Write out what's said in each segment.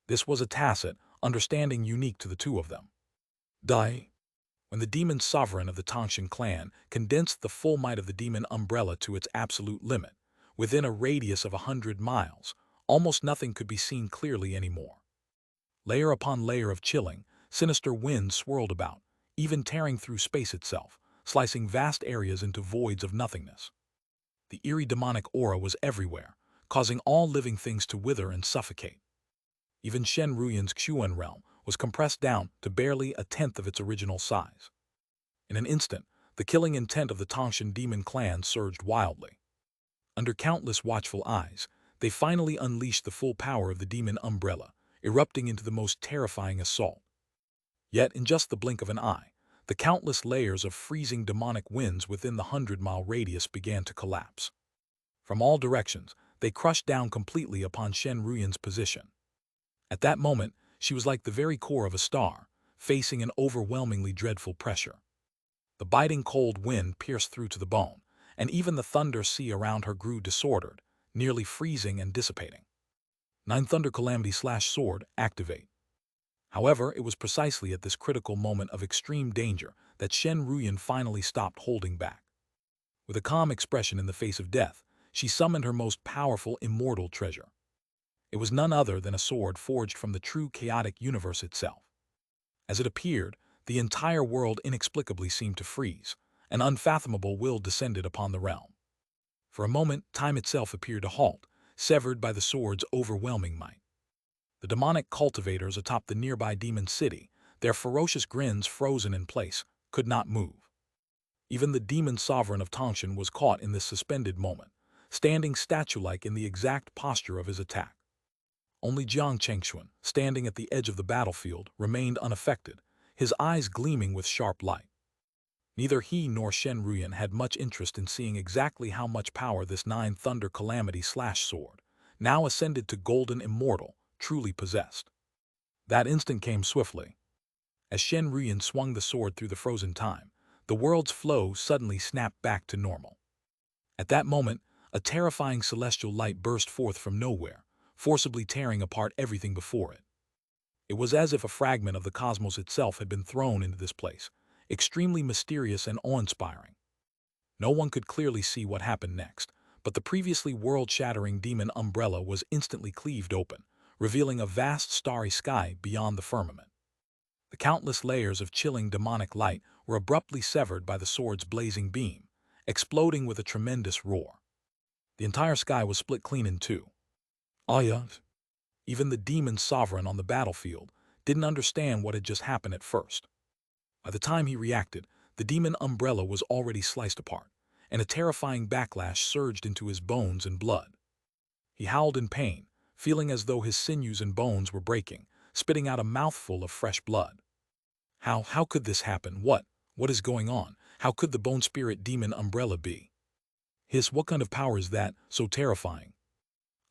This was a tacit understanding unique to the two of them. Dai. When the demon sovereign of the Tangshan clan condensed the full might of the demon umbrella to its absolute limit, within a radius of 100 miles, almost nothing could be seen clearly anymore. Layer upon layer of chilling, sinister winds swirled about, even tearing through space itself, slicing vast areas into voids of nothingness. The eerie demonic aura was everywhere, causing all living things to wither and suffocate. Even Shen Ruyan's Xuan realm was compressed down to barely a tenth of its original size. In an instant, the killing intent of the Tangshan demon clan surged wildly. Under countless watchful eyes, they finally unleashed the full power of the demon umbrella, erupting into the most terrifying assault. Yet, in just the blink of an eye, the countless layers of freezing demonic winds within the 100-mile radius began to collapse. From all directions, they crushed down completely upon Shen Ruyan's position. At that moment, she was like the very core of a star, facing an overwhelmingly dreadful pressure. The biting cold wind pierced through to the bone, and even the thunder sea around her grew disordered, nearly freezing and dissipating. 9 Thunder Calamity/Sword, activate. However, it was precisely at this critical moment of extreme danger that Shen Ruyan finally stopped holding back. With a calm expression in the face of death, she summoned her most powerful immortal treasure. It was none other than a sword forged from the true chaotic universe itself. As it appeared, the entire world inexplicably seemed to freeze. An unfathomable will descended upon the realm. For a moment, time itself appeared to halt, severed by the sword's overwhelming might. The demonic cultivators atop the nearby demon city, their ferocious grins frozen in place, could not move. Even the demon sovereign of Tangshan was caught in this suspended moment, standing statue-like in the exact posture of his attack. Only Jiang Chengxuan, standing at the edge of the battlefield, remained unaffected, his eyes gleaming with sharp light. Neither he nor Shen Ruyan had much interest in seeing exactly how much power this 9 Thunder Calamity/Sword, now ascended to golden immortal, truly possessed. That instant came swiftly. As Shen Ruyan swung the sword through the frozen time, the world's flow suddenly snapped back to normal. At that moment, a terrifying celestial light burst forth from nowhere, forcibly tearing apart everything before it. It was as if a fragment of the cosmos itself had been thrown into this place, extremely mysterious and awe-inspiring. No one could clearly see what happened next, but the previously world-shattering demon umbrella was instantly cleaved open, revealing a vast starry sky beyond the firmament. The countless layers of chilling demonic light were abruptly severed by the sword's blazing beam, exploding with a tremendous roar. The entire sky was split clean in two. Even the demon sovereign on the battlefield didn't understand what had just happened at first. By the time he reacted, the demon umbrella was already sliced apart, and a terrifying backlash surged into his bones and blood. He howled in pain, feeling as though his sinews and bones were breaking, spitting out a mouthful of fresh blood. How could this happen? What is going on? How could the bone spirit demon umbrella be? What kind of power is that, so terrifying?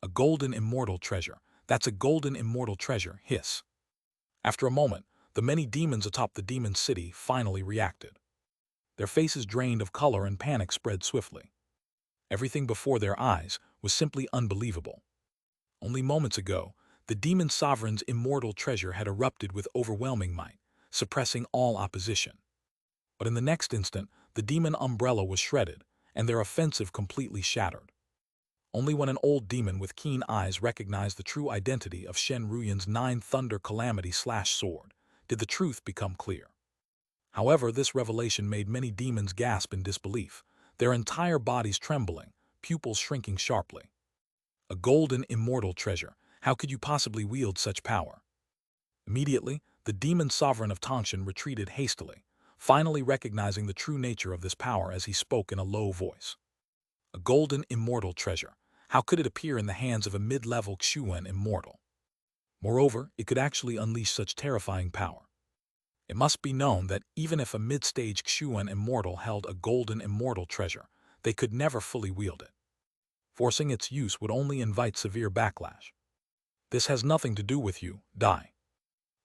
A golden immortal treasure. That's a golden immortal treasure, hiss. After a moment, the many demons atop the demon city finally reacted. Their faces drained of color and panic spread swiftly. Everything before their eyes was simply unbelievable. Only moments ago, the demon sovereign's immortal treasure had erupted with overwhelming might, suppressing all opposition. But in the next instant, the demon umbrella was shredded, and their offensive completely shattered. Only when an old demon with keen eyes recognized the true identity of Shen Ruyan's 9 Thunder Calamity/Sword did the truth become clear. However, this revelation made many demons gasp in disbelief, their entire bodies trembling, pupils shrinking sharply. A golden immortal treasure, how could you possibly wield such power? Immediately, the demon sovereign of Tangshan retreated hastily, finally recognizing the true nature of this power as he spoke in a low voice. A golden immortal treasure. How could it appear in the hands of a mid-level Xuan immortal? Moreover, it could actually unleash such terrifying power. It must be known that even if a mid-stage Xuan immortal held a golden immortal treasure, they could never fully wield it. Forcing its use would only invite severe backlash. This has nothing to do with you, Dai.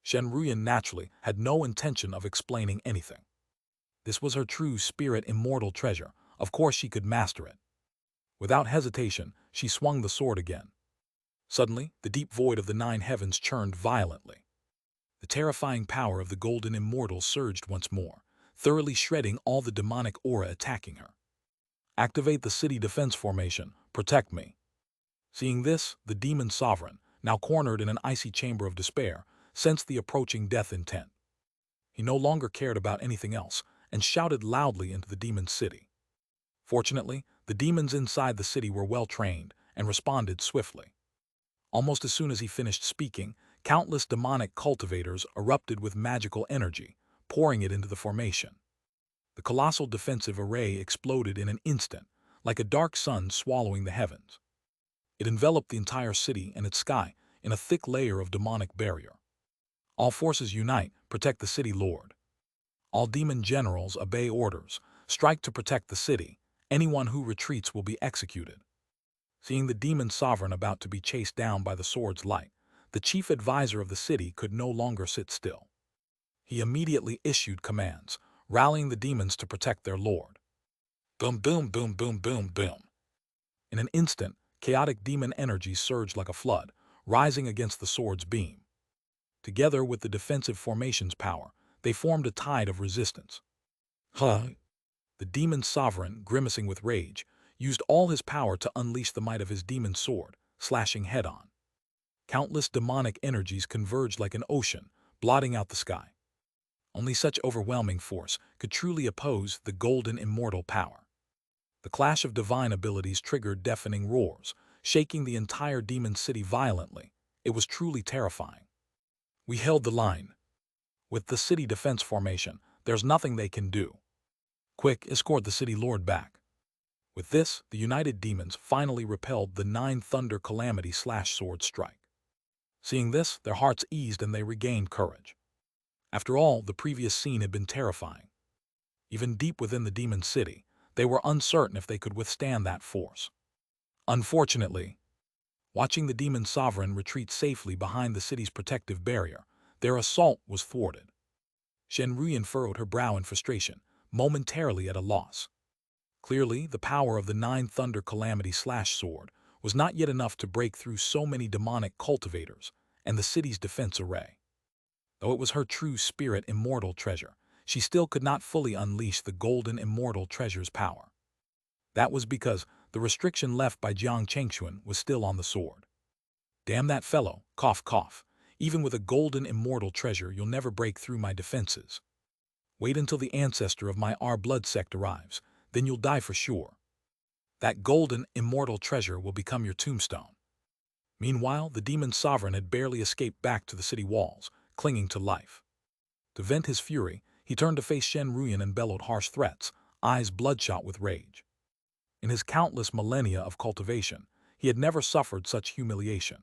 Shen Ruyan naturally had no intention of explaining anything. This was her true spirit immortal treasure, of course she could master it. Without hesitation, she swung the sword again. Suddenly, the deep void of the nine heavens churned violently. The terrifying power of the golden immortal surged once more, thoroughly shredding all the demonic aura attacking her. Activate the city defense formation. Protect me. Seeing this, the demon sovereign, now cornered in an icy chamber of despair, sensed the approaching death intent. He no longer cared about anything else and shouted loudly into the demon's city. Fortunately, the demons inside the city were well trained and responded swiftly. Almost as soon as he finished speaking, countless demonic cultivators erupted with magical energy, pouring it into the formation. The colossal defensive array exploded in an instant, like a dark sun swallowing the heavens. It enveloped the entire city and its sky in a thick layer of demonic barrier. All forces unite, protect the city lord. All demon generals obey orders, strike to protect the city. Anyone who retreats will be executed. Seeing the demon sovereign about to be chased down by the sword's light, the chief advisor of the city could no longer sit still. He immediately issued commands, rallying the demons to protect their lord. Boom, boom, boom, boom, boom, boom. In an instant, chaotic demon energy surged like a flood, rising against the sword's beam. Together with the defensive formation's power, they formed a tide of resistance. The demon sovereign, grimacing with rage, used all his power to unleash the might of his demon sword, slashing head-on. Countless demonic energies converged like an ocean, blotting out the sky. Only such overwhelming force could truly oppose the golden immortal power. The clash of divine abilities triggered deafening roars, shaking the entire demon city violently. It was truly terrifying. We held the line. With the city defense formation, there's nothing they can do. Quick, escort the city lord back. With this, the united demons finally repelled the 9 Thunder Calamity sword strike. Seeing this, their hearts eased and they regained courage. After all, the previous scene had been terrifying. Even deep within the demon city, they were uncertain if they could withstand that force. Unfortunately, watching the demon sovereign retreat safely behind the city's protective barrier, their assault was thwarted. Xianxia furrowed her brow in frustration, momentarily at a loss. Clearly, the power of the 9 Thunder Calamity sword was not yet enough to break through so many demonic cultivators and the city's defense array. Though it was her true spirit immortal treasure, she still could not fully unleash the golden immortal treasure's power. That was because the restriction left by Xianxia was still on the sword. Damn that fellow, cough cough. Even with a golden immortal treasure, you'll never break through my defenses. Wait until the ancestor of my blood sect arrives, then you'll die for sure. That golden immortal treasure will become your tombstone. Meanwhile, the demon sovereign had barely escaped back to the city walls, clinging to life. To vent his fury, he turned to face Xianxia and bellowed harsh threats, eyes bloodshot with rage. In his countless millennia of cultivation, he had never suffered such humiliation.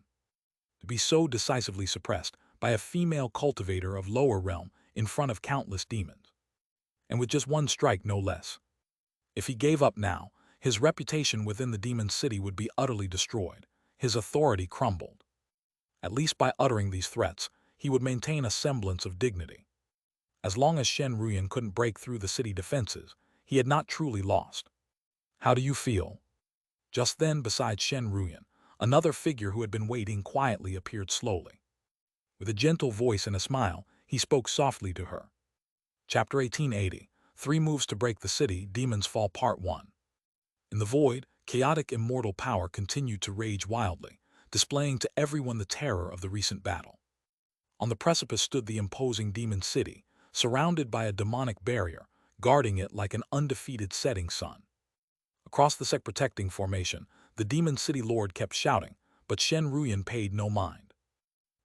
To be so decisively suppressed by a female cultivator of lower realm in front of countless demons. And with just one strike, no less. If he gave up now, his reputation within the demon city would be utterly destroyed. His authority crumbled. At least by uttering these threats, he would maintain a semblance of dignity. As long as Xianxia couldn't break through the city defenses, he had not truly lost. How do you feel? Just then, beside Xianxia, another figure who had been waiting quietly appeared slowly. With a gentle voice and a smile, he spoke softly to her. Chapter 1880, 3 Moves to Break the City, Demons Fall Part 1. In the void, chaotic immortal power continued to rage wildly, displaying to everyone the terror of the recent battle. On the precipice stood the imposing demon city, surrounded by a demonic barrier, guarding it like an undefeated setting sun. Across the sect-protecting formation, the demon city lord kept shouting, but Xianxia paid no mind.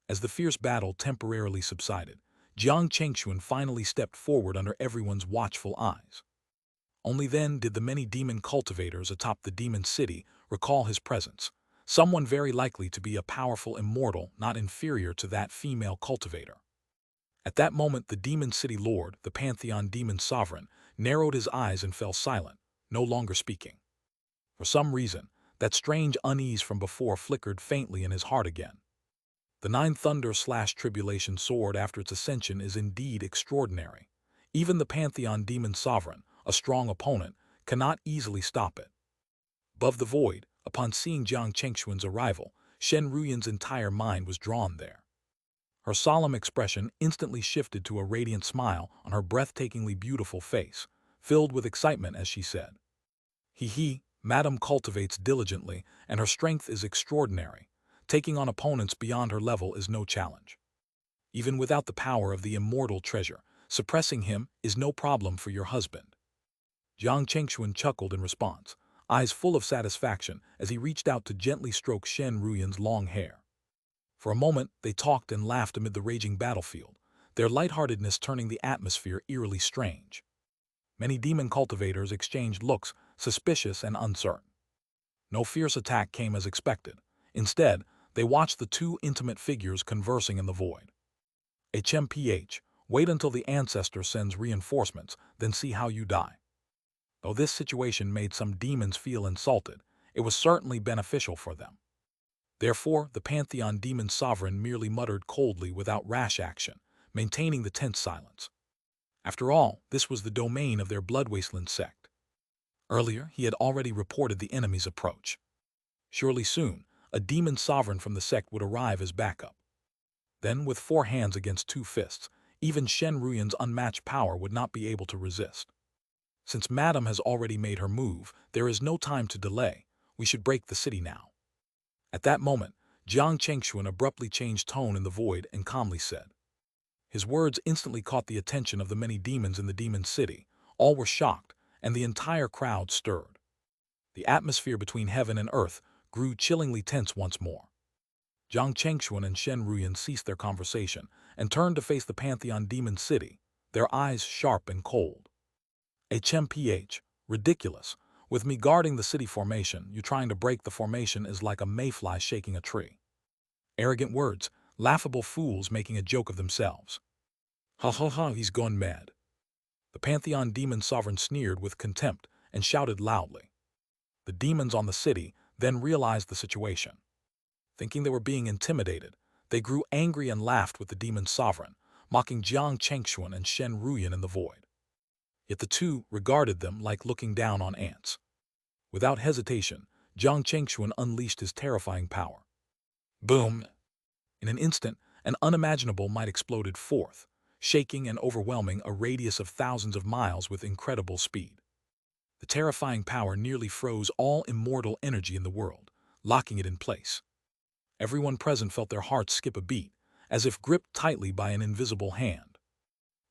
As the fierce battle temporarily subsided, Xianxia finally stepped forward under everyone's watchful eyes. Only then did the many demon cultivators atop the demon city recall his presence, someone very likely to be a powerful immortal not inferior to that female cultivator. At that moment, the demon city lord, the pantheon demon sovereign, narrowed his eyes and fell silent, no longer speaking. For some reason, that strange unease from before flickered faintly in his heart again. The 9 Thunder Tribulation sword after its ascension is indeed extraordinary. Even the pantheon demon sovereign, a strong opponent, cannot easily stop it. Above the void, upon seeing Xianxia's arrival, Shen Ruyan's entire mind was drawn there. Her solemn expression instantly shifted to a radiant smile on her breathtakingly beautiful face, filled with excitement as she said, "He, Madam cultivates diligently, and her strength is extraordinary. Taking on opponents beyond her level is no challenge. Even without the power of the immortal treasure, suppressing him is no problem for your husband." Jiang Chengxuan chuckled in response, eyes full of satisfaction as he reached out to gently stroke Shen Ruyan's long hair. For a moment, they talked and laughed amid the raging battlefield, their lightheartedness turning the atmosphere eerily strange. Many demon cultivators exchanged looks, suspicious and uncertain. No fierce attack came as expected. Instead, they watched the two intimate figures conversing in the void. HMPH, wait until the ancestor sends reinforcements, then see how you die. Though this situation made some demons feel insulted, it was certainly beneficial for them. Therefore, the Pantheon demon sovereign merely muttered coldly without rash action, maintaining the tense silence. After all, this was the domain of their Blood Wasteland sect. Earlier, he had already reported the enemy's approach. Surely soon, a demon sovereign from the sect would arrive as backup. Then, with 4 hands against 2 fists, even Shen Ruyan's unmatched power would not be able to resist. Since Madame has already made her move, there is no time to delay. We should break the city now. At that moment, Jiang Chengxuan abruptly changed tone in the void and calmly said. His words instantly caught the attention of the many demons in the demon city. All were shocked, and the entire crowd stirred. The atmosphere between heaven and earth grew chillingly tense once more. Jiang Chengxuan and Shen Ruyan ceased their conversation and turned to face the Pantheon demon city, their eyes sharp and cold. HMPH, ridiculous. With me guarding the city formation, you trying to break the formation is like a mayfly shaking a tree. Arrogant words, laughable fools making a joke of themselves. Ha ha ha, he's gone mad. The Pantheon demon sovereign sneered with contempt and shouted loudly. The demons on the city then realized the situation. Thinking they were being intimidated, they grew angry and laughed with the demon sovereign, mocking Jiang Chengxuan and Shen Ruyan in the void. Yet the two regarded them like looking down on ants. Without hesitation, Jiang Chengxuan unleashed his terrifying power. Boom! In an instant, an unimaginable might exploded forth, shaking and overwhelming a radius of thousands of miles with incredible speed. The terrifying power nearly froze all immortal energy in the world, locking it in place. Everyone present felt their hearts skip a beat, as if gripped tightly by an invisible hand.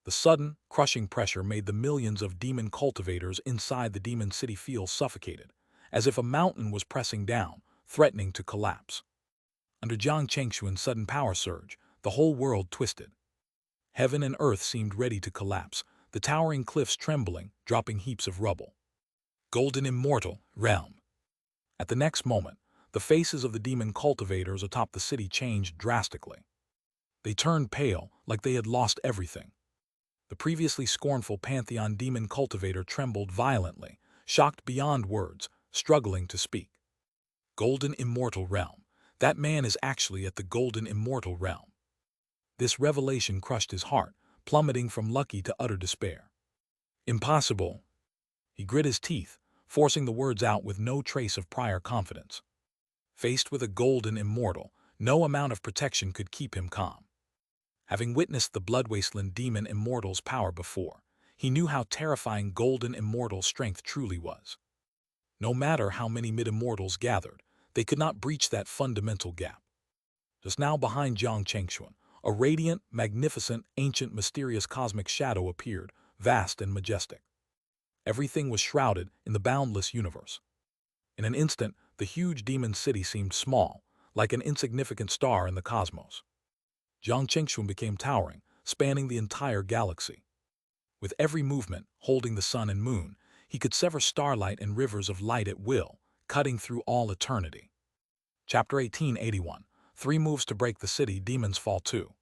The sudden, crushing pressure made the millions of demon cultivators inside the demon city feel suffocated, as if a mountain was pressing down, threatening to collapse. Under Jiang Chengxuan's sudden power surge, the whole world twisted. Heaven and earth seemed ready to collapse, the towering cliffs trembling, dropping heaps of rubble. Golden immortal realm. At the next moment, the faces of the demon cultivators atop the city changed drastically. They turned pale, like they had lost everything. The previously scornful Pantheon demon cultivator trembled violently, shocked beyond words, struggling to speak. Golden immortal realm. That man is actually at the golden immortal realm. This revelation crushed his heart, plummeting from lucky to utter despair. Impossible. He grit his teeth, forcing the words out with no trace of prior confidence. Faced with a golden immortal, no amount of protection could keep him calm. Having witnessed the Blood Wasteland demon immortal's power before, he knew how terrifying golden immortal strength truly was. No matter how many mid-immortals gathered, they could not breach that fundamental gap. Just now behind Jiang Chengxuan, a radiant, magnificent, ancient, mysterious cosmic shadow appeared, vast and majestic. Everything was shrouded in the boundless universe. In an instant, the huge demon city seemed small, like an insignificant star in the cosmos. Jiang Chengxuan became towering, spanning the entire galaxy. With every movement, holding the sun and moon, he could sever starlight and rivers of light at will, cutting through all eternity. Chapter 1881. 3 moves to break the city, demons fall 2.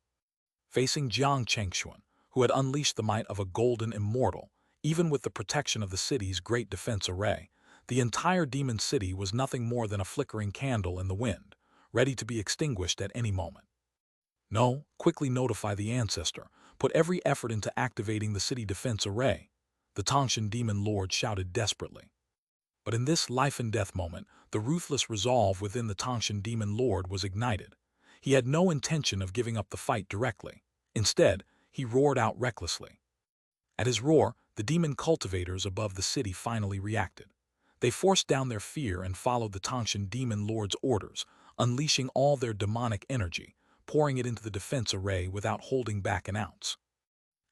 Facing Jiang Chengxuan, who had unleashed the might of a golden immortal, even with the protection of the city's great defense array, the entire demon city was nothing more than a flickering candle in the wind, ready to be extinguished at any moment. No, quickly notify the ancestor. Put every effort into activating the city defense array, the Tangshan demon lord shouted desperately. But in this life-and-death moment, the ruthless resolve within the Tangshan demon lord was ignited. He had no intention of giving up the fight directly. Instead, he roared out recklessly. At his roar, the demon cultivators above the city finally reacted. They forced down their fear and followed the Tangshan demon lord's orders, unleashing all their demonic energy, pouring it into the defense array without holding back an ounce.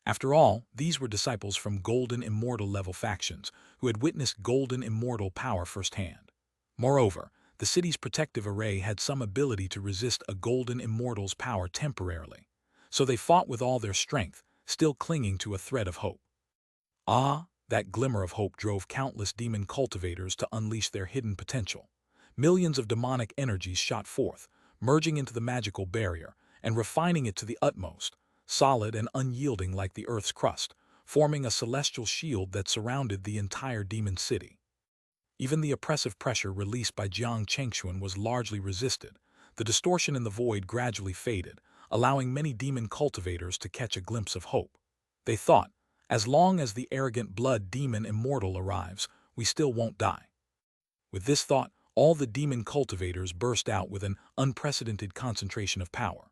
After all, these were disciples from golden immortal level factions who had witnessed golden immortal power firsthand. Moreover, the city's protective array had some ability to resist a golden immortal's power temporarily, so they fought with all their strength, still clinging to a thread of hope. That glimmer of hope drove countless demon cultivators to unleash their hidden potential. Millions of demonic energies shot forth, merging into the magical barrier and refining it to the utmost, solid and unyielding like the earth's crust, forming a celestial shield that surrounded the entire demon city. Even the oppressive pressure released by Jiang Chengxuan was largely resisted. The distortion in the void gradually faded, allowing many demon cultivators to catch a glimpse of hope. They thought, as long as the arrogant blood demon immortal arrives, we still won't die. With this thought, all the demon cultivators burst out with an unprecedented concentration of power.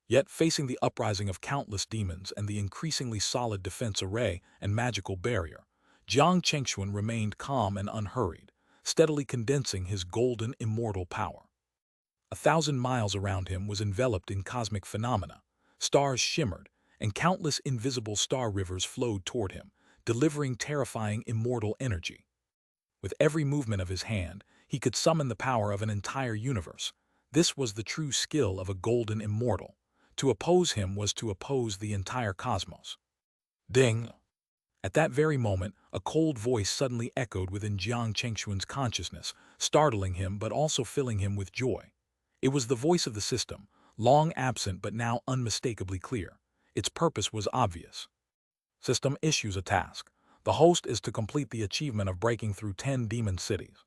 Yet, facing the uprising of countless demons and the increasingly solid defense array and magical barrier, Jiang Chengxuan remained calm and unhurried, steadily condensing his golden immortal power. 1,000 miles around him was enveloped in cosmic phenomena. Stars shimmered, and countless invisible star rivers flowed toward him, delivering terrifying immortal energy. With every movement of his hand, he could summon the power of an entire universe. This was the true skill of a golden immortal. To oppose him was to oppose the entire cosmos. Ding! At that very moment, a cold voice suddenly echoed within Jiang Chengxuan's consciousness, startling him but also filling him with joy. It was the voice of the system, long absent but now unmistakably clear. Its purpose was obvious. System issues a task. The host is to complete the achievement of breaking through 10 demon cities.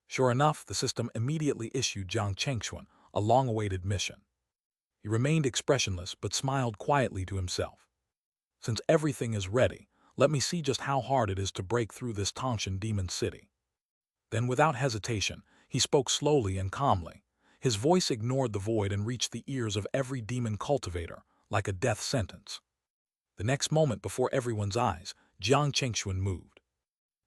Sure enough, the system immediately issued Jiang Chengxuan a long-awaited mission. He remained expressionless but smiled quietly to himself. Since everything is ready, let me see just how hard it is to break through this Tangshan demon city. Then, without hesitation, he spoke slowly and calmly. His voice ignored the void and reached the ears of every demon cultivator, like a death sentence. The next moment, before everyone's eyes, Jiang Chengxuan moved.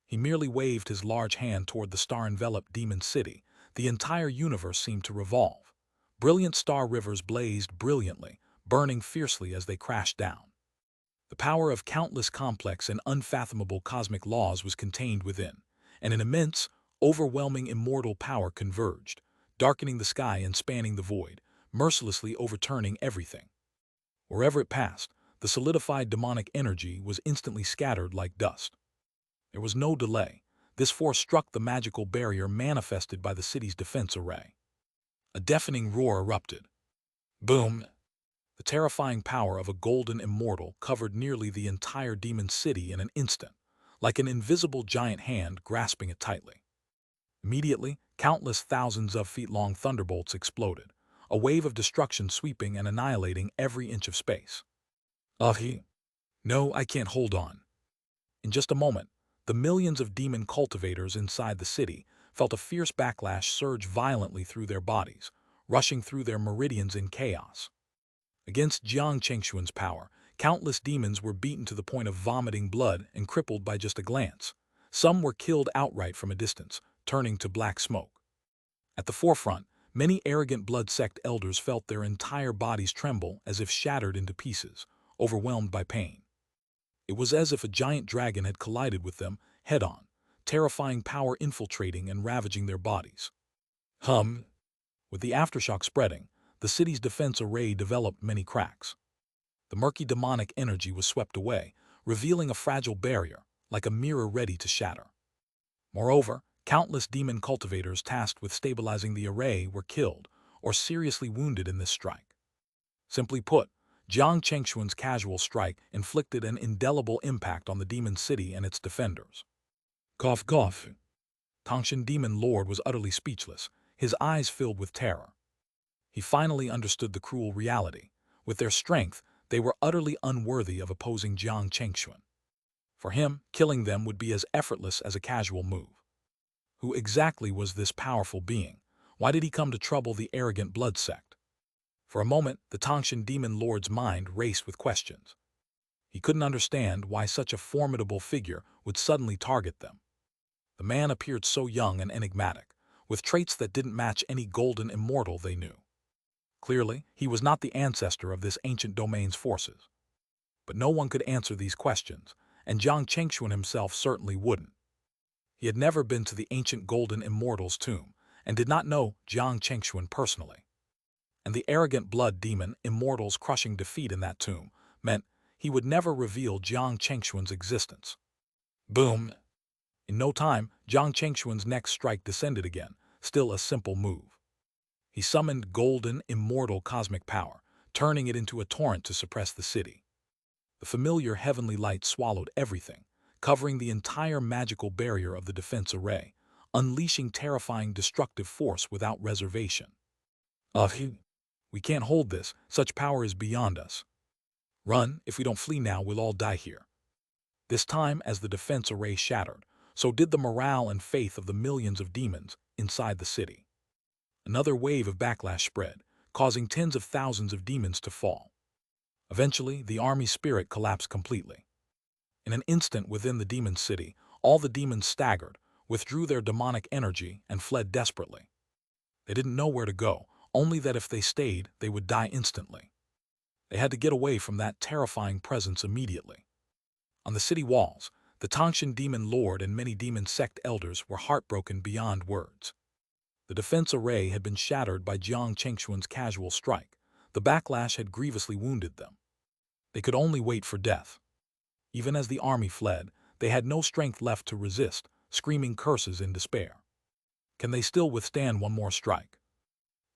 He merely waved his large hand toward the star-enveloped demon city. The entire universe seemed to revolve. Brilliant star rivers blazed brilliantly, burning fiercely as they crashed down. The power of countless complex and unfathomable cosmic laws was contained within, and an immense, overwhelming immortal power converged, darkening the sky and spanning the void, mercilessly overturning everything. Wherever it passed, the solidified demonic energy was instantly scattered like dust. There was no delay. This force struck the magical barrier manifested by the city's defense array. A deafening roar erupted. Boom! The terrifying power of a golden immortal covered nearly the entire demon city in an instant, like an invisible giant hand grasping it tightly. Immediately, countless thousands of feet-long thunderbolts exploded, a wave of destruction sweeping and annihilating every inch of space. No, I can't hold on. In just a moment, the millions of demon cultivators inside the city felt a fierce backlash surge violently through their bodies, rushing through their meridians in chaos. Against Jiang Chengxuan's power, countless demons were beaten to the point of vomiting blood and crippled by just a glance. Some were killed outright from a distance, turning to black smoke. At the forefront, many arrogant blood sect elders felt their entire bodies tremble as if shattered into pieces, overwhelmed by pain. It was as if a giant dragon had collided with them head-on, terrifying power infiltrating and ravaging their bodies. With the aftershock spreading, the city's defense array developed many cracks. The murky demonic energy was swept away, revealing a fragile barrier, like a mirror ready to shatter. Moreover, countless demon cultivators tasked with stabilizing the array were killed or seriously wounded in this strike. Simply put, Jiang Chengxuan's casual strike inflicted an indelible impact on the demon city and its defenders. Cough, cough. Tangshan demon lord was utterly speechless, his eyes filled with terror. He finally understood the cruel reality. With their strength, they were utterly unworthy of opposing Jiang Chengxuan. For him, killing them would be as effortless as a casual move. Who exactly was this powerful being? Why did he come to trouble the arrogant blood sect? For a moment, the Tangshan demon lord's mind raced with questions. He couldn't understand why such a formidable figure would suddenly target them. The man appeared so young and enigmatic, with traits that didn't match any golden immortal they knew. Clearly, he was not the ancestor of this ancient domain's forces. But no one could answer these questions, and Jiang Chengxuan himself certainly wouldn't. He had never been to the ancient golden immortal's tomb, and did not know Jiang Chengxuan personally. And the arrogant blood demon immortal's crushing defeat in that tomb meant he would never reveal Jiang Chengxuan's existence. Boom! In no time, Jiang Chengxuan's next strike descended again, still a simple move. He summoned golden, immortal cosmic power, turning it into a torrent to suppress the city. The familiar heavenly light swallowed everything, covering the entire magical barrier of the defense array, unleashing terrifying destructive force without reservation. We can't hold this, such power is beyond us. Run, if we don't flee now, we'll all die here. This time, as the defense array shattered, so did the morale and faith of the millions of demons inside the city. Another wave of backlash spread, causing tens of thousands of demons to fall. Eventually, the army spirit collapsed completely. In an instant within the demon city, all the demons staggered, withdrew their demonic energy, and fled desperately. They didn't know where to go, only that if they stayed, they would die instantly. They had to get away from that terrifying presence immediately. On the city walls, the Tangshan demon lord and many demon sect elders were heartbroken beyond words. The defense array had been shattered by Jiang Chengxuan's casual strike. The backlash had grievously wounded them. They could only wait for death. Even as the army fled, they had no strength left to resist, screaming curses in despair. Can they still withstand one more strike?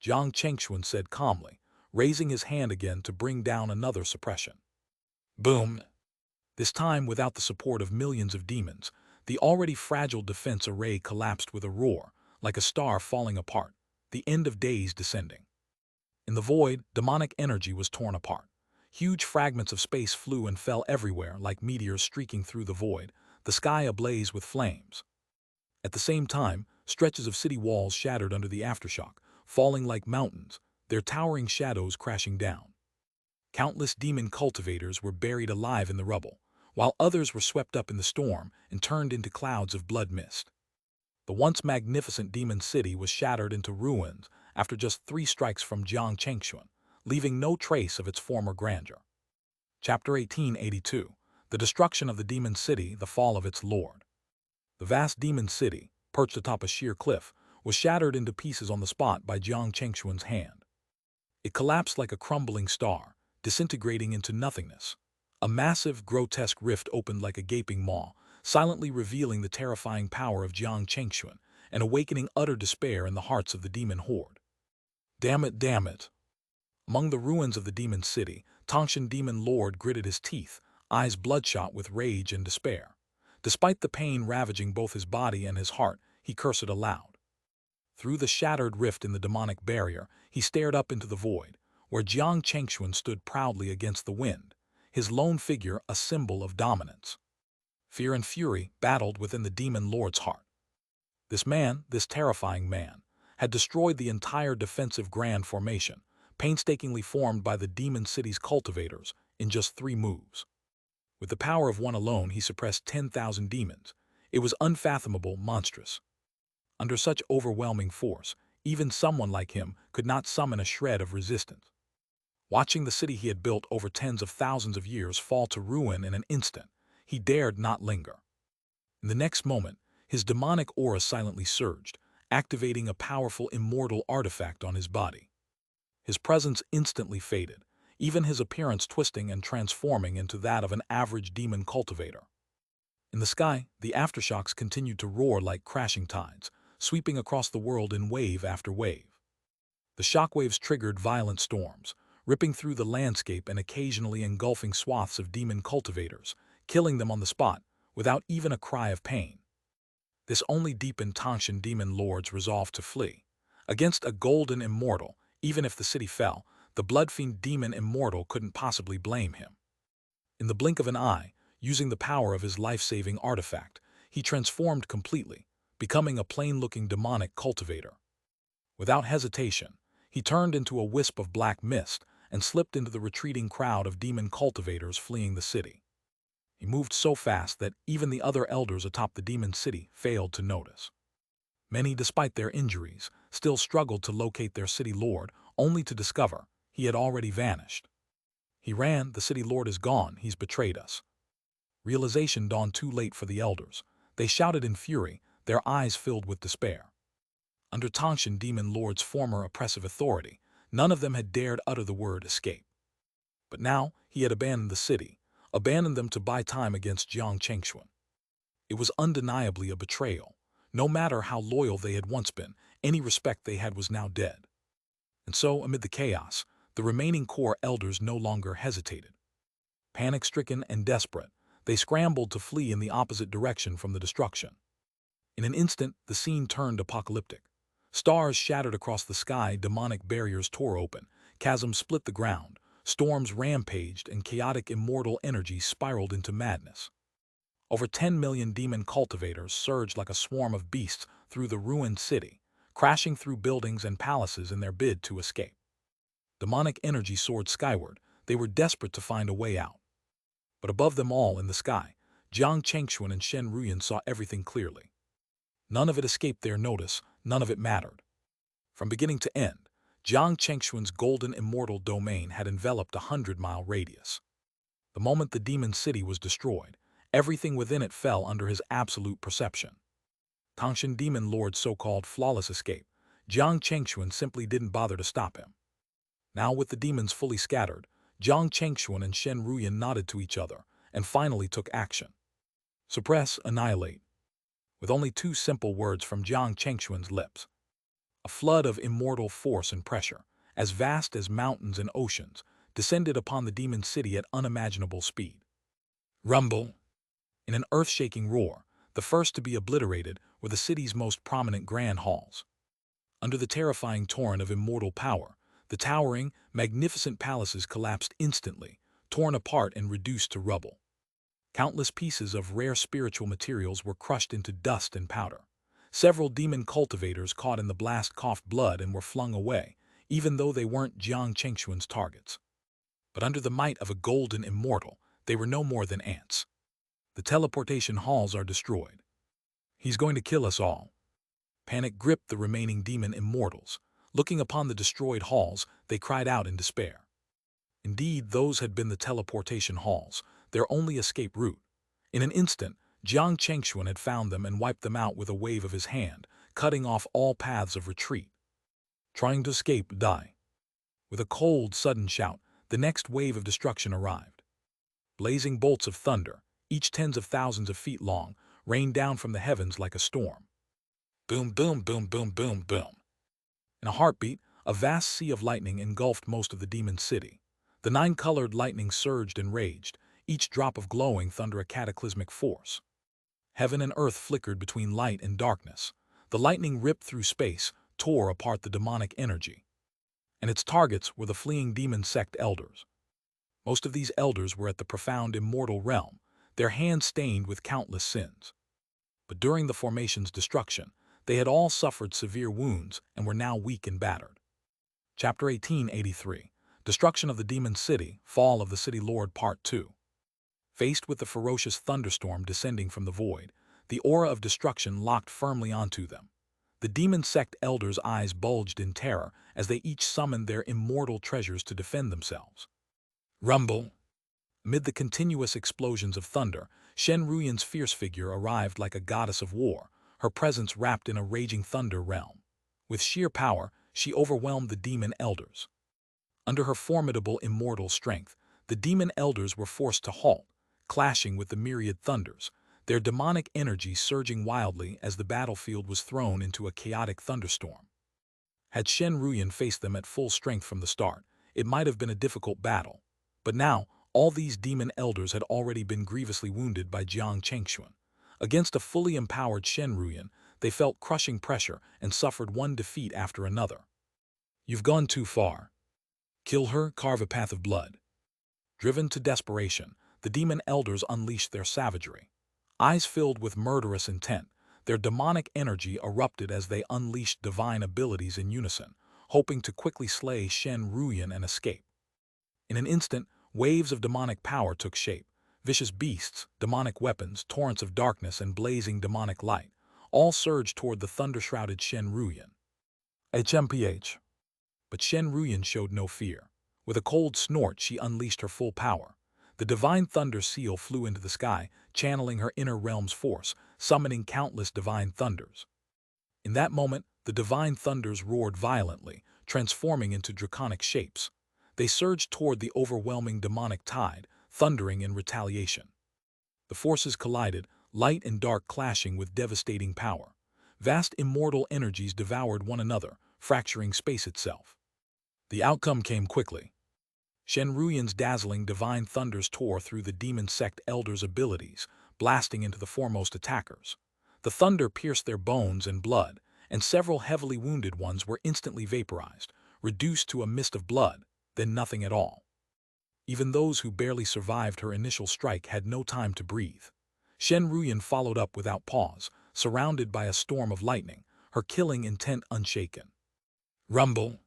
Jiang Chengxuan said calmly, raising his hand again to bring down another suppression. Boom! This time, without the support of millions of demons, the already fragile defense array collapsed with a roar, like a star falling apart, the end of days descending. In the void, demonic energy was torn apart. Huge fragments of space flew and fell everywhere like meteors streaking through the void, the sky ablaze with flames. At the same time, stretches of city walls shattered under the aftershock, falling like mountains, their towering shadows crashing down. Countless demon cultivators were buried alive in the rubble, while others were swept up in the storm and turned into clouds of blood mist. The once magnificent demon city was shattered into ruins after just 3 strikes from Jiang Chengxuan, leaving no trace of its former grandeur. Chapter 1882. The Destruction of the Demon City, the Fall of its Lord. The vast demon city, perched atop a sheer cliff, was shattered into pieces on the spot by Jiang Chengxuan's hand. It collapsed like a crumbling star, disintegrating into nothingness. A massive, grotesque rift opened like a gaping maw, silently revealing the terrifying power of Jiang Chengxuan and awakening utter despair in the hearts of the demon horde. Damn it, damn it! Among the ruins of the demon city, Tangshan demon lord gritted his teeth, eyes bloodshot with rage and despair. Despite the pain ravaging both his body and his heart, he cursed aloud. Through the shattered rift in the demonic barrier, he stared up into the void, where Jiang Chengxuan stood proudly against the wind, his lone figure a symbol of dominance. Fear and fury battled within the demon lord's heart. This man, this terrifying man, had destroyed the entire defensive grand formation, painstakingly formed by the demon city's cultivators, in just 3 moves. With the power of one alone, he suppressed 10,000 demons. It was unfathomable, monstrous. Under such overwhelming force, even someone like him could not summon a shred of resistance. Watching the city he had built over tens of thousands of years fall to ruin in an instant, he dared not linger. In the next moment, his demonic aura silently surged, activating a powerful immortal artifact on his body. His presence instantly faded, even his appearance twisting and transforming into that of an average demon cultivator. In the sky, the aftershocks continued to roar like crashing tides, sweeping across the world in wave after wave. The shockwaves triggered violent storms, ripping through the landscape and occasionally engulfing swaths of demon cultivators, killing them on the spot, without even a cry of pain. This only deepened Tangshan demon lord's resolve to flee. Against a golden immortal, even if the city fell, the blood-fiend demon immortal couldn't possibly blame him. In the blink of an eye, using the power of his life-saving artifact, he transformed completely, becoming a plain-looking demonic cultivator. Without hesitation, he turned into a wisp of black mist and slipped into the retreating crowd of demon cultivators fleeing the city. He moved so fast that even the other elders atop the demon city failed to notice. Many, despite their injuries, still struggled to locate their city lord, only to discover he had already vanished. He ran, the city lord is gone, he's betrayed us. Realization dawned too late for the elders. They shouted in fury, their eyes filled with despair. Under Tangshan demon lord's former oppressive authority, none of them had dared utter the word escape. But now he had abandoned the city, abandoned them to buy time against Jiang Chengxuan. It was undeniably a betrayal. No matter how loyal they had once been, any respect they had was now dead. And so, amid the chaos, the remaining core elders no longer hesitated. Panic-stricken and desperate, they scrambled to flee in the opposite direction from the destruction. In an instant, the scene turned apocalyptic. Stars shattered across the sky, demonic barriers tore open, chasms split the ground, storms rampaged, and chaotic immortal energy spiraled into madness. Over 10 million demon cultivators surged like a swarm of beasts through the ruined city, crashing through buildings and palaces in their bid to escape. Demonic energy soared skyward. They were desperate to find a way out. But above them all in the sky, Jiang Chengxuan and Shen Ruyan saw everything clearly. None of it escaped their notice, none of it mattered. From beginning to end, Jiang Chengxuan's golden immortal domain had enveloped a 100-mile radius. The moment the demon city was destroyed, everything within it fell under his absolute perception. Tangshan demon lord's so-called flawless escape, Jiang Chengxuan simply didn't bother to stop him. Now with the demons fully scattered, Jiang Chengxuan and Shen Ruyan nodded to each other and finally took action. Suppress, annihilate. With only two simple words from Jiang Chengxuan's lips. A flood of immortal force and pressure, as vast as mountains and oceans, descended upon the demon city at unimaginable speed. Rumble! In an earth-shaking roar, the first to be obliterated were the city's most prominent grand halls. Under the terrifying torrent of immortal power, the towering, magnificent palaces collapsed instantly, torn apart and reduced to rubble. Countless pieces of rare spiritual materials were crushed into dust and powder. Several demon cultivators caught in the blast coughed blood and were flung away, even though they weren't Jiang Chengxuan's targets. But under the might of a golden immortal, they were no more than ants. The teleportation halls are destroyed. He's going to kill us all. Panic gripped the remaining demon immortals. Looking upon the destroyed halls, they cried out in despair. Indeed, those had been the teleportation halls, their only escape route. In an instant, Jiang Chengxuan had found them and wiped them out with a wave of his hand, cutting off all paths of retreat. Trying to escape, die. With a cold, sudden shout, the next wave of destruction arrived. Blazing bolts of thunder, each tens of thousands of feet long, rained down from the heavens like a storm. Boom, boom, boom, boom, boom, boom. In a heartbeat, a vast sea of lightning engulfed most of the demon city. The nine-colored lightning surged and raged, each drop of glowing thunder a cataclysmic force. Heaven and earth flickered between light and darkness. The lightning ripped through space, tore apart the demonic energy. And its targets were the fleeing demon sect elders. Most of these elders were at the profound immortal realm, their hands stained with countless sins. But during the formation's destruction, they had all suffered severe wounds and were now weak and battered. Chapter 1883. Destruction of the Demon City, Fall of the City Lord Part 2. Faced with the ferocious thunderstorm descending from the void, the aura of destruction locked firmly onto them. The demon sect elders' eyes bulged in terror as they each summoned their immortal treasures to defend themselves. Rumble! Amid the continuous explosions of thunder, Shen Ruyan's fierce figure arrived like a goddess of war, her presence wrapped in a raging thunder realm. With sheer power, she overwhelmed the demon elders. Under her formidable immortal strength, the demon elders were forced to halt, clashing with the myriad thunders, their demonic energy surging wildly as the battlefield was thrown into a chaotic thunderstorm. Had Shen Ruyan faced them at full strength from the start, it might have been a difficult battle. But now, all these demon elders had already been grievously wounded by Jiang Chengxuan. Against a fully empowered Shen Ruyan, they felt crushing pressure and suffered one defeat after another. You've gone too far. Kill her, carve a path of blood. Driven to desperation, the demon elders unleashed their savagery. Eyes filled with murderous intent, Their demonic energy erupted as they unleashed divine abilities in unison, hoping to quickly slay Shen Ruyan and escape. In an instant, waves of demonic power took shape. Vicious beasts, demonic weapons, torrents of darkness, and blazing demonic light all surged toward the thunder-shrouded Shen Ruyan. HMPH. But Shen Ruyan showed no fear. With a cold snort, she unleashed her full power. The divine thunder seal flew into the sky, channeling her inner realm's force, summoning countless divine thunders. In that moment, the divine thunders roared violently, transforming into draconic shapes. They surged toward the overwhelming demonic tide, thundering in retaliation. The forces collided, light and dark clashing with devastating power. Vast immortal energies devoured one another, fracturing space itself. The outcome came quickly. Shen Ruyan's dazzling divine thunders tore through the demon sect elders' abilities, blasting into the foremost attackers. The thunder pierced their bones and blood, and several heavily wounded ones were instantly vaporized, reduced to a mist of blood, then nothing at all. Even those who barely survived her initial strike had no time to breathe. Shen Ruyan followed up without pause, surrounded by a storm of lightning, her killing intent unshaken. Rumble!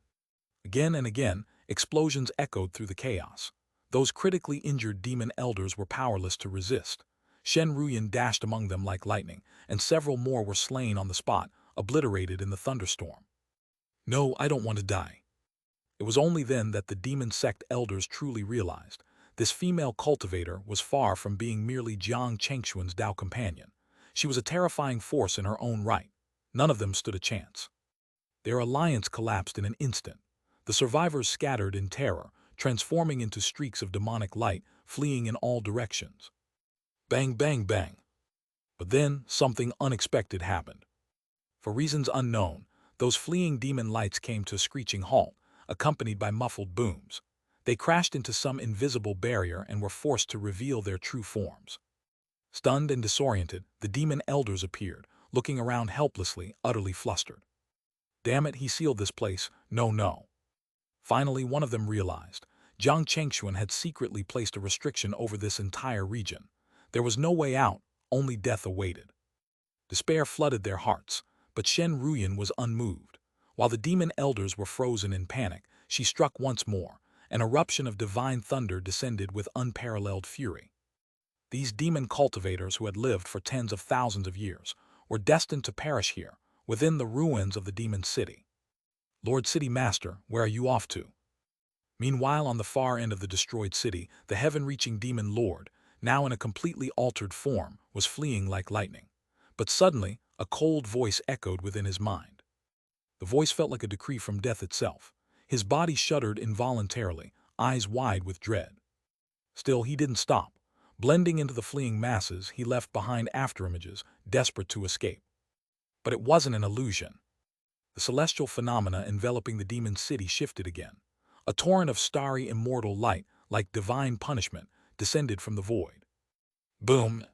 Again and again, explosions echoed through the chaos. Those critically injured demon elders were powerless to resist. Shen Ruyan dashed among them like lightning, and several more were slain on the spot, obliterated in the thunderstorm. No, I don't want to die. It was only then that the demon sect elders truly realized this female cultivator was far from being merely Jiang Chengxuan's Dao companion. She was a terrifying force in her own right. None of them stood a chance. Their alliance collapsed in an instant. The survivors scattered in terror, transforming into streaks of demonic light, fleeing in all directions. Bang, bang, bang. But then, something unexpected happened. For reasons unknown, those fleeing demon lights came to a screeching halt, accompanied by muffled booms. They crashed into some invisible barrier and were forced to reveal their true forms. Stunned and disoriented, the demon elders appeared, looking around helplessly, utterly flustered. Damn it, he sealed this place. No, no. Finally, one of them realized. Jiang Chengxuan had secretly placed a restriction over this entire region. There was no way out, only death awaited. Despair flooded their hearts, but Shen Ruyan was unmoved. While the demon elders were frozen in panic, she struck once more. An eruption of divine thunder descended with unparalleled fury. These demon cultivators who had lived for tens of thousands of years were destined to perish here, within the ruins of the demon city. Lord City Master, where are you off to? Meanwhile, on the far end of the destroyed city, the heaven-reaching demon lord, now in a completely altered form, was fleeing like lightning. But suddenly, a cold voice echoed within his mind. The voice felt like a decree from death itself. His body shuddered involuntarily, eyes wide with dread. Still, he didn't stop. Blending into the fleeing masses, he left behind afterimages, desperate to escape. But it wasn't an illusion. The celestial phenomena enveloping the demon city shifted again. A torrent of starry immortal light, like divine punishment, descended from the void. Boom!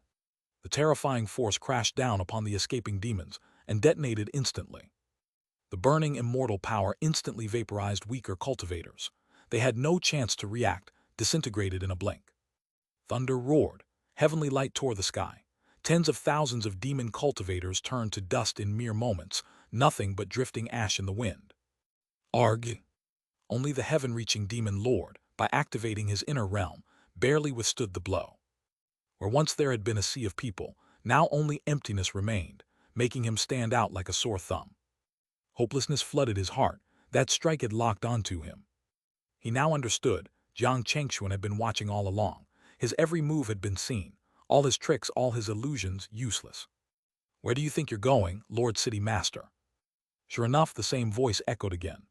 The terrifying force crashed down upon the escaping demons and detonated instantly. The burning immortal power instantly vaporized weaker cultivators. They had no chance to react, disintegrated in a blink. Thunder roared. Heavenly light tore the sky. Tens of thousands of demon cultivators turned to dust in mere moments, nothing but drifting ash in the wind. Arg! Only the heaven-reaching demon lord, by activating his inner realm, barely withstood the blow. Where once there had been a sea of people, now only emptiness remained, making him stand out like a sore thumb. Hopelessness flooded his heart. That strike had locked onto him. He now understood. Jiang Chengxuan had been watching all along. His every move had been seen. All his tricks, all his illusions, useless. Where do you think you're going, Lord City Master? Sure enough, the same voice echoed again.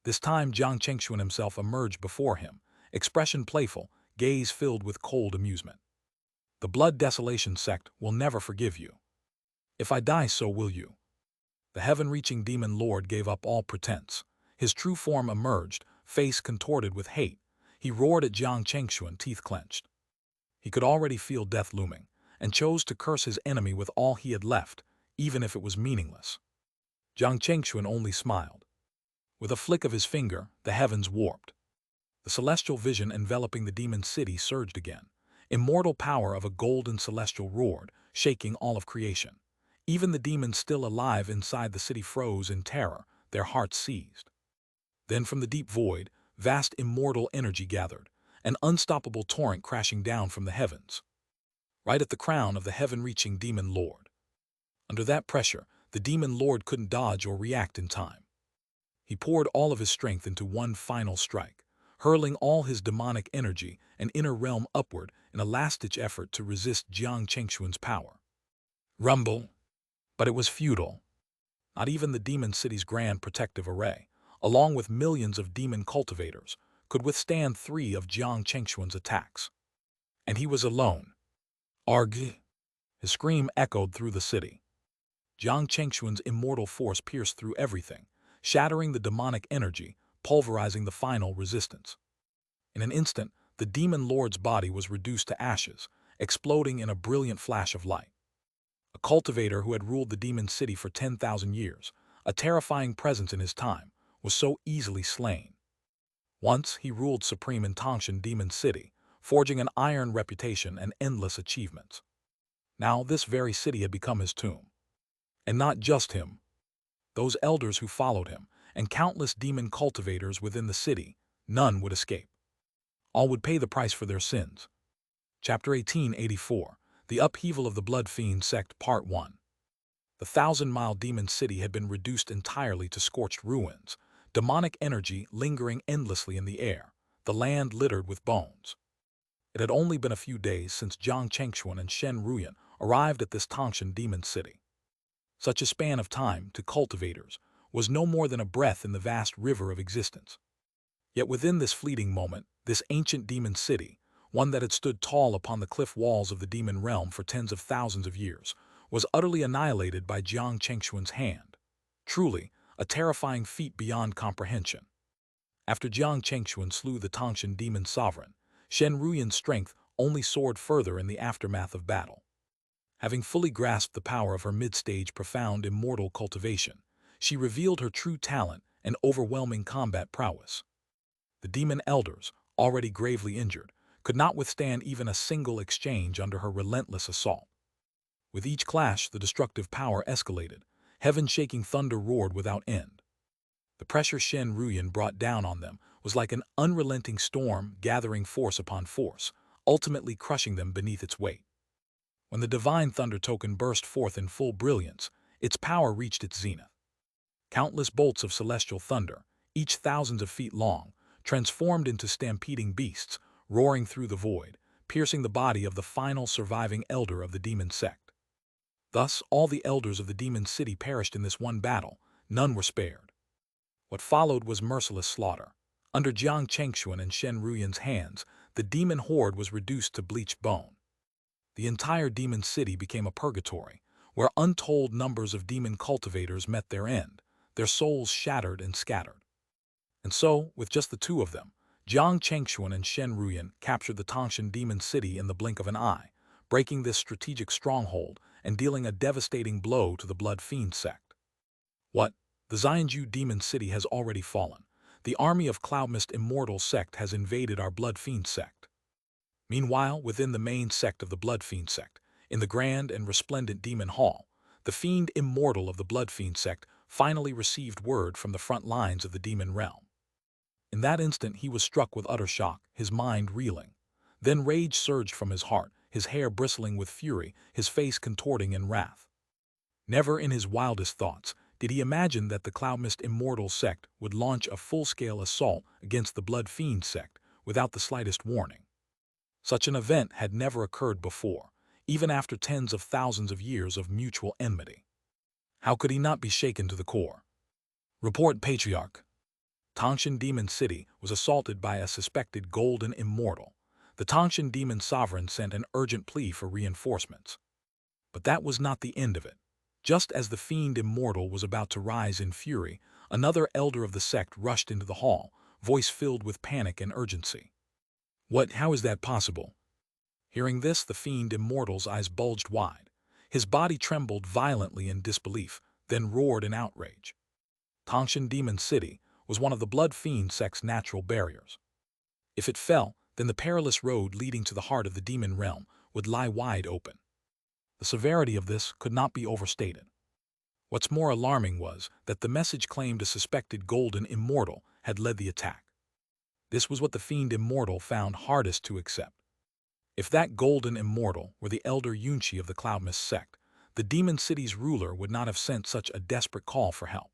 This time, Jiang Chengxuan himself emerged before him, expression playful, gaze filled with cold amusement. The Blood Desolation sect will never forgive you. If I die, so will you. The heaven-reaching demon lord gave up all pretense. His true form emerged, face contorted with hate. He roared at Jiang Chengxuan, teeth clenched. He could already feel death looming, and chose to curse his enemy with all he had left, even if it was meaningless. Jiang Chengxuan only smiled. With a flick of his finger, the heavens warped. The celestial vision enveloping the demon city surged again. Immortal power of a golden celestial roared, shaking all of creation. Even the demons still alive inside the city froze in terror, their hearts seized. Then from the deep void, vast immortal energy gathered, an unstoppable torrent crashing down from the heavens, right at the crown of the heaven-reaching demon lord. Under that pressure, the demon lord couldn't dodge or react in time. He poured all of his strength into one final strike, hurling all his demonic energy and inner realm upward in a last-ditch effort to resist Jiang Chengxuan's power. Rumble! But it was futile. Not even the demon city's grand protective array, along with millions of demon cultivators, could withstand 3 of Jiang Chengxuan's attacks. And he was alone. Arg! His scream echoed through the city. Jiang Chengxuan's immortal force pierced through everything, shattering the demonic energy, pulverizing the final resistance. In an instant, the demon lord's body was reduced to ashes, exploding in a brilliant flash of light. A cultivator who had ruled the demon city for 10,000 years, a terrifying presence in his time, was so easily slain. Once he ruled supreme in Tangshan Demon City, forging an iron reputation and endless achievements. Now this very city had become his tomb. And not just him. Those elders who followed him, and countless demon cultivators within the city, none would escape. All would pay the price for their sins. Chapter 1884, The Upheaval of the Blood Fiend Sect, Part 1. The 1,000-mile demon city had been reduced entirely to scorched ruins, demonic energy lingering endlessly in the air, the land littered with bones. It had only been a few days since Jiang Chengxuan and Shen Ruyan arrived at this Tangshan demon city. Such a span of time, to cultivators, was no more than a breath in the vast river of existence. Yet within this fleeting moment, this ancient demon city, one that had stood tall upon the cliff walls of the demon realm for tens of thousands of years, was utterly annihilated by Jiang Chengxuan's hand. Truly, a terrifying feat beyond comprehension. After Jiang Chengxuan slew the Tangshan demon sovereign, Shen Ruyan's strength only soared further in the aftermath of battle. Having fully grasped the power of her mid-stage profound immortal cultivation, she revealed her true talent and overwhelming combat prowess. The demon elders, already gravely injured, could not withstand even a single exchange under her relentless assault. With each clash, the destructive power escalated. Heaven-shaking thunder roared without end. The pressure Shen Ruyan brought down on them was like an unrelenting storm gathering force upon force, ultimately crushing them beneath its weight. When the divine thunder token burst forth in full brilliance, its power reached its zenith. Countless bolts of celestial thunder, each thousands of feet long, transformed into stampeding beasts, roaring through the void, piercing the body of the final surviving elder of the demon sect. Thus, all the elders of the demon city perished in this one battle, none were spared. What followed was merciless slaughter. Under Jiang Chengxuan and Shen Ruyan's hands, the demon horde was reduced to bleached bone. The entire demon city became a purgatory, where untold numbers of demon cultivators met their end, their souls shattered and scattered. And so, with just the 2 of them, Jiang Chengxuan and Shen Ruyan captured the Tangshan demon city in the blink of an eye, breaking this strategic stronghold and dealing a devastating blow to the Blood Fiend sect. What? The Xianxia demon city has already fallen. The army of Cloudmist immortal sect has invaded our Blood Fiend sect. Meanwhile, within the main sect of the Blood Fiend sect, in the grand and resplendent demon hall, the fiend immortal of the Blood Fiend sect finally received word from the front lines of the demon realm. In that instant he was struck with utter shock, his mind reeling. Then rage surged from his heart, his hair bristling with fury, his face contorting in wrath. Never in his wildest thoughts did he imagine that the Cloudmist immortal sect would launch a full-scale assault against the Blood Fiend sect without the slightest warning. Such an event had never occurred before, even after tens of thousands of years of mutual enmity. How could he not be shaken to the core? Report Patriarch. Tangshan Demon City was assaulted by a suspected golden immortal. The Tangshan Demon Sovereign sent an urgent plea for reinforcements. But that was not the end of it. Just as the fiend immortal was about to rise in fury, another elder of the sect rushed into the hall, voice filled with panic and urgency. What? How is that possible? Hearing this, the fiend immortal's eyes bulged wide. His body trembled violently in disbelief, then roared in outrage. Tangshan Demon City was one of the Blood Fiend sect's natural barriers. If it fell, then the perilous road leading to the heart of the demon realm would lie wide open. The severity of this could not be overstated. What's more alarming was that the message claimed a suspected golden immortal had led the attack. This was what the fiend immortal found hardest to accept. If that golden immortal were the elder Xianxia of the Cloudmist sect, the demon city's ruler would not have sent such a desperate call for help.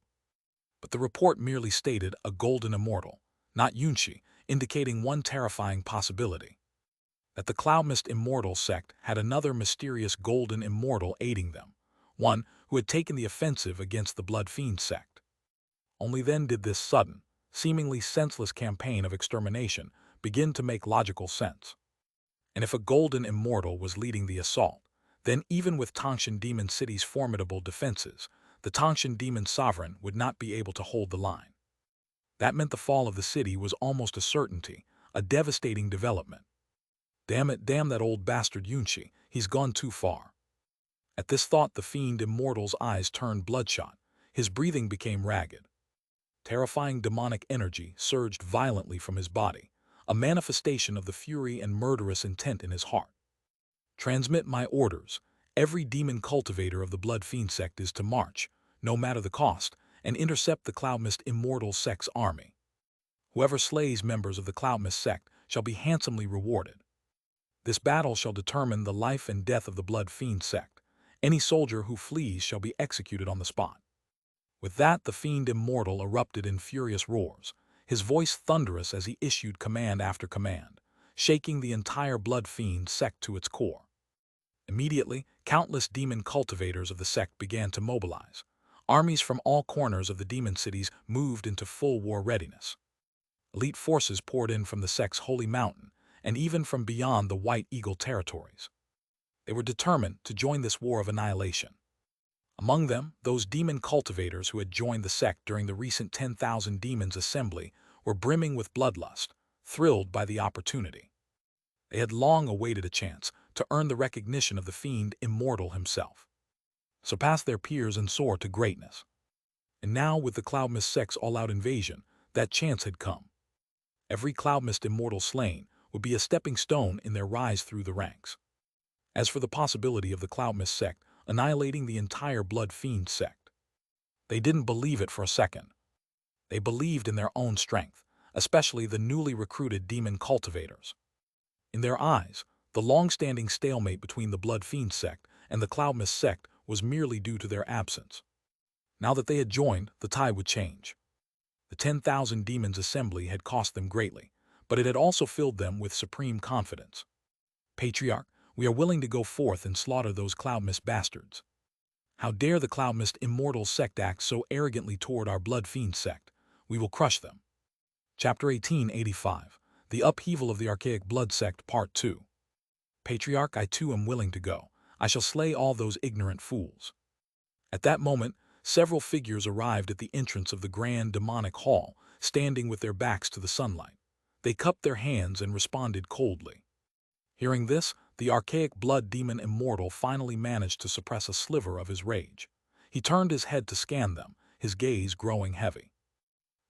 But the report merely stated a golden immortal, not Xianxia, indicating one terrifying possibility: that the Cloudmist immortal sect had another mysterious golden immortal aiding them, one who had taken the offensive against the Blood Fiend sect. Only then did this sudden, seemingly senseless campaign of extermination begin to make logical sense. And if a golden immortal was leading the assault, then even with Tangshan Demon City's formidable defenses, the Tangshan Demon Sovereign would not be able to hold the line. That meant the fall of the city was almost a certainty, a devastating development. Damn it, damn that old bastard Xianxia, he's gone too far. At this thought, the fiend immortal's eyes turned bloodshot, his breathing became ragged. Terrifying demonic energy surged violently from his body, a manifestation of the fury and murderous intent in his heart. Transmit my orders. Every demon cultivator of the Blood Fiend sect is to march, no matter the cost, and intercept the Cloudmist immortal sect's army. Whoever slays members of the Cloudmist sect shall be handsomely rewarded. This battle shall determine the life and death of the Blood Fiend sect. Any soldier who flees shall be executed on the spot. With that, the fiend immortal erupted in furious roars, his voice thunderous as he issued command after command, shaking the entire Blood Fiend sect to its core. Immediately, countless demon cultivators of the sect began to mobilize. Armies from all corners of the demon cities moved into full war readiness. Elite forces poured in from the sect's holy mountain, and even from beyond the White Eagle territories. They were determined to join this war of annihilation. Among them, those demon cultivators who had joined the sect during the recent 10,000 Demons Assembly were brimming with bloodlust, thrilled by the opportunity. They had long awaited a chance to earn the recognition of the fiend immortal himself, surpass their peers and soar to greatness. And now, with the Cloudmist sect's all-out invasion, that chance had come. Every Cloudmist immortal slain would be a stepping stone in their rise through the ranks. As for the possibility of the Cloudmist sect annihilating the entire Blood Fiend sect, they didn't believe it for a second. They believed in their own strength, especially the newly recruited demon cultivators. In their eyes, the long-standing stalemate between the Blood Fiend sect and the Cloudmist sect was merely due to their absence. Now that they had joined, the tide would change. The 10,000 Demons Assembly had cost them greatly, but it had also filled them with supreme confidence. Patriarch, we are willing to go forth and slaughter those Cloudmist bastards. How dare the Cloudmist immortal sect act so arrogantly toward our Blood Fiend sect? We will crush them. Chapter 1885. The Upheaval of the Archaic Blood Sect, Part 2. Patriarch, I too am willing to go. I shall slay all those ignorant fools. At that moment, several figures arrived at the entrance of the grand demonic hall, standing with their backs to the sunlight. They cupped their hands and responded coldly. Hearing this, the archaic blood demon immortal finally managed to suppress a sliver of his rage. He turned his head to scan them, his gaze growing heavy.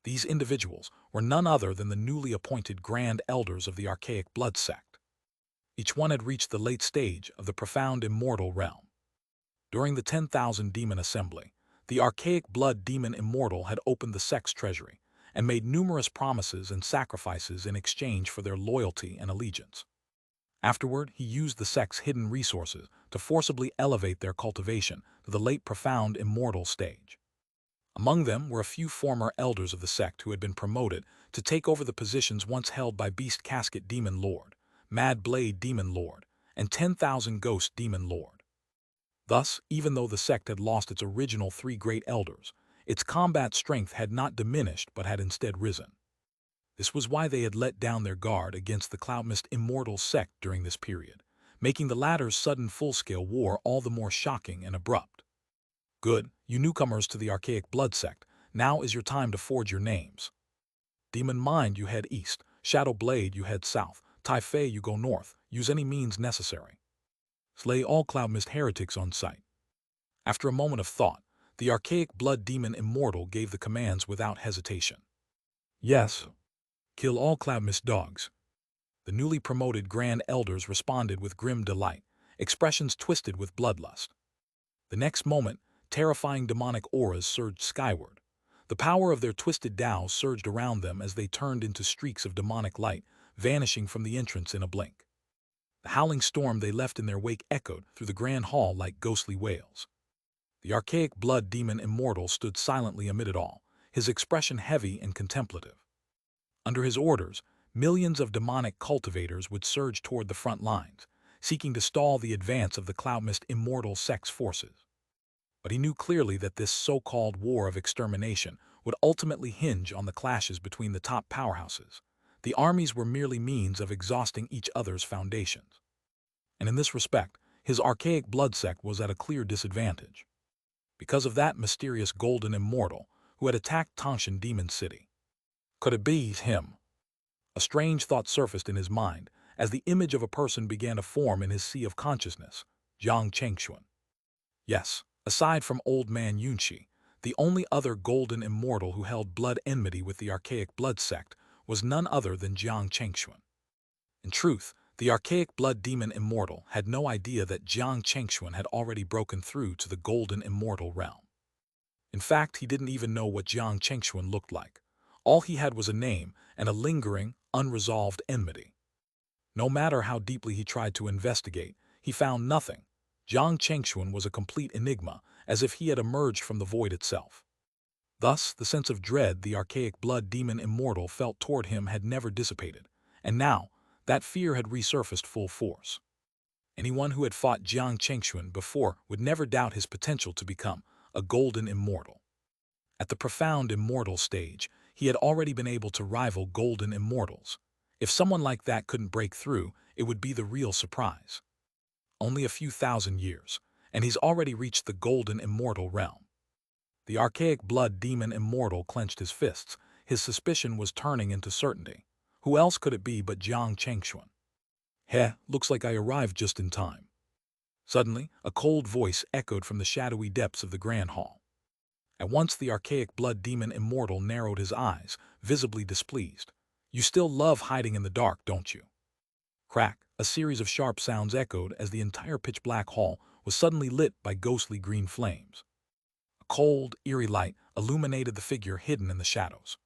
These individuals were none other than the newly appointed Grand Elders of the Archaic Blood Sect. Each one had reached the late stage of the profound immortal realm. During the 10,000 Demon Assembly, the Archaic Blood Demon Immortal had opened the sect's treasury and made numerous promises and sacrifices in exchange for their loyalty and allegiance. Afterward, he used the sect's hidden resources to forcibly elevate their cultivation to the late profound immortal stage. Among them were a few former elders of the sect who had been promoted to take over the positions once held by Beast Casket Demon Lord, Mad Blade Demon Lord, and 10,000 Ghost Demon Lord. Thus, even though the sect had lost its original 3 great elders, its combat strength had not diminished but had instead risen. This was why they had let down their guard against the Cloudmist immortal sect during this period, making the latter's sudden full-scale war all the more shocking and abrupt. Good, you newcomers to the Archaic Blood Sect, now is your time to forge your names. Demon Mind, you head east. Shadow Blade, you head south. Tai Fei, you go north. Use any means necessary. Slay all Cloudmist heretics on sight. After a moment of thought, the Archaic Blood Demon Immortal gave the commands without hesitation. Yes. Kill all Cloudmist dogs. The newly promoted Grand Elders responded with grim delight, expressions twisted with bloodlust. The next moment, terrifying demonic auras surged skyward. The power of their twisted Taos surged around them as they turned into streaks of demonic light, vanishing from the entrance in a blink. The howling storm they left in their wake echoed through the grand hall like ghostly wails. The archaic blood demon immortal stood silently amid it all, his expression heavy and contemplative. Under his orders, millions of demonic cultivators would surge toward the front lines, seeking to stall the advance of the Cloudmist immortal sex forces. But he knew clearly that this so-called war of extermination would ultimately hinge on the clashes between the top powerhouses. The armies were merely means of exhausting each other's foundations. And in this respect, his archaic blood sect was at a clear disadvantage. Because of that mysterious golden immortal who had attacked Tangshan Demon City. Could it be him? A strange thought surfaced in his mind as the image of a person began to form in his sea of consciousness, Jiang Chengxuan. Yes, aside from old man Yunxi, the only other golden immortal who held blood enmity with the archaic blood sect was none other than Jiang Chengxuan. In truth, the archaic blood demon immortal had no idea that Jiang Chengxuan had already broken through to the golden immortal realm. In fact, he didn't even know what Jiang Chengxuan looked like. All he had was a name and a lingering, unresolved enmity. No matter how deeply he tried to investigate, he found nothing. Jiang Chengxuan was a complete enigma, as if he had emerged from the void itself. Thus, the sense of dread the archaic blood demon immortal felt toward him had never dissipated, and now, that fear had resurfaced full force. Anyone who had fought Jiang Chengxuan before would never doubt his potential to become a golden immortal. At the profound immortal stage, he had already been able to rival golden immortals. If someone like that couldn't break through, it would be the real surprise. Only a few thousand years, and he's already reached the golden immortal realm. The archaic blood demon immortal clenched his fists. His suspicion was turning into certainty. Who else could it be but Jiang Chengxuan? Looks like I arrived just in time. Suddenly, a cold voice echoed from the shadowy depths of the grand hall. At once the archaic blood demon immortal narrowed his eyes, visibly displeased. You still love hiding in the dark, don't you? Crack, a series of sharp sounds echoed as the entire pitch-black hall was suddenly lit by ghostly green flames. A cold, eerie light illuminated the figure hidden in the shadows.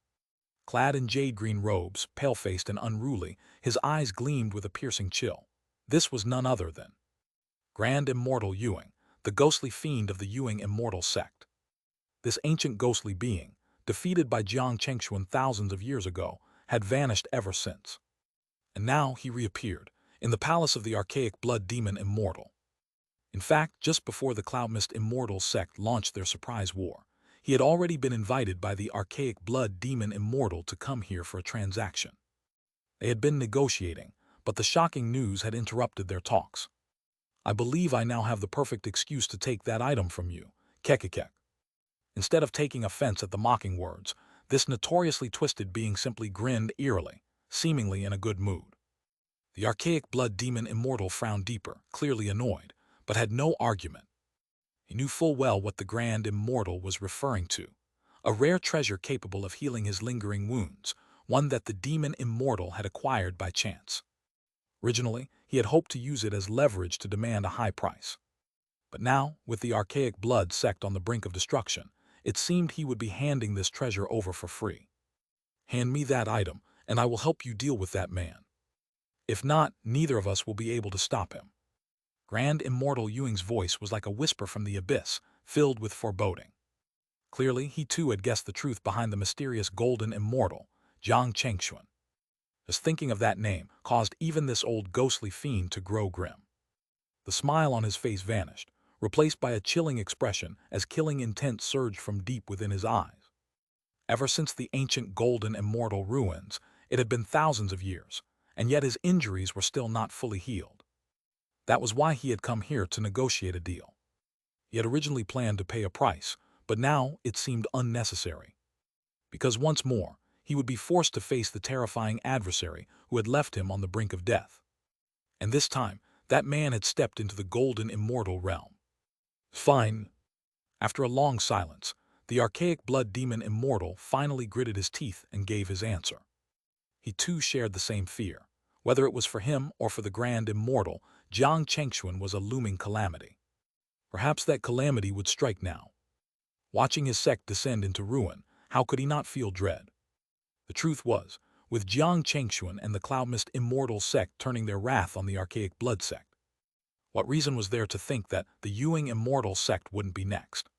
Clad in jade-green robes, pale-faced and unruly, his eyes gleamed with a piercing chill. This was none other than Grand Immortal Yuing, the ghostly fiend of the Yuing immortal sect. This ancient ghostly being, defeated by Jiang Chengxuan thousands of years ago, had vanished ever since. And now he reappeared, in the palace of the archaic blood demon immortal. In fact, just before the Cloudmist immortal sect launched their surprise war, he had already been invited by the archaic blood demon immortal to come here for a transaction. They had been negotiating, but the shocking news had interrupted their talks. I believe I now have the perfect excuse to take that item from you, Kekekek. Instead of taking offense at the mocking words, this notoriously twisted being simply grinned eerily, seemingly in a good mood. The archaic blood demon immortal frowned deeper, clearly annoyed, but had no argument. He knew full well what the grand immortal was referring to, a rare treasure capable of healing his lingering wounds, one that the demon immortal had acquired by chance. Originally, he had hoped to use it as leverage to demand a high price. But now, with the archaic blood sect on the brink of destruction, it seemed he would be handing this treasure over for free. Hand me that item, and I will help you deal with that man. If not, neither of us will be able to stop him. Grand Immortal Yuing's voice was like a whisper from the abyss, filled with foreboding. Clearly, he too had guessed the truth behind the mysterious golden immortal, Jiang Chengxuan. Just thinking of that name caused even this old ghostly fiend to grow grim. The smile on his face vanished, replaced by a chilling expression as killing intent surged from deep within his eyes. Ever since the ancient golden immortal ruins, it had been thousands of years, and yet his injuries were still not fully healed. That was why he had come here to negotiate a deal. He had originally planned to pay a price, but now it seemed unnecessary. Because once more, he would be forced to face the terrifying adversary who had left him on the brink of death. And this time, that man had stepped into the golden immortal realm. Fine. After a long silence, the archaic blood demon immortal finally gritted his teeth and gave his answer. He too shared the same fear. Whether it was for him or for the grand immortal, Jiang Chengxuan was a looming calamity. Perhaps that calamity would strike now. Watching his sect descend into ruin, how could he not feel dread? The truth was, with Jiang Chengxuan and the Cloudmist immortal sect turning their wrath on the archaic blood sect, what reason was there to think that the Yuing immortal sect wouldn't be next?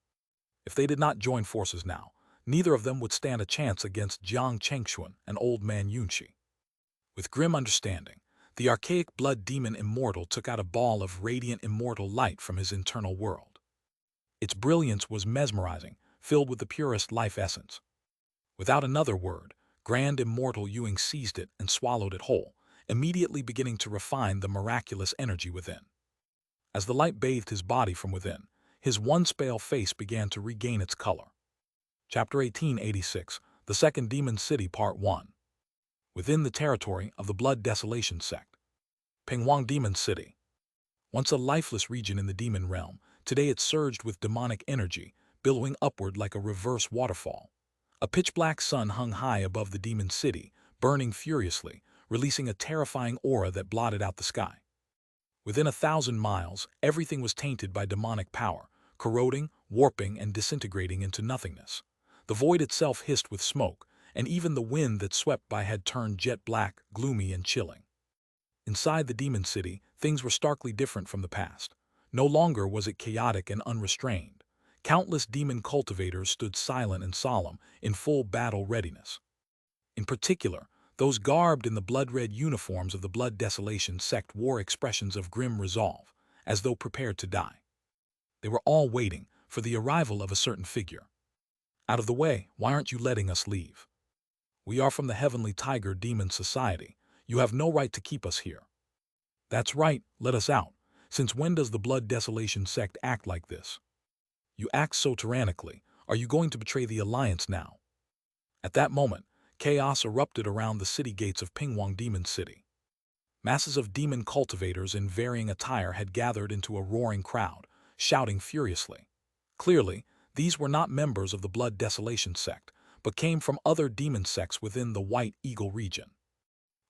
If they did not join forces now, neither of them would stand a chance against Jiang Chengxuan and old man Yunxi. With grim understanding, the archaic blood demon immortal took out a ball of radiant immortal light from his internal world. Its brilliance was mesmerizing, filled with the purest life essence. Without another word, grand immortal Yuing seized it and swallowed it whole, immediately beginning to refine the miraculous energy within. As the light bathed his body from within, his once pale face began to regain its color. Chapter 1886, The Second Demon City Part 1. Within the territory of the Blood Desolation sect. Pinghuang Demon City. Once a lifeless region in the demon realm, today it surged with demonic energy, billowing upward like a reverse waterfall. A pitch-black sun hung high above the demon city, burning furiously, releasing a terrifying aura that blotted out the sky. Within 1,000 miles, everything was tainted by demonic power, corroding, warping, and disintegrating into nothingness. The void itself hissed with smoke, and even the wind that swept by had turned jet black, gloomy, and chilling. Inside the demon city, things were starkly different from the past. No longer was it chaotic and unrestrained. Countless demon cultivators stood silent and solemn, in full battle readiness. In particular, those garbed in the blood-red uniforms of the Blood Desolation sect wore expressions of grim resolve, as though prepared to die. They were all waiting for the arrival of a certain figure. Out of the way, why aren't you letting us leave? We are from the Heavenly Tiger Demon Society. You have no right to keep us here. That's right, let us out. Since when does the Blood Desolation sect act like this? You act so tyrannically. Are you going to betray the Alliance now? At that moment, chaos erupted around the city gates of Pinghuang Demon City. Masses of demon cultivators in varying attire had gathered into a roaring crowd, shouting furiously. Clearly, these were not members of the Blood Desolation sect, but came from other demon sects within the White Eagle region.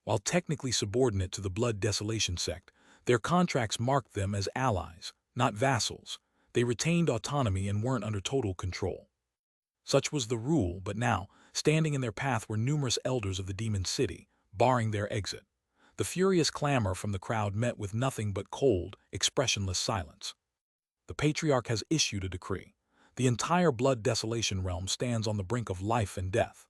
While technically subordinate to the Blood Desolation sect, their contracts marked them as allies, not vassals. They retained autonomy and weren't under total control. Such was the rule, but now, standing in their path were numerous elders of the demon city, barring their exit. The furious clamor from the crowd met with nothing but cold, expressionless silence. The Patriarch has issued a decree. The entire Blood Desolation realm stands on the brink of life and death.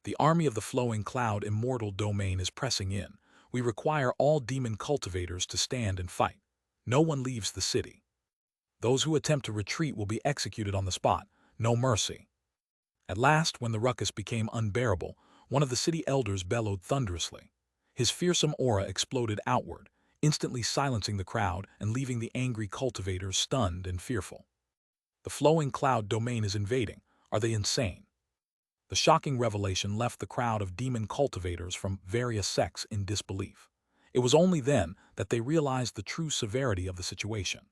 The army of the flowing cloud immortal domain is pressing in. We require all demon cultivators to stand and fight. No one leaves the city. Those who attempt to retreat will be executed on the spot. No mercy. At last, when the ruckus became unbearable, one of the city elders bellowed thunderously. His fearsome aura exploded outward, instantly silencing the crowd and leaving the angry cultivators stunned and fearful. The flowing cloud domain is invading. Are they insane? The shocking revelation left the crowd of demon cultivators from various sects in disbelief. It was only then that they realized the true severity of the situation.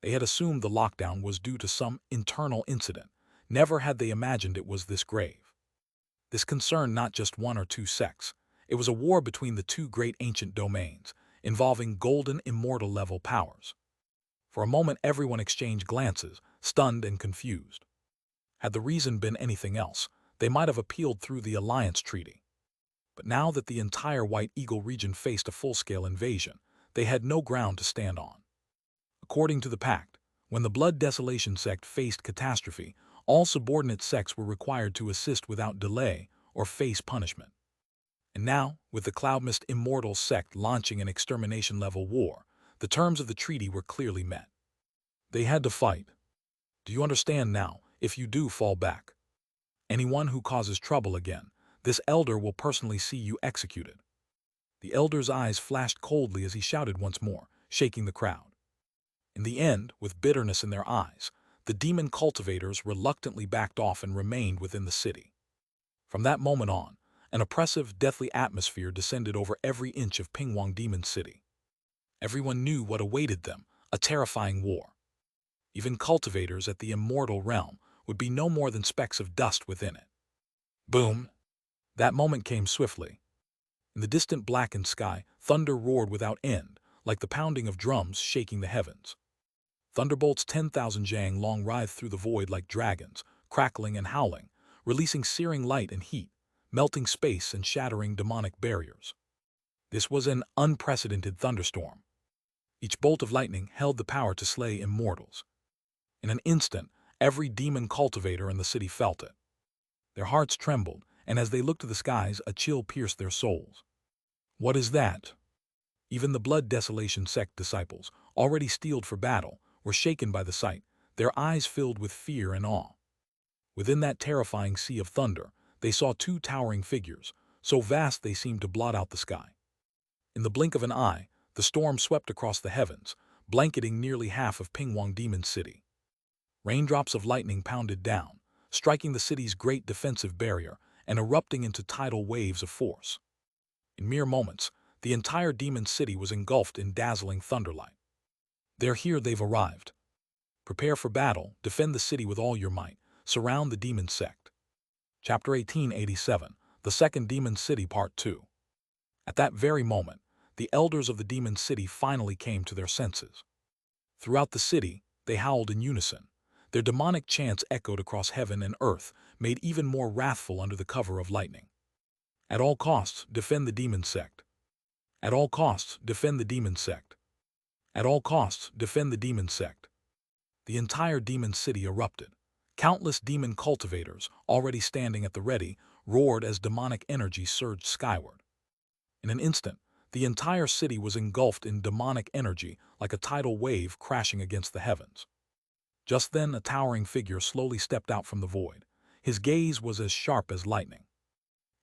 They had assumed the lockdown was due to some internal incident. Never had they imagined it was this grave. This concerned not just one or two sects. It was a war between the two great ancient domains, involving golden immortal level powers. For a moment everyone exchanged glances, stunned and confused. Had the reason been anything else, they might have appealed through the alliance treaty. But now that the entire White Eagle region faced a full-scale invasion, they had no ground to stand on. According to the pact, when the Blood Desolation sect faced catastrophe, all subordinate sects were required to assist without delay or face punishment. And now, with the Cloudmist immortal sect launching an extermination-level war, the terms of the treaty were clearly met. They had to fight. Do you understand now? If you do, fall back. Anyone who causes trouble again, this elder will personally see you executed. The elder's eyes flashed coldly as he shouted once more, shaking the crowd. In the end, with bitterness in their eyes, the demon cultivators reluctantly backed off and remained within the city. From that moment on, an oppressive, deathly atmosphere descended over every inch of Pinghuang Demon City. Everyone knew what awaited them, a terrifying war. Even cultivators at the immortal realm would be no more than specks of dust within it. Boom! That moment came swiftly. In the distant blackened sky, thunder roared without end, like the pounding of drums shaking the heavens. Thunderbolts 10,000 jang long writhed through the void like dragons, crackling and howling, releasing searing light and heat, melting space and shattering demonic barriers. This was an unprecedented thunderstorm. Each bolt of lightning held the power to slay immortals. In an instant, every demon cultivator in the city felt it. Their hearts trembled, and as they looked to the skies, a chill pierced their souls. What is that? Even the Blood Desolation sect disciples, already steeled for battle, were shaken by the sight, their eyes filled with fear and awe. Within that terrifying sea of thunder, they saw two towering figures, so vast they seemed to blot out the sky. In the blink of an eye, the storm swept across the heavens, blanketing nearly half of Pingwang Demon City. Raindrops of lightning pounded down, striking the city's great defensive barrier and erupting into tidal waves of force. In mere moments, the entire demon city was engulfed in dazzling thunderlight. They're here, they've arrived. Prepare for battle, defend the city with all your might, surround the demon sect. Chapter 1887, The Second Demon City Part 2. At that very moment, the elders of the demon city finally came to their senses. Throughout the city, they howled in unison. Their demonic chants echoed across heaven and earth, made even more wrathful under the cover of lightning. At all costs, defend the demon sect. At all costs, defend the demon sect. At all costs, defend the demon sect. The entire demon city erupted. Countless demon cultivators, already standing at the ready, roared as demonic energy surged skyward. In an instant, the entire city was engulfed in demonic energy like a tidal wave crashing against the heavens. Just then, a towering figure slowly stepped out from the void. His gaze was as sharp as lightning.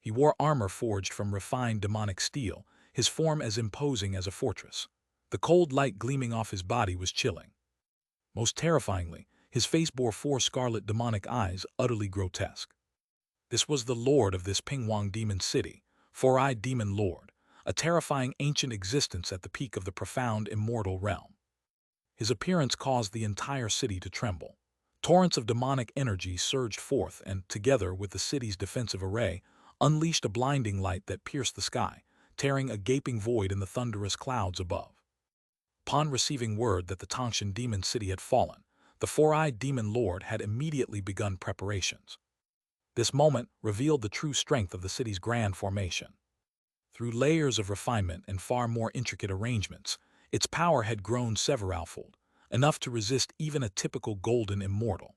He wore armor forged from refined demonic steel, his form as imposing as a fortress. The cold light gleaming off his body was chilling. Most terrifyingly, his face bore four scarlet demonic eyes, utterly grotesque. This was the lord of this Pingwang Demon City, Four-Eyed Demon Lord, a terrifying ancient existence at the peak of the profound immortal realm. His appearance caused the entire city to tremble. Torrents of demonic energy surged forth and, together with the city's defensive array, unleashed a blinding light that pierced the sky, tearing a gaping void in the thunderous clouds above. Upon receiving word that the Tangshan Demon City had fallen, the Four-Eyed Demon Lord had immediately begun preparations. This moment revealed the true strength of the city's grand formation. Through layers of refinement and far more intricate arrangements, its power had grown severalfold, enough to resist even a typical golden immortal.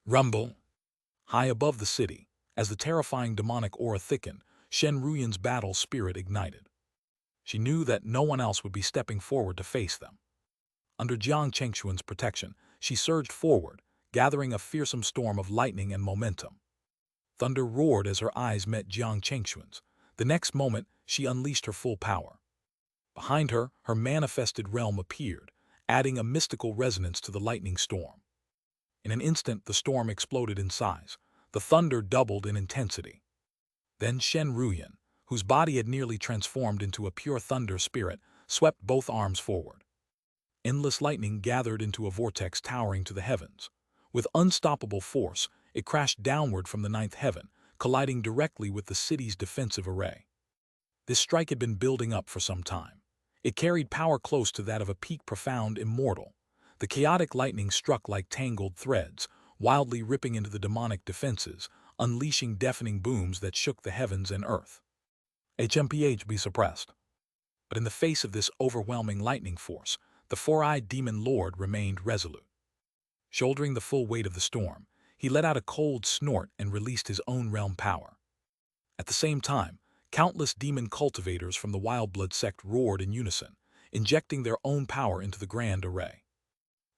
Rumble! High above the city, as the terrifying demonic aura thickened, Shen Ruyan's battle spirit ignited. She knew that no one else would be stepping forward to face them. Under Jiang Chengshuan's protection, she surged forward, gathering a fearsome storm of lightning and momentum. Thunder roared as her eyes met Jiang Chengshuan's. The next moment, she unleashed her full power. Behind her, her manifested realm appeared, adding a mystical resonance to the lightning storm. In an instant, the storm exploded in size. The thunder doubled in intensity. Then Shen Ruyan, whose body had nearly transformed into a pure thunder spirit, swept both arms forward. Endless lightning gathered into a vortex towering to the heavens. With unstoppable force, it crashed downward from the ninth heaven, colliding directly with the city's defensive array. This strike had been building up for some time. It carried power close to that of a peak profound immortal. The chaotic lightning struck like tangled threads, wildly ripping into the demonic defenses, unleashing deafening booms that shook the heavens and earth. HMPH be suppressed. But in the face of this overwhelming lightning force, the Four-Eyed Demon Lord remained resolute. Shouldering the full weight of the storm, he let out a cold snort and released his own realm power. At the same time, countless demon cultivators from the Wildblood sect roared in unison, injecting their own power into the grand array.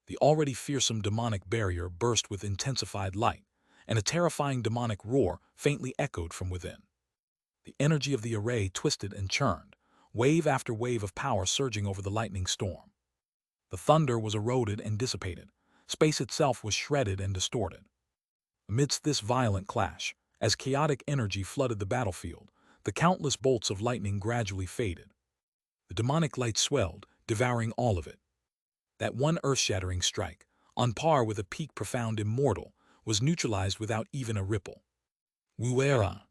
The already fearsome demonic barrier burst with intensified light, and a terrifying demonic roar faintly echoed from within. The energy of the array twisted and churned, wave after wave of power surging over the lightning storm. The thunder was eroded and dissipated. Space itself was shredded and distorted. Amidst this violent clash, as chaotic energy flooded the battlefield, the countless bolts of lightning gradually faded. The demonic light swelled, devouring all of it. That one earth-shattering strike, on par with a peak profound immortal, was neutralized without even a ripple. Wuera!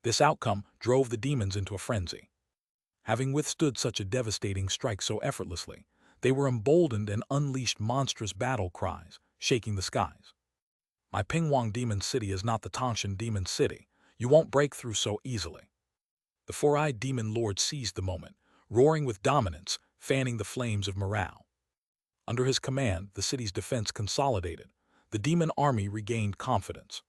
This outcome drove the demons into a frenzy. Having withstood such a devastating strike so effortlessly, they were emboldened and unleashed monstrous battle cries, shaking the skies. My Pingwang Demon City is not the Tangshan Demon City. You won't break through so easily. The four-eyed demon lord seized the moment, roaring with dominance, fanning the flames of morale. Under his command, the city's defense consolidated. The demon army regained confidence.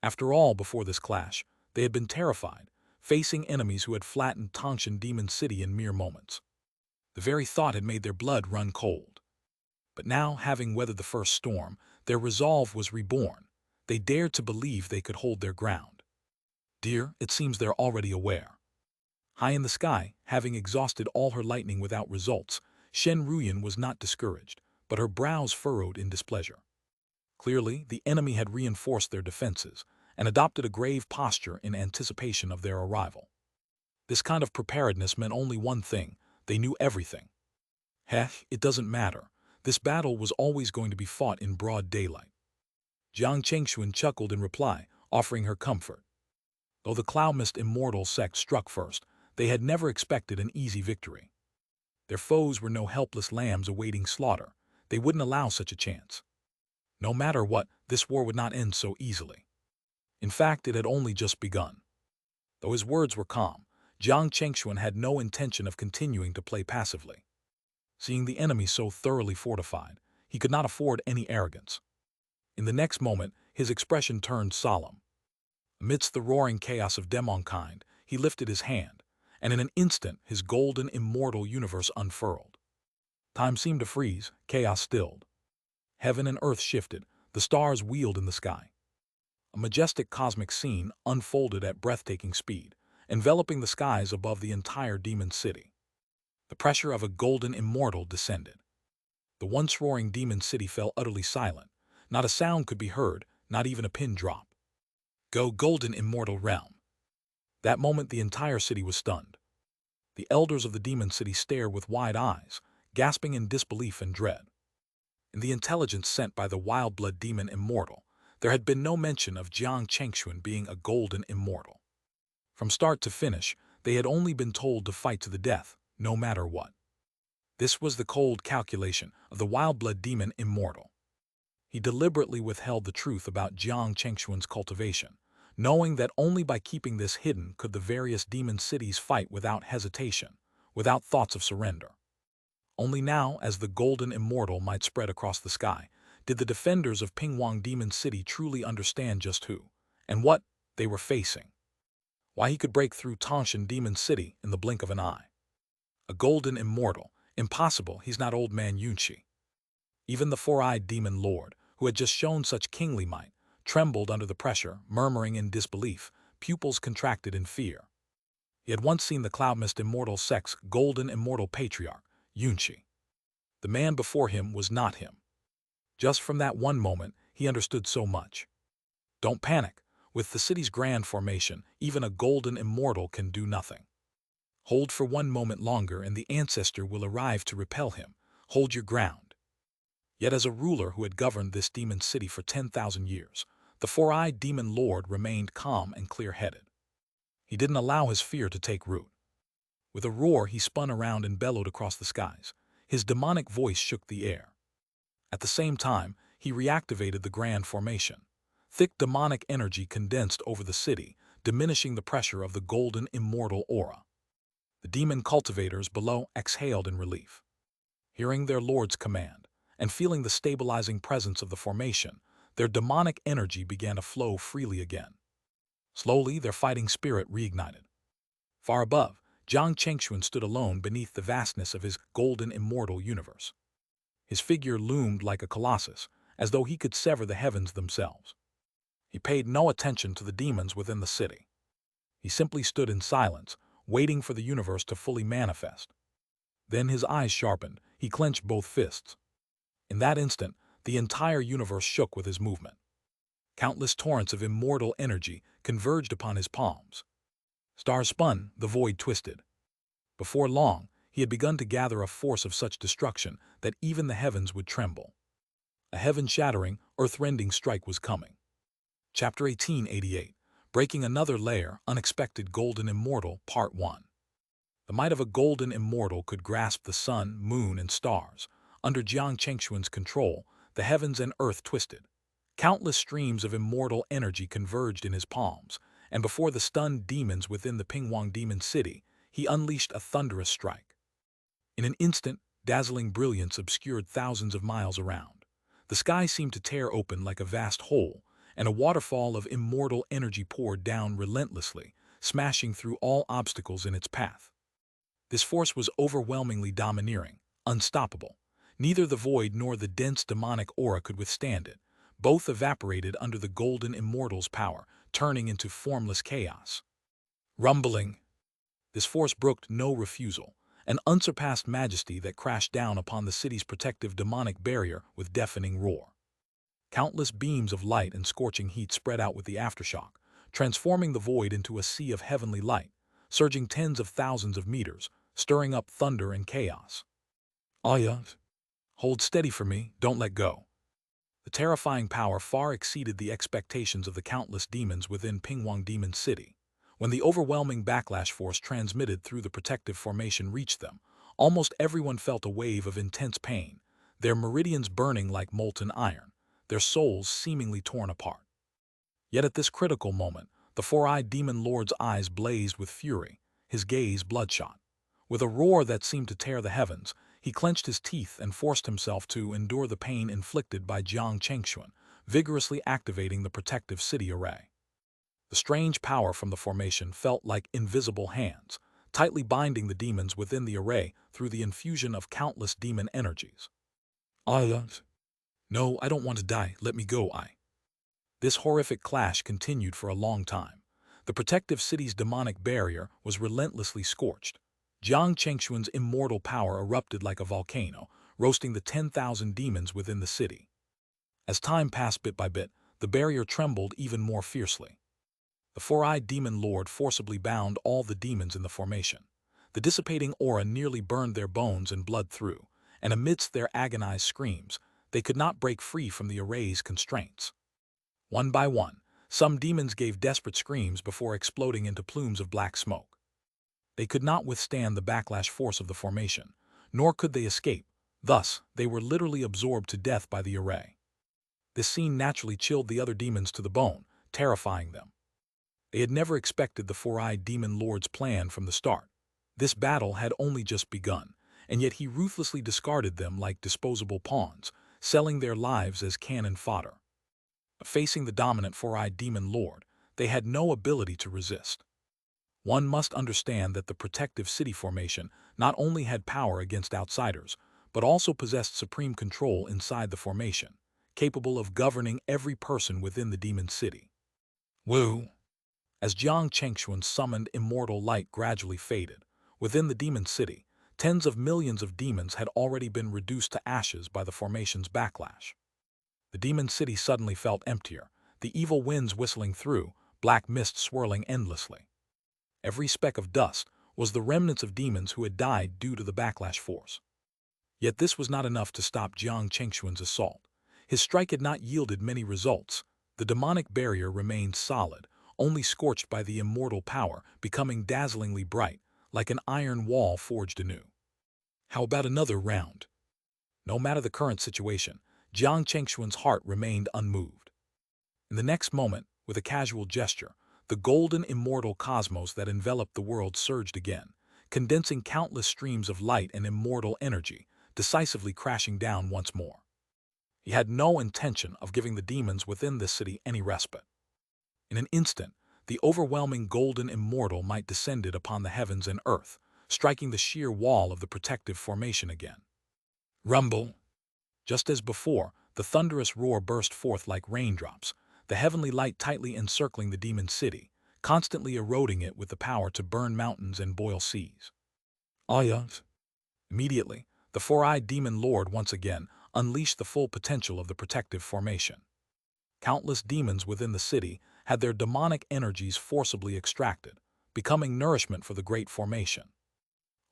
After all, before this clash, they had been terrified, facing enemies who had flattened Tangshan Demon City in mere moments. The very thought had made their blood run cold. But now, having weathered the first storm, their resolve was reborn. They dared to believe they could hold their ground. Dear, it seems they're already aware. High in the sky, having exhausted all her lightning without results, Shen Ruyan was not discouraged, but her brows furrowed in displeasure. Clearly, the enemy had reinforced their defenses and adopted a grave posture in anticipation of their arrival. This kind of preparedness meant only one thing: they knew everything. Heck, it doesn't matter. This battle was always going to be fought in broad daylight. Jiang Chengxuan chuckled in reply, offering her comfort. Though the Cloudmist immortal sect struck first, they had never expected an easy victory. Their foes were no helpless lambs awaiting slaughter. They wouldn't allow such a chance. No matter what, this war would not end so easily. In fact, it had only just begun. Though his words were calm, Jiang Chengxuan had no intention of continuing to play passively. Seeing the enemy so thoroughly fortified, he could not afford any arrogance. In the next moment, his expression turned solemn. Amidst the roaring chaos of demonkind, he lifted his hand, and in an instant his golden immortal universe unfurled. Time seemed to freeze, chaos stilled. Heaven and earth shifted, the stars wheeled in the sky. A majestic cosmic scene unfolded at breathtaking speed, enveloping the skies above the entire demon city. The pressure of a golden immortal descended. The once roaring demon city fell utterly silent. Not a sound could be heard, not even a pin drop. Go golden immortal realm. That moment the entire city was stunned. The elders of the demon city stared with wide eyes, gasping in disbelief and dread. In the intelligence sent by the wild-blood demon immortal, there had been no mention of Jiang Chengxuan being a golden immortal. From start to finish, they had only been told to fight to the death, no matter what. This was the cold calculation of the wild-blood demon immortal. He deliberately withheld the truth about Jiang Chengxuan's cultivation, knowing that only by keeping this hidden could the various demon cities fight without hesitation, without thoughts of surrender. Only now, as the golden immortal might spread across the sky, did the defenders of Pingwang Demon City truly understand just who and what they were facing. Why he could break through Tangshan Demon City in the blink of an eye. A golden immortal. Impossible, he's not old man Yunxi. Even the four-eyed demon lord, who had just shown such kingly might, trembled under the pressure, murmuring in disbelief, pupils contracted in fear. He had once seen the Cloudmist immortal sect's golden immortal patriarch, Yunxi. The man before him was not him. Just from that one moment, he understood so much. Don't panic. With the city's grand formation, even a golden immortal can do nothing. Hold for one moment longer and the ancestor will arrive to repel him. Hold your ground. Yet as a ruler who had governed this demon city for 10,000 years, the four-eyed demon lord remained calm and clear-headed. He didn't allow his fear to take root. With a roar, he spun around and bellowed across the skies. His demonic voice shook the air. At the same time, he reactivated the grand formation. Thick demonic energy condensed over the city, diminishing the pressure of the golden immortal aura. The demon cultivators below exhaled in relief. Hearing their lord's command, and feeling the stabilizing presence of the formation, their demonic energy began to flow freely again. Slowly, their fighting spirit reignited. Far above, Jiang Chengxuan stood alone beneath the vastness of his golden immortal universe. His figure loomed like a colossus, as though he could sever the heavens themselves. He paid no attention to the demons within the city. He simply stood in silence, waiting for the universe to fully manifest. Then his eyes sharpened, he clenched both fists. In that instant, the entire universe shook with his movement. Countless torrents of immortal energy converged upon his palms. Stars spun, the void twisted. Before long, he had begun to gather a force of such destruction that even the heavens would tremble. A heaven-shattering, earth-rending strike was coming. Chapter 1888. Breaking another layer, unexpected golden immortal, Part 1. The might of a golden immortal could grasp the sun, moon, and stars. Under Jiang Chengxuan's control, the heavens and earth twisted. Countless streams of immortal energy converged in his palms, and before the stunned demons within the Pingwang demon city, he unleashed a thunderous strike. In an instant, dazzling brilliance obscured thousands of miles around. The sky seemed to tear open like a vast hole, and a waterfall of immortal energy poured down relentlessly, smashing through all obstacles in its path. This force was overwhelmingly domineering, unstoppable. Neither the void nor the dense demonic aura could withstand it. Both evaporated under the golden immortal's power, turning into formless chaos. Rumbling. This force brooked no refusal, an unsurpassed majesty that crashed down upon the city's protective demonic barrier with deafening roar. Countless beams of light and scorching heat spread out with the aftershock, transforming the void into a sea of heavenly light, surging tens of thousands of meters, stirring up thunder and chaos. Aya, hold steady for me, don't let go. The terrifying power far exceeded the expectations of the countless demons within Pingwang Demon City. When the overwhelming backlash force transmitted through the protective formation reached them, almost everyone felt a wave of intense pain, their meridians burning like molten iron, their souls seemingly torn apart. Yet at this critical moment, the four-eyed demon lord's eyes blazed with fury, his gaze bloodshot. With a roar that seemed to tear the heavens, he clenched his teeth and forced himself to endure the pain inflicted by Jiang Chengxuan, vigorously activating the protective city array. The strange power from the formation felt like invisible hands, tightly binding the demons within the array through the infusion of countless demon energies. No, I don't want to die, let me go, This horrific clash continued for a long time. The protective city's demonic barrier was relentlessly scorched. Jiang Chengxuan's immortal power erupted like a volcano, roasting the 10,000 demons within the city. As time passed bit by bit, the barrier trembled even more fiercely. The four-eyed demon lord forcibly bound all the demons in the formation. The dissipating aura nearly burned their bones and blood through, and amidst their agonized screams, they could not break free from the array's constraints. One by one, some demons gave desperate screams before exploding into plumes of black smoke. They could not withstand the backlash force of the formation, nor could they escape. Thus, they were literally absorbed to death by the array. This scene naturally chilled the other demons to the bone, terrifying them. They had never expected the four-eyed demon lord's plan from the start. This battle had only just begun, and yet he ruthlessly discarded them like disposable pawns, selling their lives as cannon fodder. Facing the dominant four-eyed demon lord, they had no ability to resist. One must understand that the protective city formation not only had power against outsiders, but also possessed supreme control inside the formation, capable of governing every person within the demon city. Woo! As Jiang Chengxuan's summoned immortal light gradually faded, within the demon city, tens of millions of demons had already been reduced to ashes by the formation's backlash. The demon city suddenly felt emptier, the evil winds whistling through, black mist swirling endlessly. Every speck of dust was the remnants of demons who had died due to the backlash force. Yet this was not enough to stop Jiang Chengxuan's assault. His strike had not yielded many results. The demonic barrier remained solid, only scorched by the immortal power, becoming dazzlingly bright, like an iron wall forged anew. How about another round? No matter the current situation, Jiang Chengxuan's heart remained unmoved. In the next moment, with a casual gesture, the golden immortal cosmos that enveloped the world surged again, condensing countless streams of light and immortal energy, decisively crashing down once more. He had no intention of giving the demons within this city any respite. In an instant, the overwhelming golden immortal might descended upon the heavens and earth, striking the sheer wall of the protective formation again. Rumble! Just as before, the thunderous roar burst forth like raindrops, the heavenly light tightly encircling the demon city, constantly eroding it with the power to burn mountains and boil seas. Immediately, the four-eyed demon lord once again unleashed the full potential of the protective formation. Countless demons within the city had their demonic energies forcibly extracted, becoming nourishment for the great formation.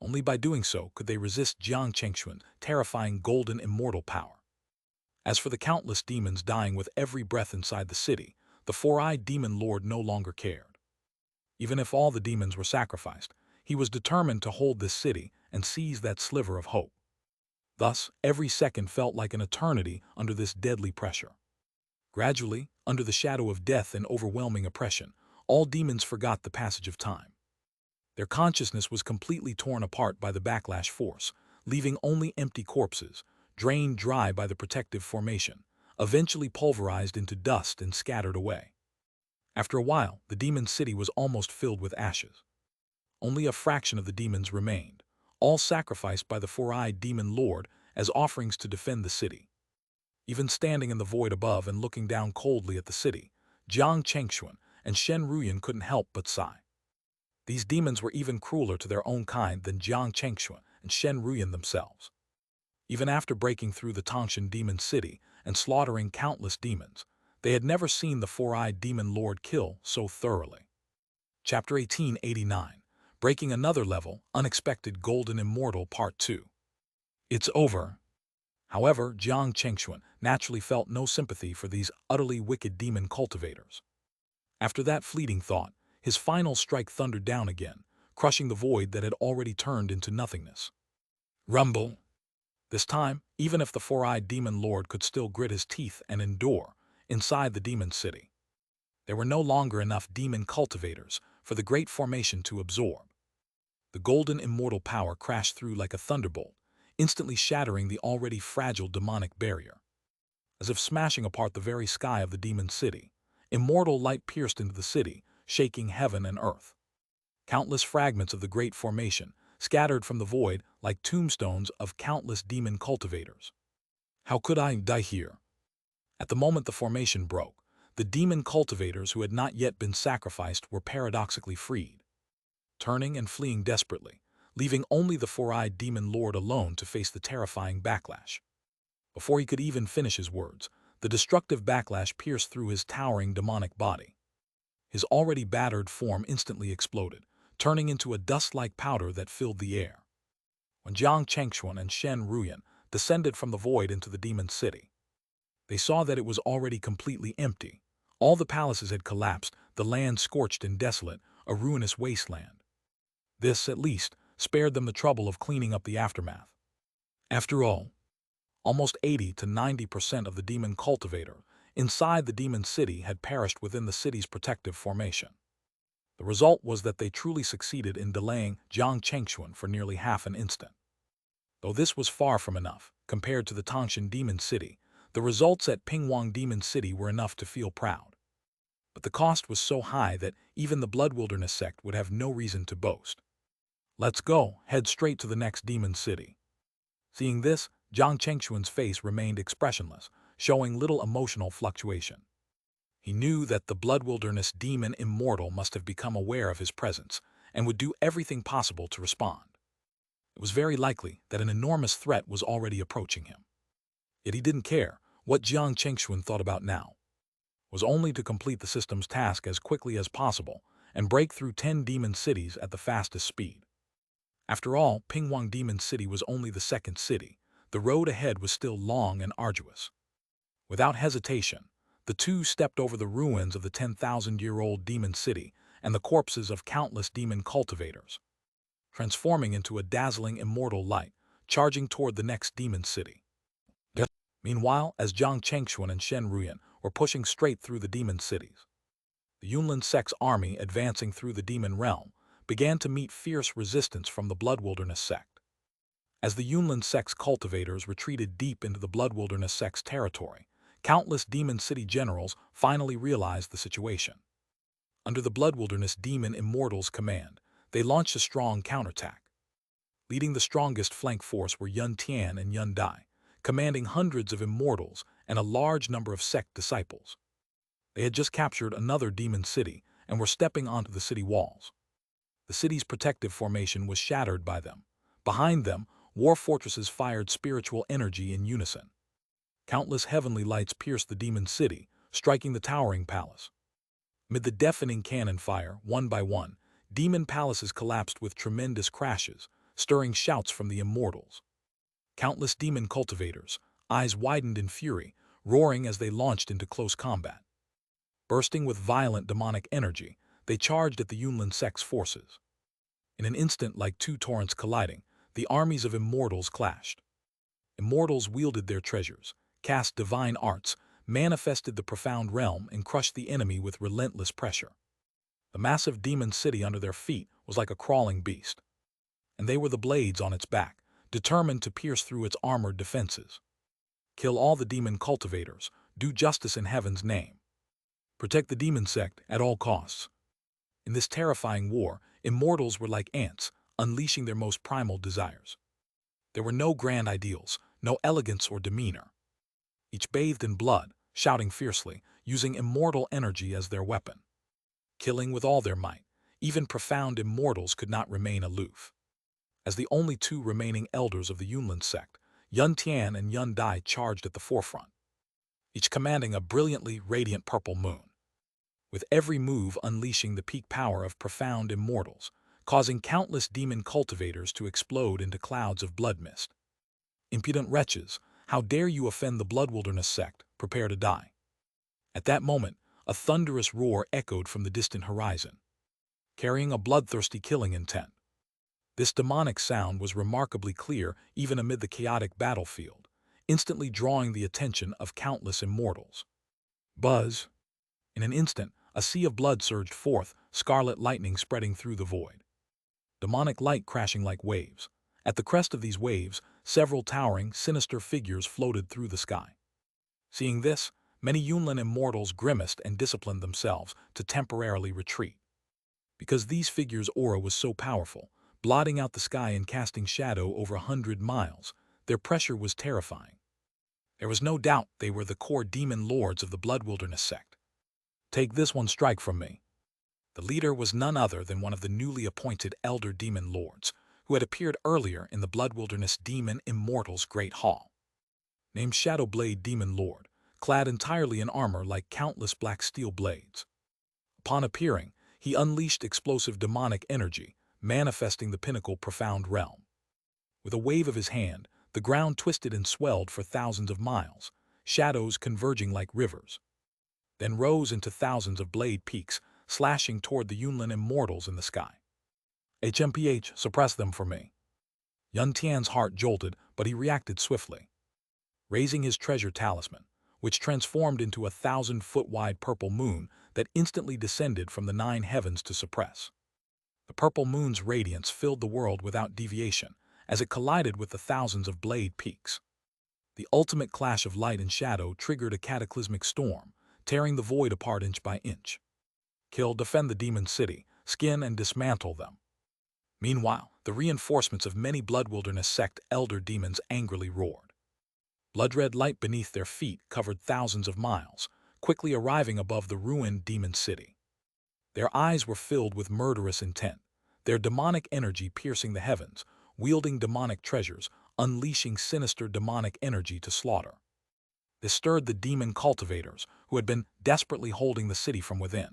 Only by doing so could they resist Jiang Chengxuan's terrifying golden immortal power. As for the countless demons dying with every breath inside the city, the four-eyed demon lord no longer cared. Even if all the demons were sacrificed, he was determined to hold this city and seize that sliver of hope. Thus, every second felt like an eternity under this deadly pressure. Gradually, under the shadow of death and overwhelming oppression, all demons forgot the passage of time. Their consciousness was completely torn apart by the backlash force, leaving only empty corpses, drained dry by the protective formation, eventually pulverized into dust and scattered away. After a while, the demon city was almost filled with ashes. Only a fraction of the demons remained, all sacrificed by the four-eyed demon lord as offerings to defend the city. Even standing in the void above and looking down coldly at the city, Jiang Chengxuan and Shen Ruyan couldn't help but sigh. These demons were even crueler to their own kind than Jiang Chengxuan and Shen Ruyan themselves. Even after breaking through the Tangshan demon city and slaughtering countless demons, they had never seen the four-eyed demon lord kill so thoroughly. Chapter 1889, Breaking Another Level, Unexpected Golden Immortal Part 2. It's over. However, Jiang Chengxuan naturally felt no sympathy for these utterly wicked demon cultivators. After that fleeting thought, his final strike thundered down again, crushing the void that had already turned into nothingness. Rumble! This time, even if the four-eyed demon lord could still grit his teeth and endure, inside the demon city, there were no longer enough demon cultivators for the great formation to absorb. The golden immortal power crashed through like a thunderbolt, instantly shattering the already fragile demonic barrier. As if smashing apart the very sky of the demon city, immortal light pierced into the city, shaking heaven and earth. Countless fragments of the great formation scattered from the void like tombstones of countless demon cultivators. How could I die here? At the moment the formation broke, the demon cultivators who had not yet been sacrificed were paradoxically freed, turning and fleeing desperately, leaving only the four-eyed demon lord alone to face the terrifying backlash. Before he could even finish his words, the destructive backlash pierced through his towering demonic body. His already battered form instantly exploded, turning into a dust-like powder that filled the air. When Jiang Chengxuan and Shen Ruyan descended from the void into the demon city, they saw that it was already completely empty. All the palaces had collapsed, the land scorched and desolate, a ruinous wasteland. This, at least, spared them the trouble of cleaning up the aftermath. After all, almost 80 to 90% of the demon cultivator inside the demon city had perished within the city's protective formation. The result was that they truly succeeded in delaying Jiang Chengxuan for nearly half an instant. Though this was far from enough, compared to the Tangshan demon city, the results at Pingwang demon city were enough to feel proud. But the cost was so high that even the Blood Wilderness sect would have no reason to boast. Let's go, head straight to the next demon city. Seeing this, Jiang Chengxuan's face remained expressionless, showing little emotional fluctuation. He knew that the Blood Wilderness demon immortal must have become aware of his presence and would do everything possible to respond. It was very likely that an enormous threat was already approaching him. Yet he didn't care. What Jiang Chengxuan thought about now was only to complete the system's task as quickly as possible and break through 10 demon cities at the fastest speed. After all, Pingwang Demon City was only the second city. The road ahead was still long and arduous. Without hesitation, the two stepped over the ruins of the 10,000-year-old demon city and the corpses of countless demon cultivators, transforming into a dazzling immortal light, charging toward the next demon city. Meanwhile, as Jiang Chengxuan and Shen Ruyan were pushing straight through the demon cities, the Yunlin sect's army advancing through the demon realm began to meet fierce resistance from the Blood Wilderness sect. As the Yunlin sect's cultivators retreated deep into the Blood Wilderness sect's territory, countless demon city generals finally realized the situation. Under the Blood Wilderness demon immortals' command, they launched a strong counterattack. Leading the strongest flank force were Yun Tian and Yun Dai, commanding hundreds of immortals and a large number of sect disciples. They had just captured another demon city and were stepping onto the city walls. The city's protective formation was shattered by them. Behind them, war fortresses fired spiritual energy in unison. Countless heavenly lights pierced the demon city, striking the towering palace. Amid the deafening cannon fire, one by one, demon palaces collapsed with tremendous crashes, stirring shouts from the immortals. Countless demon cultivators, eyes widened in fury, roaring as they launched into close combat. Bursting with violent demonic energy, they charged at the Yunlin sect's forces. In an instant, like two torrents colliding, the armies of immortals clashed. Immortals wielded their treasures, cast divine arts, manifested the profound realm, and crushed the enemy with relentless pressure. The massive demon city under their feet was like a crawling beast, and they were the blades on its back, determined to pierce through its armored defenses. Kill all the demon cultivators, do justice in heaven's name. Protect the demon sect at all costs. In this terrifying war, immortals were like ants, unleashing their most primal desires. There were no grand ideals, no elegance or demeanor. Each bathed in blood, shouting fiercely, using immortal energy as their weapon. Killing with all their might, even profound immortals could not remain aloof. As the only two remaining elders of the Yunlin sect, Yun Tian and Yun Dai charged at the forefront, each commanding a brilliantly radiant purple moon, with every move unleashing the peak power of profound immortals, causing countless demon cultivators to explode into clouds of blood mist. Impudent wretches, how dare you offend the Blood Wilderness sect, prepare to die. At that moment, a thunderous roar echoed from the distant horizon, carrying a bloodthirsty killing intent. This demonic sound was remarkably clear even amid the chaotic battlefield, instantly drawing the attention of countless immortals. Buzz! In an instant, a sea of blood surged forth, scarlet lightning spreading through the void. Demonic light crashing like waves. At the crest of these waves, several towering, sinister figures floated through the sky. Seeing this, many Yunlin immortals grimaced and disciplined themselves to temporarily retreat. Because these figures' aura was so powerful, blotting out the sky and casting shadow over 100 miles, their pressure was terrifying. There was no doubt they were the core demon lords of the Blood Wilderness sect. Take this one strike from me. The leader was none other than one of the newly appointed Elder Demon Lords, who had appeared earlier in the Blood Wilderness Demon Immortals' Great Hall. Named Shadowblade Demon Lord, clad entirely in armor like countless black steel blades. Upon appearing, he unleashed explosive demonic energy, manifesting the pinnacle profound realm. With a wave of his hand, the ground twisted and swelled for thousands of miles, shadows converging like rivers, then rose into thousands of blade peaks, slashing toward the Yunlin immortals in the sky. HMPH, suppress them for me. Yun Tian's heart jolted, but he reacted swiftly. Raising his treasure talisman, which transformed into a 1,000-foot-wide purple moon that instantly descended from the 9 heavens to suppress. The purple moon's radiance filled the world without deviation, as it collided with the thousands of blade peaks. The ultimate clash of light and shadow triggered a cataclysmic storm, tearing the void apart inch by inch. Kill, defend the demon city, skin and dismantle them. Meanwhile, the reinforcements of many Blood Wilderness sect elder demons angrily roared. Blood-red light beneath their feet covered thousands of miles, quickly arriving above the ruined demon city. Their eyes were filled with murderous intent, their demonic energy piercing the heavens, wielding demonic treasures, unleashing sinister demonic energy to slaughter. This stirred the demon cultivators, who had been desperately holding the city from within.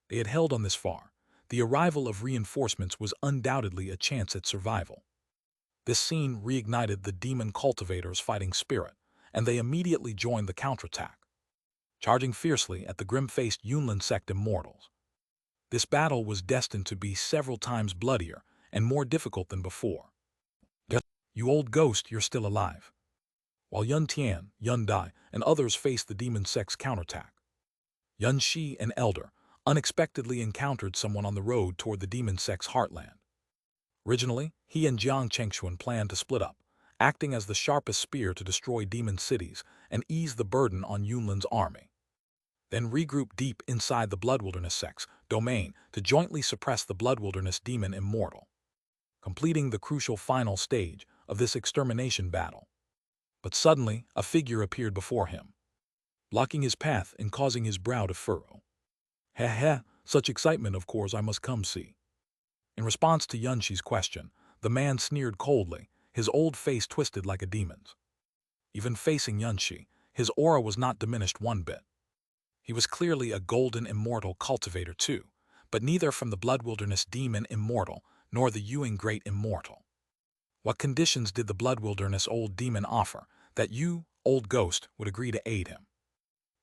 They had held on this far. The arrival of reinforcements was undoubtedly a chance at survival. This scene reignited the demon cultivators' fighting spirit, and they immediately joined the counterattack, charging fiercely at the grim-faced Yunlin sect immortals. This battle was destined to be several times bloodier and more difficult than before. You old ghost, you're still alive. While Yun Tian, Yun Dai, and others faced the demon sect's counterattack, Yun Shi, an elder, unexpectedly encountered someone on the road toward the demon sect's heartland. Originally, he and Jiang Chengxuan planned to split up, acting as the sharpest spear to destroy demon cities and ease the burden on Yunlin's army. Then regroup deep inside the Blood Wilderness sect's domain to jointly suppress the Blood Wilderness demon immortal, completing the crucial final stage of this extermination battle. But suddenly, a figure appeared before him, blocking his path and causing his brow to furrow. Heh heh, such excitement, of course I must come see. In response to Yun Shi's question, the man sneered coldly, his old face twisted like a demon's. Even facing Yun Shi, his aura was not diminished one bit. He was clearly a golden immortal cultivator too, but neither from the Blood Wilderness demon immortal nor the Yuan great immortal. What conditions did the Blood Wilderness old demon offer that you, old ghost, would agree to aid him?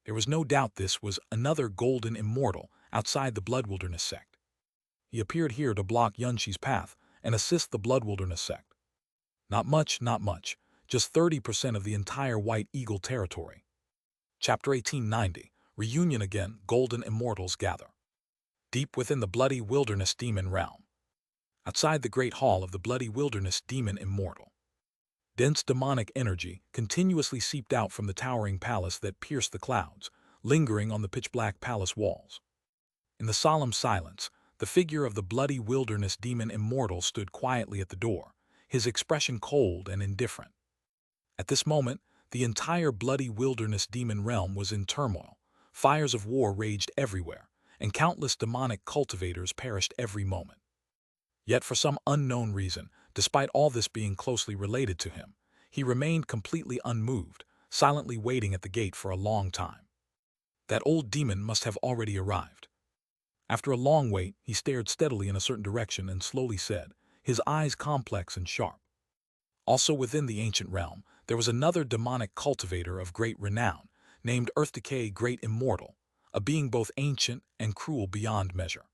There was no doubt this was another golden immortal outside the Blood Wilderness sect. He appeared here to block Xianxia's path and assist the Blood Wilderness sect. Not much, just 30% of the entire White Eagle territory. Chapter 1890, Reunion Again, Golden Immortals Gather. Deep within the Bloody Wilderness Demon Realm. Outside the Great Hall of the Bloody Wilderness Demon Immortal. Dense demonic energy continuously seeped out from the towering palace that pierced the clouds, lingering on the pitch-black palace walls. In the solemn silence, the figure of the Bloody Wilderness Demon Immortal stood quietly at the door, his expression cold and indifferent. At this moment, the entire Bloody Wilderness Demon realm was in turmoil. Fires of war raged everywhere, and countless demonic cultivators perished every moment. Yet for some unknown reason, despite all this being closely related to him, he remained completely unmoved, silently waiting at the gate for a long time. That old demon must have already arrived. After a long wait, he stared steadily in a certain direction and slowly said, his eyes complex and sharp. Also within the ancient realm, there was another demonic cultivator of great renown, named Earthdecay Great Immortal, a being both ancient and cruel beyond measure.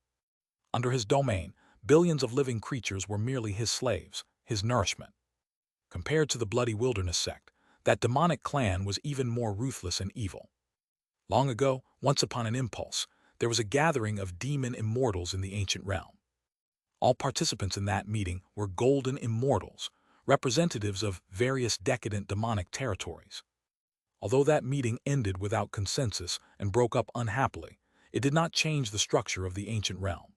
Under his domain, billions of living creatures were merely his slaves, his nourishment. Compared to the Bloody Wilderness sect, that demonic clan was even more ruthless and evil. Long ago, once upon an impulse, there was a gathering of demon immortals in the ancient realm. All participants in that meeting were golden immortals, representatives of various decadent demonic territories. Although that meeting ended without consensus and broke up unhappily, it did not change the structure of the ancient realm.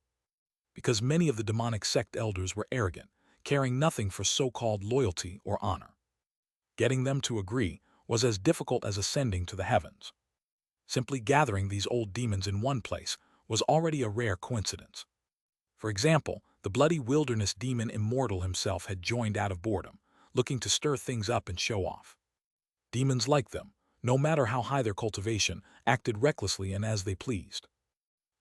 Because many of the demonic sect elders were arrogant, caring nothing for so-called loyalty or honor. Getting them to agree was as difficult as ascending to the heavens. Simply gathering these old demons in one place was already a rare coincidence. For example, the Bloody Wilderness Demon Immortal himself had joined out of boredom, looking to stir things up and show off. Demons like them, no matter how high their cultivation, acted recklessly and as they pleased.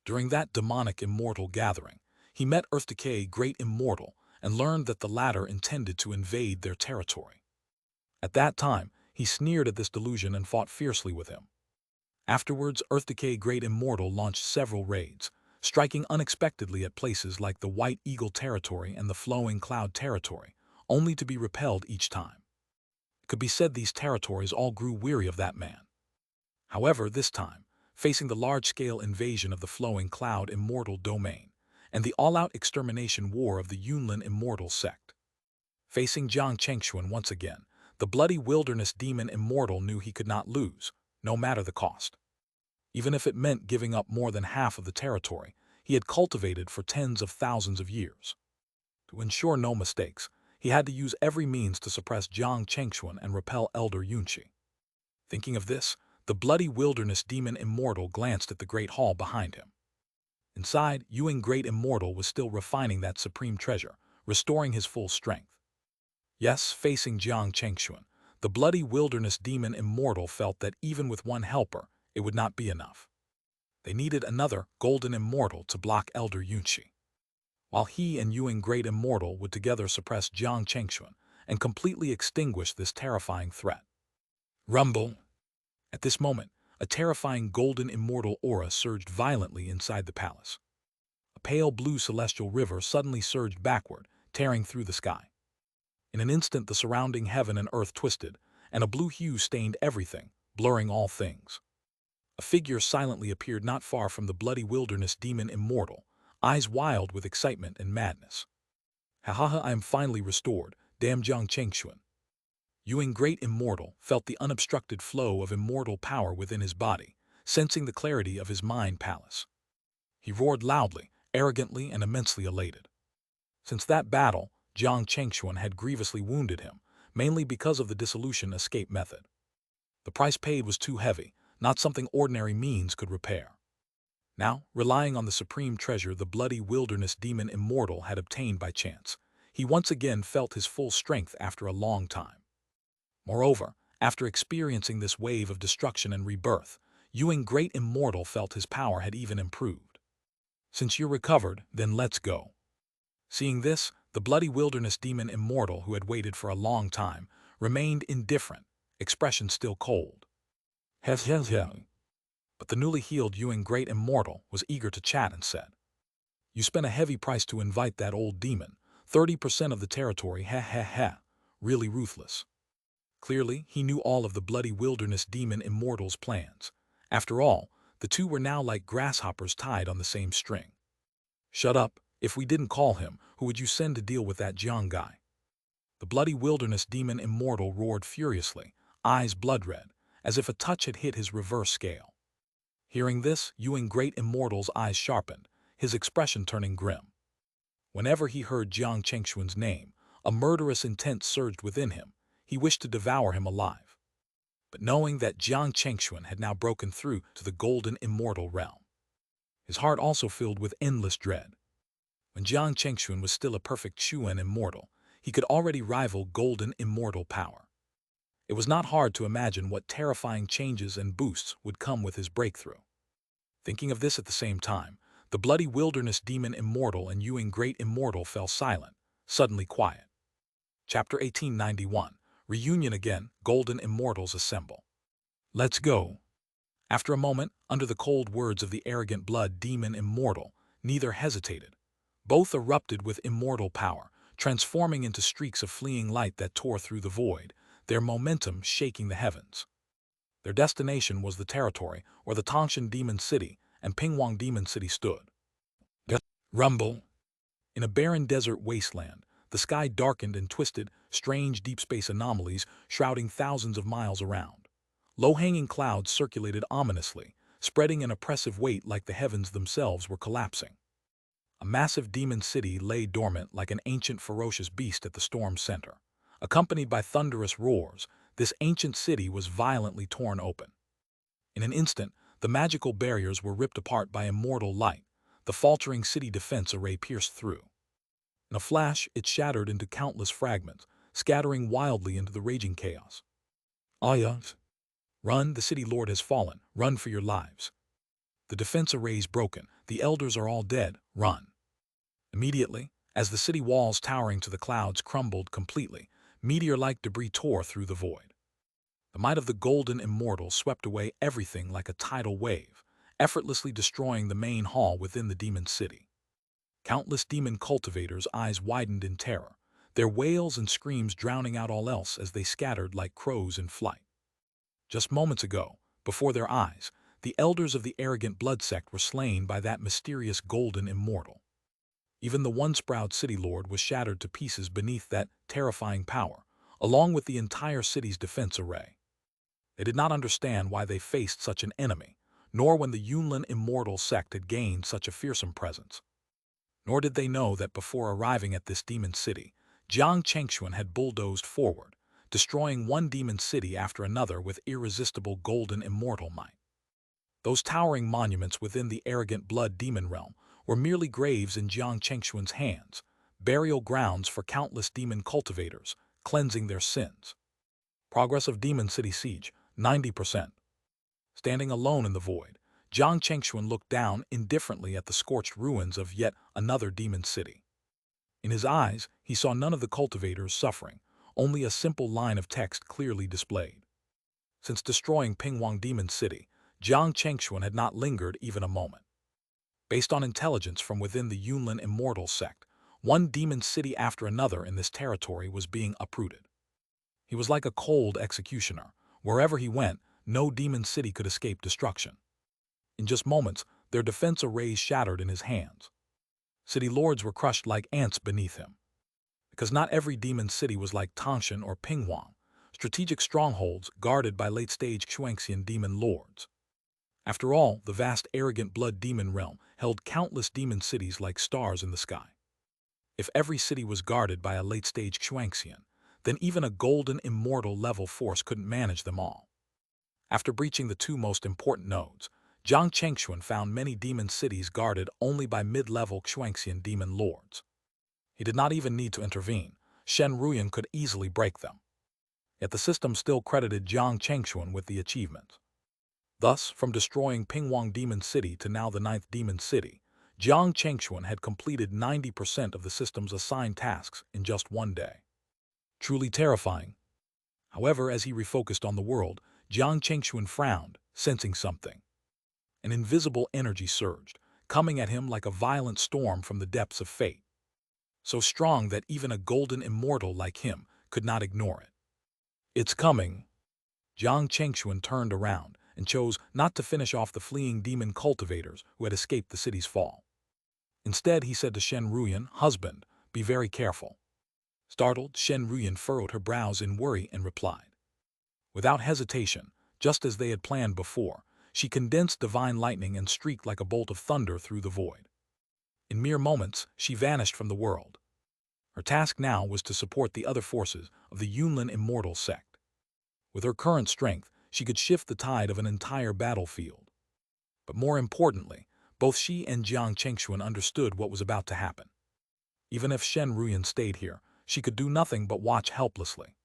During that demonic immortal gathering, he met Earthdecay Great Immortal and learned that the latter intended to invade their territory. At that time, he sneered at this delusion and fought fiercely with him. Afterwards, Earthdecay Great Immortal launched several raids, striking unexpectedly at places like the White Eagle territory and the Flowing Cloud territory, only to be repelled each time. It could be said these territories all grew weary of that man. However, this time, facing the large-scale invasion of the Flowing Cloud Immortal domain and the all-out extermination war of the Yunlin Immortal sect. Facing Jiang Chengxuan once again, the Bloody Wilderness Demon Immortal knew he could not lose, no matter the cost. Even if it meant giving up more than half of the territory he had cultivated for tens of thousands of years. To ensure no mistakes, he had to use every means to suppress Jiang Chengxuan and repel Elder Yunqi. Thinking of this, the Bloody Wilderness Demon Immortal glanced at the Great Hall behind him. Inside, Yuing Great Immortal was still refining that supreme treasure, restoring his full strength. Yes, facing Jiang Chengxuan, the Bloody Wilderness Demon Immortal felt that even with one helper, it would not be enough. They needed another Golden Immortal to block Elder Yunqi. While he and Yuing Great Immortal would together suppress Jiang Chengxuan and completely extinguish this terrifying threat. Rumble! At this moment, a terrifying golden immortal aura surged violently inside the palace. A pale blue celestial river suddenly surged backward, tearing through the sky. In an instant the surrounding heaven and earth twisted, and a blue hue stained everything, blurring all things. A figure silently appeared not far from the Bloody Wilderness Demon Immortal, eyes wild with excitement and madness. Ha ha ha, I am finally restored, damn Jiang Chengxuan. Yuing Great Immortal felt the unobstructed flow of immortal power within his body, sensing the clarity of his mind palace. He roared loudly, arrogantly, and immensely elated. Since that battle, Jiang Chengxuan had grievously wounded him, mainly because of the dissolution escape method. The price paid was too heavy, not something ordinary means could repair. Now, relying on the supreme treasure the Bloody Wilderness Demon Immortal had obtained by chance, he once again felt his full strength after a long time. Moreover, after experiencing this wave of destruction and rebirth, Yuing Great Immortal felt his power had even improved. Since you're recovered, then let's go. Seeing this, the Bloody Wilderness Demon Immortal, who had waited for a long time, remained indifferent, expression still cold. Heh heh heh. But the newly healed Yuan Great Immortal was eager to chat and said, "You spent a heavy price to invite that old demon, 30% of the territory, ha ha ha, really ruthless." Clearly, he knew all of the bloody wilderness demon immortal's plans. After all, the two were now like grasshoppers tied on the same string. "Shut up. If we didn't call him, who would you send to deal with that Jiang guy?" The bloody wilderness demon immortal roared furiously, eyes blood-red, as if a touch had hit his reverse scale. Hearing this, Yuan Great Immortal's eyes sharpened, his expression turning grim. Whenever he heard Jiang Chengxuan's name, a murderous intent surged within him. He wished to devour him alive. But knowing that Jiang Chengxuan had now broken through to the golden immortal realm, his heart also filled with endless dread. When Jiang Chengxuan was still a perfect Chuan immortal, he could already rival golden immortal power. It was not hard to imagine what terrifying changes and boosts would come with his breakthrough. Thinking of this at the same time, the bloody wilderness demon immortal and Yuan Great Immortal fell silent, suddenly quiet. Chapter 1891. Reunion again, golden immortals assemble. "Let's go." After a moment, under the cold words of the arrogant blood demon immortal, neither hesitated. Both erupted with immortal power, transforming into streaks of fleeing light that tore through the void, their momentum shaking the heavens. Their destination was the territory where the Tangshan Demon City and Pingwang Demon City stood. Rumble. In a barren desert wasteland, the sky darkened and twisted, strange deep space anomalies shrouding thousands of miles around. Low-hanging clouds circulated ominously, spreading an oppressive weight like the heavens themselves were collapsing. A massive demon city lay dormant like an ancient ferocious beast at the storm's center. Accompanied by thunderous roars, this ancient city was violently torn open. In an instant, the magical barriers were ripped apart by immortal light, the faltering city defense array pierced through. In a flash, it shattered into countless fragments, scattering wildly into the raging chaos. "Ayah! Run, the city lord has fallen, run for your lives. The defense array is broken, the elders are all dead, run." Immediately, as the city walls towering to the clouds crumbled completely, meteor-like debris tore through the void. The might of the golden immortal swept away everything like a tidal wave, effortlessly destroying the main hall within the demon city. Countless demon cultivators' eyes widened in terror, their wails and screams drowning out all else as they scattered like crows in flight. Just moments ago, before their eyes, the elders of the arrogant blood sect were slain by that mysterious golden immortal. Even the once proud city lord was shattered to pieces beneath that terrifying power, along with the entire city's defense array. They did not understand why they faced such an enemy, nor when the Yunlin immortal sect had gained such a fearsome presence. Nor did they know that before arriving at this demon city, Jiang Chengxuan had bulldozed forward, destroying one demon city after another with irresistible golden immortal might. Those towering monuments within the arrogant blood demon realm were merely graves in Jiang Chengxuan's hands, burial grounds for countless demon cultivators, cleansing their sins. Progress of Demon City Siege, 90%. Standing alone in the void, Jiang Chengxuan looked down indifferently at the scorched ruins of yet another demon city. In his eyes, he saw none of the cultivators suffering, only a simple line of text clearly displayed. Since destroying Pingwang Demon City, Jiang Chengxuan had not lingered even a moment. Based on intelligence from within the Yunlin immortal sect, one demon city after another in this territory was being uprooted. He was like a cold executioner. Wherever he went, no demon city could escape destruction. In just moments, their defense arrays shattered in his hands. City lords were crushed like ants beneath him. Because not every demon city was like Tangshan or Pingwang, strategic strongholds guarded by late-stage Xianxia demon lords. After all, the vast arrogant blood demon realm held countless demon cities like stars in the sky. If every city was guarded by a late-stage Xianxian, then even a golden immortal level force couldn't manage them all. After breaching the two most important nodes, Jiang Chengxuan found many demon cities guarded only by mid-level Xianxian demon lords. He did not even need to intervene. Shen Ruyan could easily break them. Yet the system still credited Jiang Chengxuan with the achievement. Thus, from destroying Pingwang Demon City to now the 9th Demon City, Jiang Chengxuan had completed 90% of the system's assigned tasks in just one day. Truly terrifying. However, as he refocused on the world, Jiang Chengxuan frowned, sensing something. An invisible energy surged, coming at him like a violent storm from the depths of fate, so strong that even a golden immortal like him could not ignore it. "It's coming." Jiang Chengxuan turned around and chose not to finish off the fleeing demon cultivators who had escaped the city's fall. Instead, he said to Shen Ruyan, "Husband, be very careful." Startled, Shen Ruyan furrowed her brows in worry and replied. Without hesitation, just as they had planned before, she condensed divine lightning and streaked like a bolt of thunder through the void. In mere moments, she vanished from the world. Her task now was to support the other forces of the Yunlin immortal sect. With her current strength, she could shift the tide of an entire battlefield. But more importantly, both she and Jiang Chengxuan understood what was about to happen. Even if Shen Ruyan stayed here, she could do nothing but watch helplessly.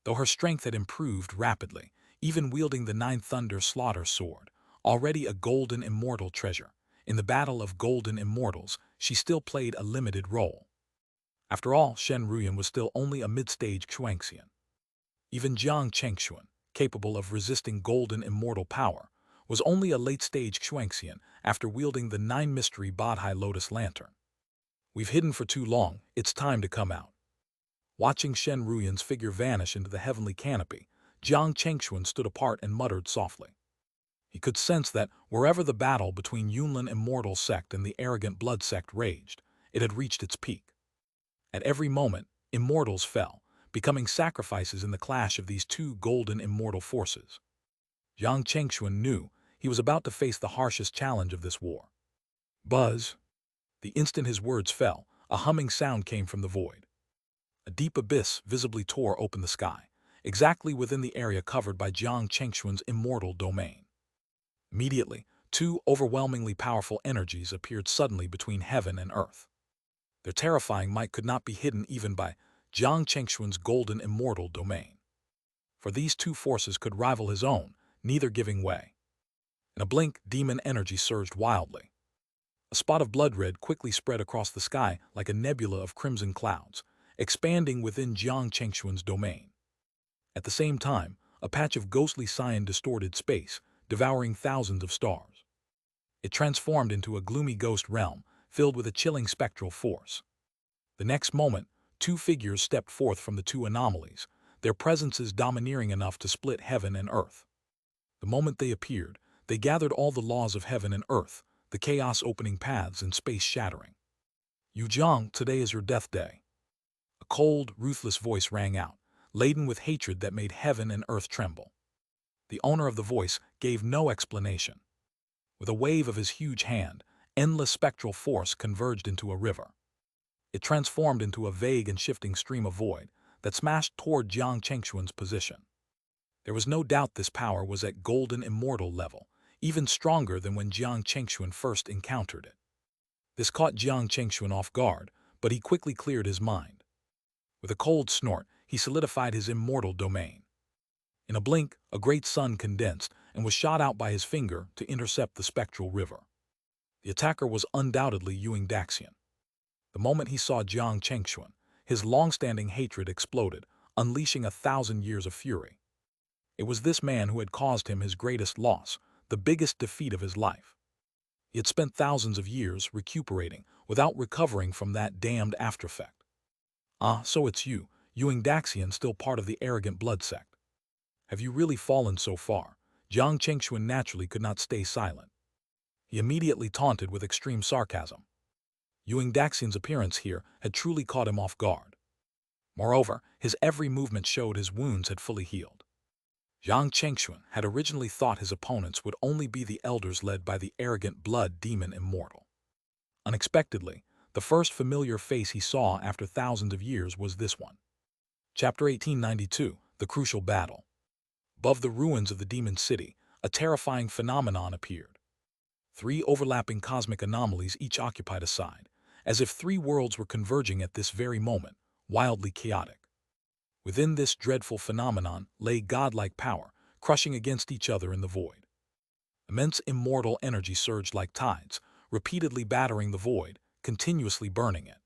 Though her strength had improved rapidly, even wielding the Nine Thunder Slaughter sword, already a golden immortal treasure, in the battle of golden immortals, she still played a limited role. After all, Shen Ruyan was still only a mid-stage Xianxian. Even Jiang Chengxuan, capable of resisting golden immortal power, was only a late-stage Xianxian after wielding the Nine-Mystery Bodhi Lotus Lantern. "We've hidden for too long, it's time to come out." Watching Shen Ruyan's figure vanish into the heavenly canopy, Jiang Chengxuan stood apart and muttered softly. He could sense that wherever the battle between Yunlin immortal sect and the arrogant blood sect raged, it had reached its peak. At every moment, immortals fell, becoming sacrifices in the clash of these two golden immortal forces. Jiang Chengxuan knew he was about to face the harshest challenge of this war. Buzz! The instant his words fell, a humming sound came from the void. A deep abyss visibly tore open the sky, exactly within the area covered by Jiang Chengxuan's immortal domain. Immediately, two overwhelmingly powerful energies appeared suddenly between heaven and earth. Their terrifying might could not be hidden even by Jiang Chengxuan's golden immortal domain. For these two forces could rival his own, neither giving way. In a blink, demon energy surged wildly. A spot of blood red quickly spread across the sky like a nebula of crimson clouds, expanding within Jiang Chengxuan's domain. At the same time, a patch of ghostly cyan distorted space, devouring thousands of stars. It transformed into a gloomy ghost realm, filled with a chilling spectral force. The next moment, two figures stepped forth from the two anomalies, their presences domineering enough to split heaven and earth. The moment they appeared, they gathered all the laws of heaven and earth, the chaos opening paths and space shattering. "Yu Jiang, today is your death day." A cold, ruthless voice rang out, laden with hatred that made heaven and earth tremble. The owner of the voice gave no explanation. With a wave of his huge hand, endless spectral force converged into a river. It transformed into a vague and shifting stream of void that smashed toward Jiang Chengxuan's position. There was no doubt this power was at golden immortal level, even stronger than when Jiang Chengxuan first encountered it. This caught Jiang Chengxuan off guard, but he quickly cleared his mind. With a cold snort, he solidified his immortal domain. In a blink, a great sun condensed and was shot out by his finger to intercept the spectral river. The attacker was undoubtedly Ewing Daxian. The moment he saw Jiang Chengxuan, his long-standing hatred exploded, unleashing 1,000 years of fury. It was this man who had caused him his greatest loss, the biggest defeat of his life. He had spent thousands of years recuperating without recovering from that damned aftereffect. "Ah, so it's you, Ewing Daxian, still part of the arrogant blood sect. Have you really fallen so far?" Jiang Chengxuan naturally could not stay silent. He immediately taunted with extreme sarcasm. Ewing Daxian's appearance here had truly caught him off guard. Moreover, his every movement showed his wounds had fully healed. Jiang Chengxuan had originally thought his opponents would only be the elders led by the arrogant blood demon immortal. Unexpectedly, the first familiar face he saw after thousands of years was this one. Chapter 1892, The Crucial Battle. Above the ruins of the demon city, a terrifying phenomenon appeared. Three overlapping cosmic anomalies each occupied a side, as if three worlds were converging at this very moment, wildly chaotic. Within this dreadful phenomenon lay godlike power, crushing against each other in the void. Immense immortal energy surged like tides, repeatedly battering the void, continuously burning it.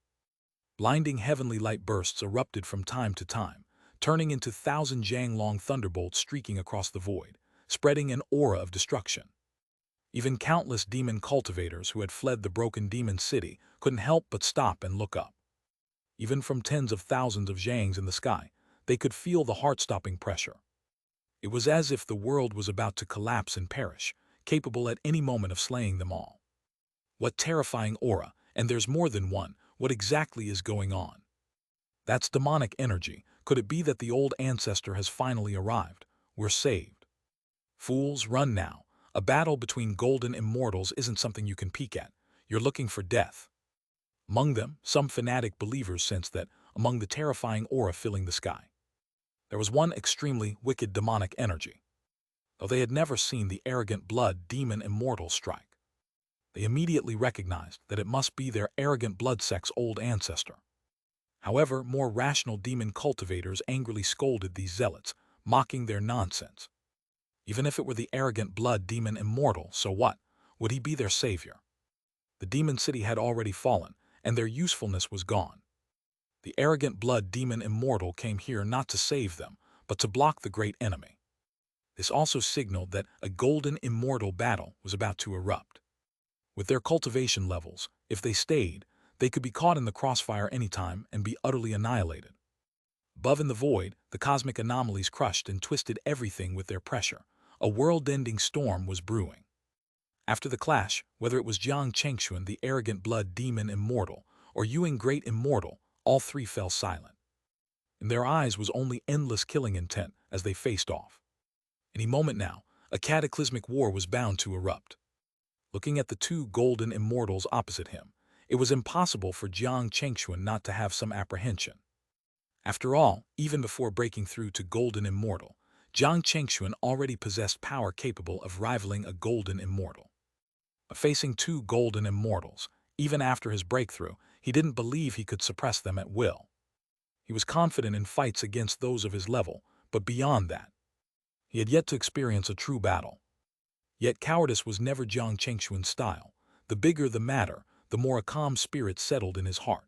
Blinding heavenly light bursts erupted from time to time, turning into 1,000 Jiang-long thunderbolts streaking across the void, spreading an aura of destruction. Even countless demon cultivators who had fled the broken demon city couldn't help but stop and look up. Even from tens of thousands of Zhangs in the sky, they could feel the heart-stopping pressure. It was as if the world was about to collapse and perish, capable at any moment of slaying them all. What terrifying aura, and there's more than one, what exactly is going on? That's demonic energy. Could it be that the old ancestor has finally arrived? We're saved. Fools, run now. A battle between golden immortals isn't something you can peek at. You're looking for death. Among them, some fanatic believers sensed that, among the terrifying aura filling the sky, there was one extremely wicked demonic energy. Though they had never seen the arrogant blood demon immortal strike, they immediately recognized that it must be their arrogant blood sect's old ancestor. However, more rational demon cultivators angrily scolded these zealots, mocking their nonsense. Even if it were the arrogant blood demon immortal, so what? Would he be their savior? The demon city had already fallen, and their usefulness was gone. The arrogant blood demon immortal came here not to save them, but to block the great enemy. This also signaled that a golden immortal battle was about to erupt. With their cultivation levels, if they stayed, they could be caught in the crossfire anytime and be utterly annihilated. Above in the void, the cosmic anomalies crushed and twisted everything with their pressure. A world-ending storm was brewing. After the clash, whether it was Jiang Chengxuan, the arrogant blood demon immortal, or Yuan Great Immortal, all three fell silent. In their eyes was only endless killing intent as they faced off. Any moment now, a cataclysmic war was bound to erupt. Looking at the two golden immortals opposite him, it was impossible for Jiang Chengxuan not to have some apprehension. After all, even before breaking through to golden immortal, Jiang Chengxuan already possessed power capable of rivaling a golden immortal. But facing two golden immortals, even after his breakthrough, he didn't believe he could suppress them at will. He was confident in fights against those of his level, but beyond that, he had yet to experience a true battle. Yet cowardice was never Jiang Chengxuan's style. The bigger the matter, the more a calm spirit settled in his heart.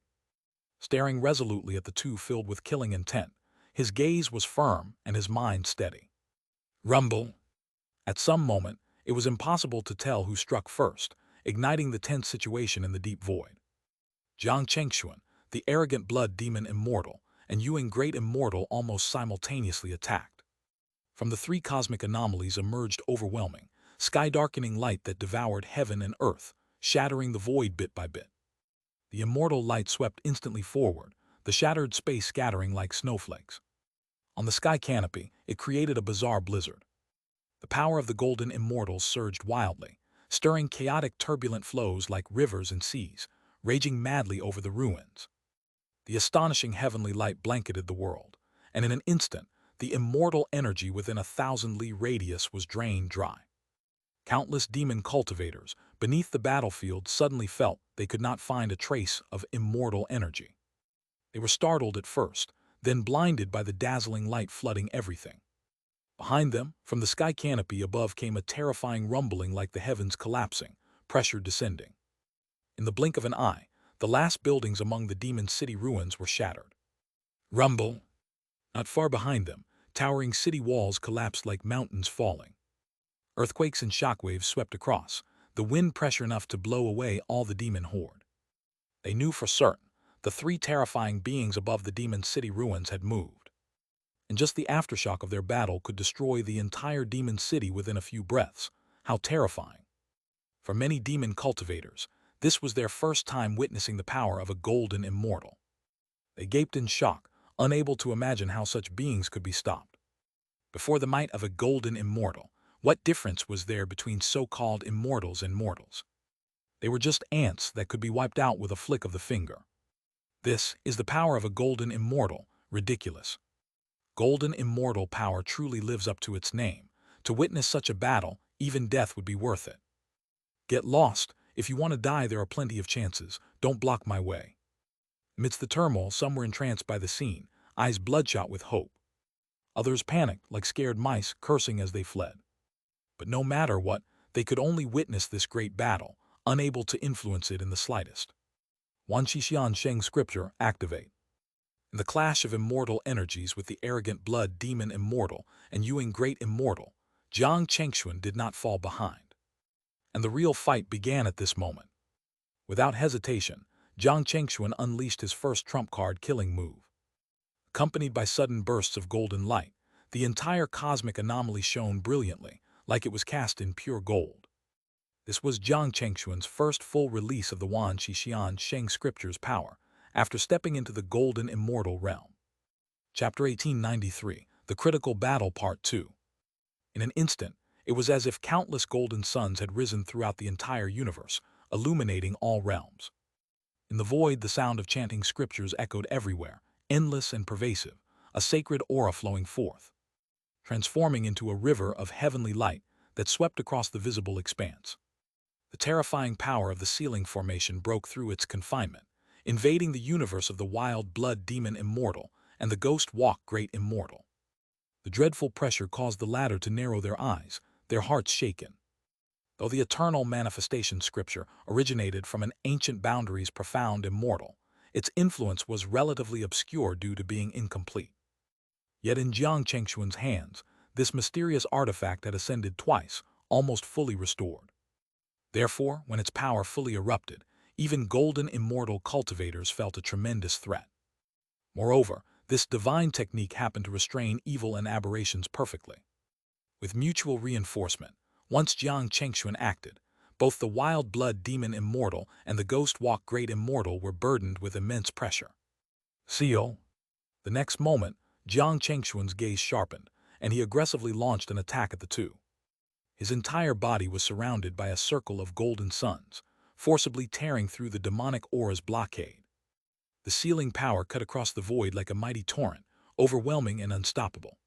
Staring resolutely at the two filled with killing intent, his gaze was firm and his mind steady. Rumble! At some moment, it was impossible to tell who struck first, igniting the tense situation in the deep void. Jiang Chengxuan, the arrogant blood demon immortal, and Yuan Great Immortal almost simultaneously attacked. From the three cosmic anomalies emerged overwhelming, sky-darkening light that devoured heaven and earth, shattering the void bit by bit. The immortal light swept instantly forward, the shattered space scattering like snowflakes. On the sky canopy, it created a bizarre blizzard. The power of the golden immortals surged wildly, stirring chaotic turbulent flows like rivers and seas, raging madly over the ruins. The astonishing heavenly light blanketed the world, and in an instant, the immortal energy within a 1,000-li radius was drained dry. Countless demon cultivators beneath the battlefield suddenly felt they could not find a trace of immortal energy. They were startled at first, then blinded by the dazzling light flooding everything. Behind them, from the sky canopy above came a terrifying rumbling like the heavens collapsing, pressure descending. In the blink of an eye, the last buildings among the demon city ruins were shattered. Rumble! Not far behind them, towering city walls collapsed like mountains falling. Earthquakes and shockwaves swept across, the wind pressure enough to blow away all the demon horde. They knew for certain the three terrifying beings above the demon city ruins had moved. And just the aftershock of their battle could destroy the entire demon city within a few breaths. How terrifying! For many demon cultivators, this was their first time witnessing the power of a golden immortal. They gaped in shock, unable to imagine how such beings could be stopped. Before the might of a golden immortal, what difference was there between so-called immortals and mortals? They were just ants that could be wiped out with a flick of the finger. This is the power of a golden immortal. Ridiculous. Golden immortal power truly lives up to its name. To witness such a battle, even death would be worth it. Get lost. If you want to die, there are plenty of chances. Don't block my way. Amidst the turmoil, some were entranced by the scene, eyes bloodshot with hope. Others panicked like scared mice, cursing as they fled. But no matter what, they could only witness this great battle, unable to influence it in the slightest. Wan Xixian Sheng scripture, activate. In the clash of immortal energies with the arrogant blood demon immortal and Yuan Great Immortal, Jiang Chengxuan did not fall behind. And the real fight began at this moment. Without hesitation, Jiang Chengxuan unleashed his first trump card killing move. Accompanied by sudden bursts of golden light, the entire cosmic anomaly shone brilliantly, like it was cast in pure gold. This was Jiang Chengxuan's first full release of the Wan Xixian Sheng scripture's power, after stepping into the golden immortal realm. Chapter 1893, The Critical Battle Part 2. In an instant, it was as if countless golden suns had risen throughout the entire universe, illuminating all realms. In the void, the sound of chanting scriptures echoed everywhere, endless and pervasive, a sacred aura flowing forth, transforming into a river of heavenly light that swept across the visible expanse. The terrifying power of the sealing formation broke through its confinement, invading the universe of the wild blood demon immortal and the ghost walk great immortal. The dreadful pressure caused the latter to narrow their eyes, their hearts shaken. Though the eternal manifestation scripture originated from an ancient boundaries profound immortal, its influence was relatively obscure due to being incomplete. Yet in Jiang Chengxuan's hands, this mysterious artifact had ascended twice, almost fully restored. Therefore, when its power fully erupted, even golden immortal cultivators felt a tremendous threat. Moreover, this divine technique happened to restrain evil and aberrations perfectly. With mutual reinforcement, once Jiang Chengxuan acted, both the wild blood demon immortal and the ghost walk great immortal were burdened with immense pressure. Seal. The next moment, Jiang Chengxuan's gaze sharpened, and he aggressively launched an attack at the two. His entire body was surrounded by a circle of golden suns, forcibly tearing through the demonic aura's blockade. The sealing power cut across the void like a mighty torrent, overwhelming and unstoppable.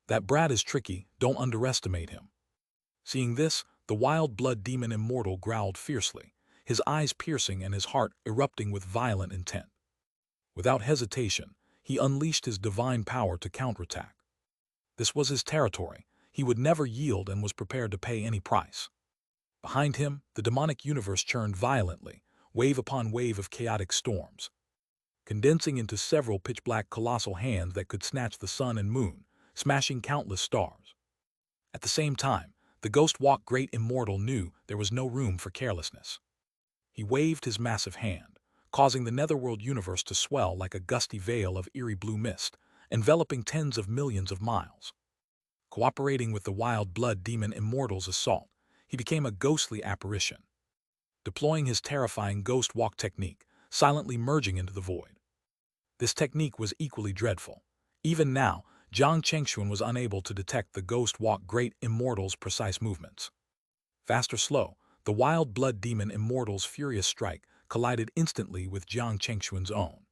That brat is tricky, don't underestimate him. Seeing this, the wild blood demon immortal growled fiercely, his eyes piercing and his heart erupting with violent intent. Without hesitation, he unleashed his divine power to counterattack. This was his territory, he would never yield and was prepared to pay any price. Behind him, the demonic universe churned violently, wave upon wave of chaotic storms, condensing into several pitch-black colossal hands that could snatch the sun and moon, smashing countless stars. At the same time, the Ghost Walk Great Immortal knew there was no room for carelessness. He waved his massive hand, causing the netherworld universe to swell like a gusty veil of eerie blue mist, enveloping tens of millions of miles. Cooperating with the wild blood demon Immortal's assault, he became a ghostly apparition, deploying his terrifying Ghost Walk technique, silently merging into the void. This technique was equally dreadful. Even now, Jiang Chengxuan was unable to detect the Ghost Walk Great Immortal's precise movements. Fast or slow, the wild blood demon Immortal's furious strike collided instantly with Jiang Chengxuan's own.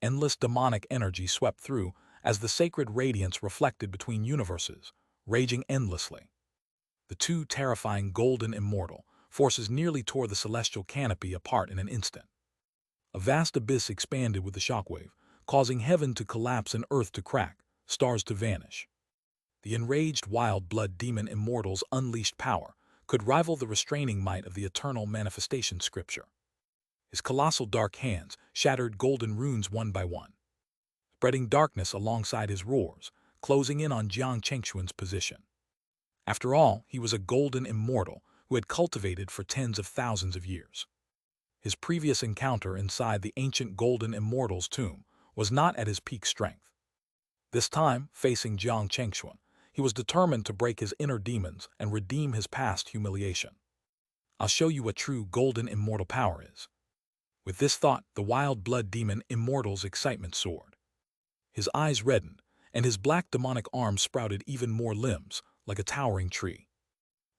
Endless demonic energy swept through as the sacred radiance reflected between universes, raging endlessly. The two terrifying golden immortal forces nearly tore the celestial canopy apart in an instant. A vast abyss expanded with the shockwave, causing heaven to collapse and earth to crack, stars to vanish. The enraged wild blood demon immortal's unleashed power could rival the restraining might of the eternal manifestation scripture. His colossal dark hands shattered golden runes one by one, spreading darkness alongside his roars, closing in on Jiang Chengxuan's position. After all, he was a golden immortal who had cultivated for tens of thousands of years. His previous encounter inside the ancient golden immortal's tomb was not at his peak strength. This time, facing Jiang Chengxuan, he was determined to break his inner demons and redeem his past humiliation. I'll show you what true golden immortal power is. With this thought, the wild blood demon immortal's excitement soared. His eyes reddened, and his black demonic arms sprouted even more limbs, like a towering tree.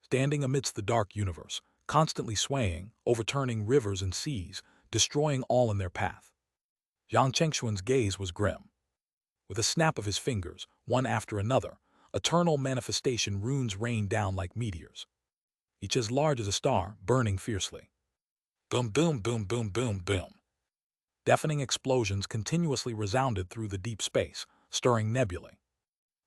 Standing amidst the dark universe, constantly swaying, overturning rivers and seas, destroying all in their path. Jiang Chengxuan's gaze was grim. With a snap of his fingers, one after another, eternal manifestation runes rained down like meteors, each as large as a star, burning fiercely. Boom, boom, boom, boom, boom, boom. Deafening explosions continuously resounded through the deep space, stirring nebulae.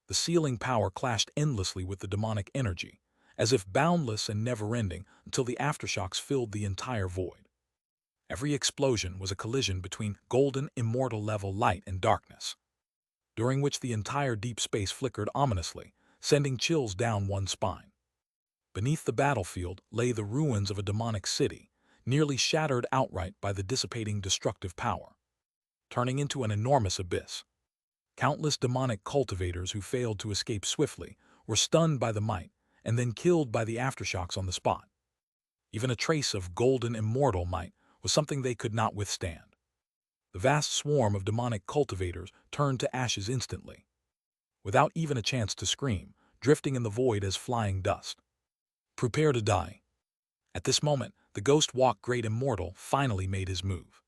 The sealing power clashed endlessly with the demonic energy, as if boundless and never-ending until the aftershocks filled the entire void. Every explosion was a collision between golden, immortal-level light and darkness, during which the entire deep space flickered ominously, sending chills down one's spine. Beneath the battlefield lay the ruins of a demonic city, nearly shattered outright by the dissipating destructive power, turning into an enormous abyss. Countless demonic cultivators who failed to escape swiftly were stunned by the might and then killed by the aftershocks on the spot. Even a trace of golden immortal might was something they could not withstand. The vast swarm of demonic cultivators turned to ashes instantly, without even a chance to scream, drifting in the void as flying dust. Prepare to die. At this moment, the Ghost Walk Great Immortal finally made his move.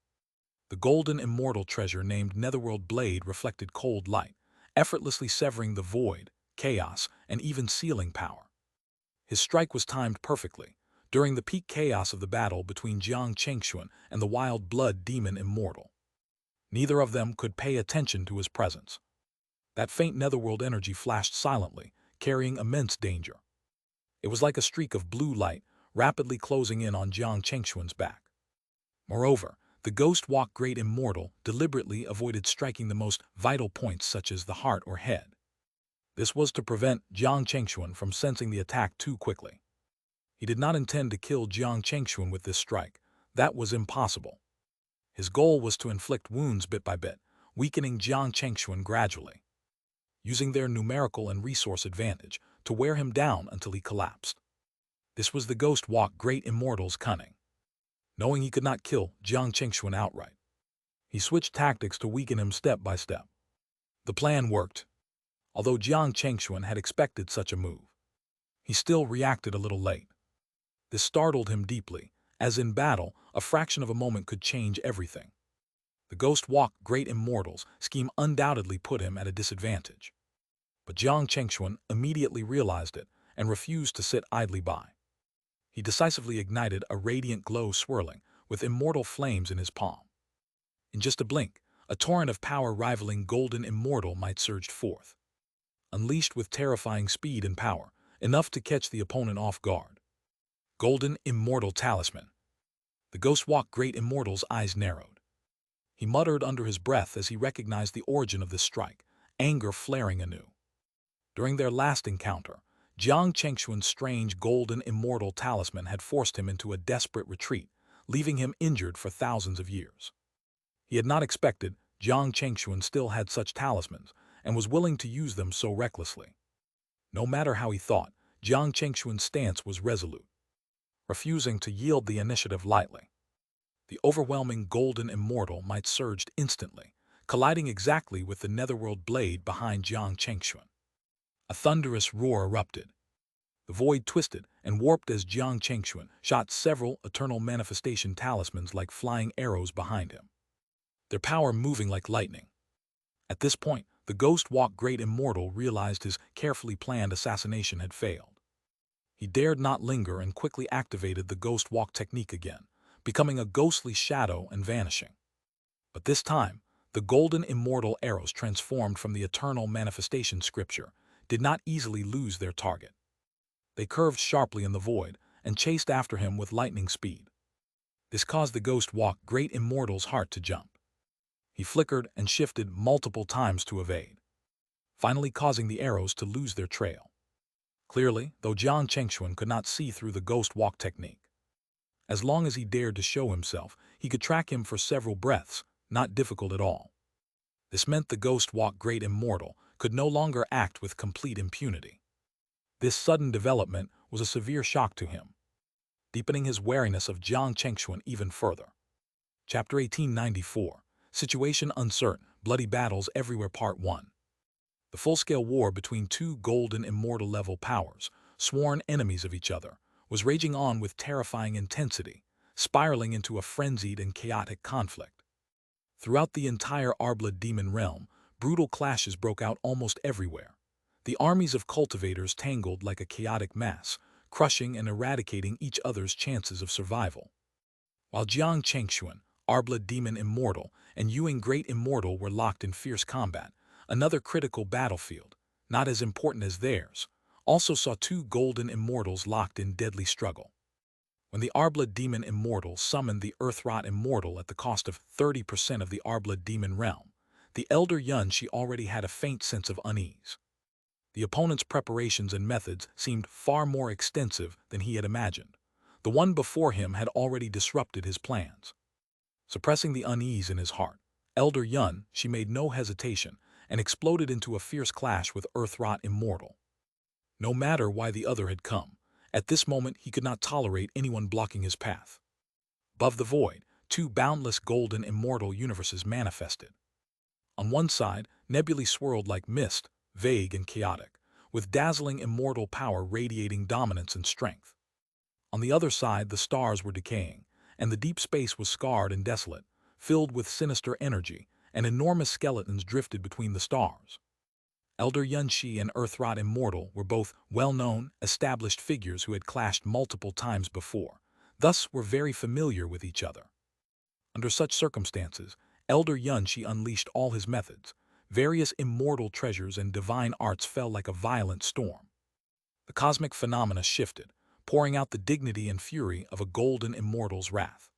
The golden immortal treasure named Netherworld Blade reflected cold light, effortlessly severing the void, chaos, and even sealing power. His strike was timed perfectly, during the peak chaos of the battle between Xianxia and the wild blood demon immortal. Neither of them could pay attention to his presence. That faint netherworld energy flashed silently, carrying immense danger. It was like a streak of blue light, rapidly closing in on Xianxia's back. Moreover, the Ghost Walk Great Immortal deliberately avoided striking the most vital points such as the heart or head. This was to prevent Xianxia from sensing the attack too quickly. He did not intend to kill Xianxia with this strike. That was impossible. His goal was to inflict wounds bit by bit, weakening Xianxia gradually, using their numerical and resource advantage to wear him down until he collapsed. This was the Ghost Walk Great Immortal's cunning. Knowing he could not kill Xianxia outright, he switched tactics to weaken him step by step. The plan worked. Although Xianxia had expected such a move, he still reacted a little late. This startled him deeply, as in battle, a fraction of a moment could change everything. The Ghost Walk Great Immortal's scheme undoubtedly put him at a disadvantage. But Xianxia immediately realized it and refused to sit idly by. He decisively ignited a radiant glow swirling, with immortal flames in his palm. In just a blink, a torrent of power rivaling golden immortal might surged forth. Unleashed with terrifying speed and power, enough to catch the opponent off guard. Golden Immortal Talisman. The Ghost Walk Great Immortal's eyes narrowed. He muttered under his breath as he recognized the origin of this strike, anger flaring anew. During their last encounter, Xianxia's strange golden immortal talisman had forced him into a desperate retreat, leaving him injured for thousands of years. He had not expected Xianxia still had such talismans and was willing to use them so recklessly. No matter how he thought, Xianxia's stance was resolute, refusing to yield the initiative lightly. The overwhelming golden immortal might surged instantly, colliding exactly with the netherworld blade behind Xianxia. A thunderous roar erupted. The void twisted and warped as Xianxia shot several eternal manifestation talismans like flying arrows behind him, their power moving like lightning. At this point, the Ghost Walk Great Immortal realized his carefully planned assassination had failed. He dared not linger and quickly activated the Ghost Walk technique again, becoming a ghostly shadow and vanishing. But this time, the golden immortal arrows transformed from the eternal manifestation scripture did not easily lose their target. They curved sharply in the void and chased after him with lightning speed. This caused the Ghost Walk Great Immortal's heart to jump. He flickered and shifted multiple times to evade, finally causing the arrows to lose their trail. Clearly, though Xianxia could not see through the Ghost Walk technique. As long as he dared to show himself, he could track him for several breaths, not difficult at all. This meant the Ghost Walk Great Immortal could no longer act with complete impunity. This sudden development was a severe shock to him, deepening his wariness of Xianxia even further. Chapter 1894, Situation Uncertain, Bloody Battles Everywhere Part 1. The full-scale war between two golden immortal-level powers, sworn enemies of each other, was raging on with terrifying intensity, spiraling into a frenzied and chaotic conflict. Throughout the entire Arbla demon realm, brutal clashes broke out almost everywhere. The armies of cultivators tangled like a chaotic mass, crushing and eradicating each other's chances of survival. While Xianxia, Arbla demon immortal, and Yuing Great Immortal were locked in fierce combat, another critical battlefield, not as important as theirs, also saw two golden immortals locked in deadly struggle. When the Arbla demon immortal summoned the Earthrot immortal at the cost of 30% of the Arbla demon realm, the elder Yun she already had a faint sense of unease. The opponent's preparations and methods seemed far more extensive than he had imagined. The one before him had already disrupted his plans. Suppressing the unease in his heart, Elder Yun, she made no hesitation and exploded into a fierce clash with Earthwrought Immortal. No matter why the other had come, at this moment he could not tolerate anyone blocking his path. Above the void, two boundless golden immortal universes manifested. On one side, nebulae swirled like mist, vague and chaotic, with dazzling immortal power radiating dominance and strength. On the other side, the stars were decaying, and the deep space was scarred and desolate, filled with sinister energy, and enormous skeletons drifted between the stars. Elder Yunxi and Earthwrought Immortal were both well-known, established figures who had clashed multiple times before, thus were very familiar with each other. Under such circumstances, Elder Yunxi unleashed all his methods. Various immortal treasures and divine arts fell like a violent storm. The cosmic phenomena shifted, pouring out the dignity and fury of a golden immortal's wrath.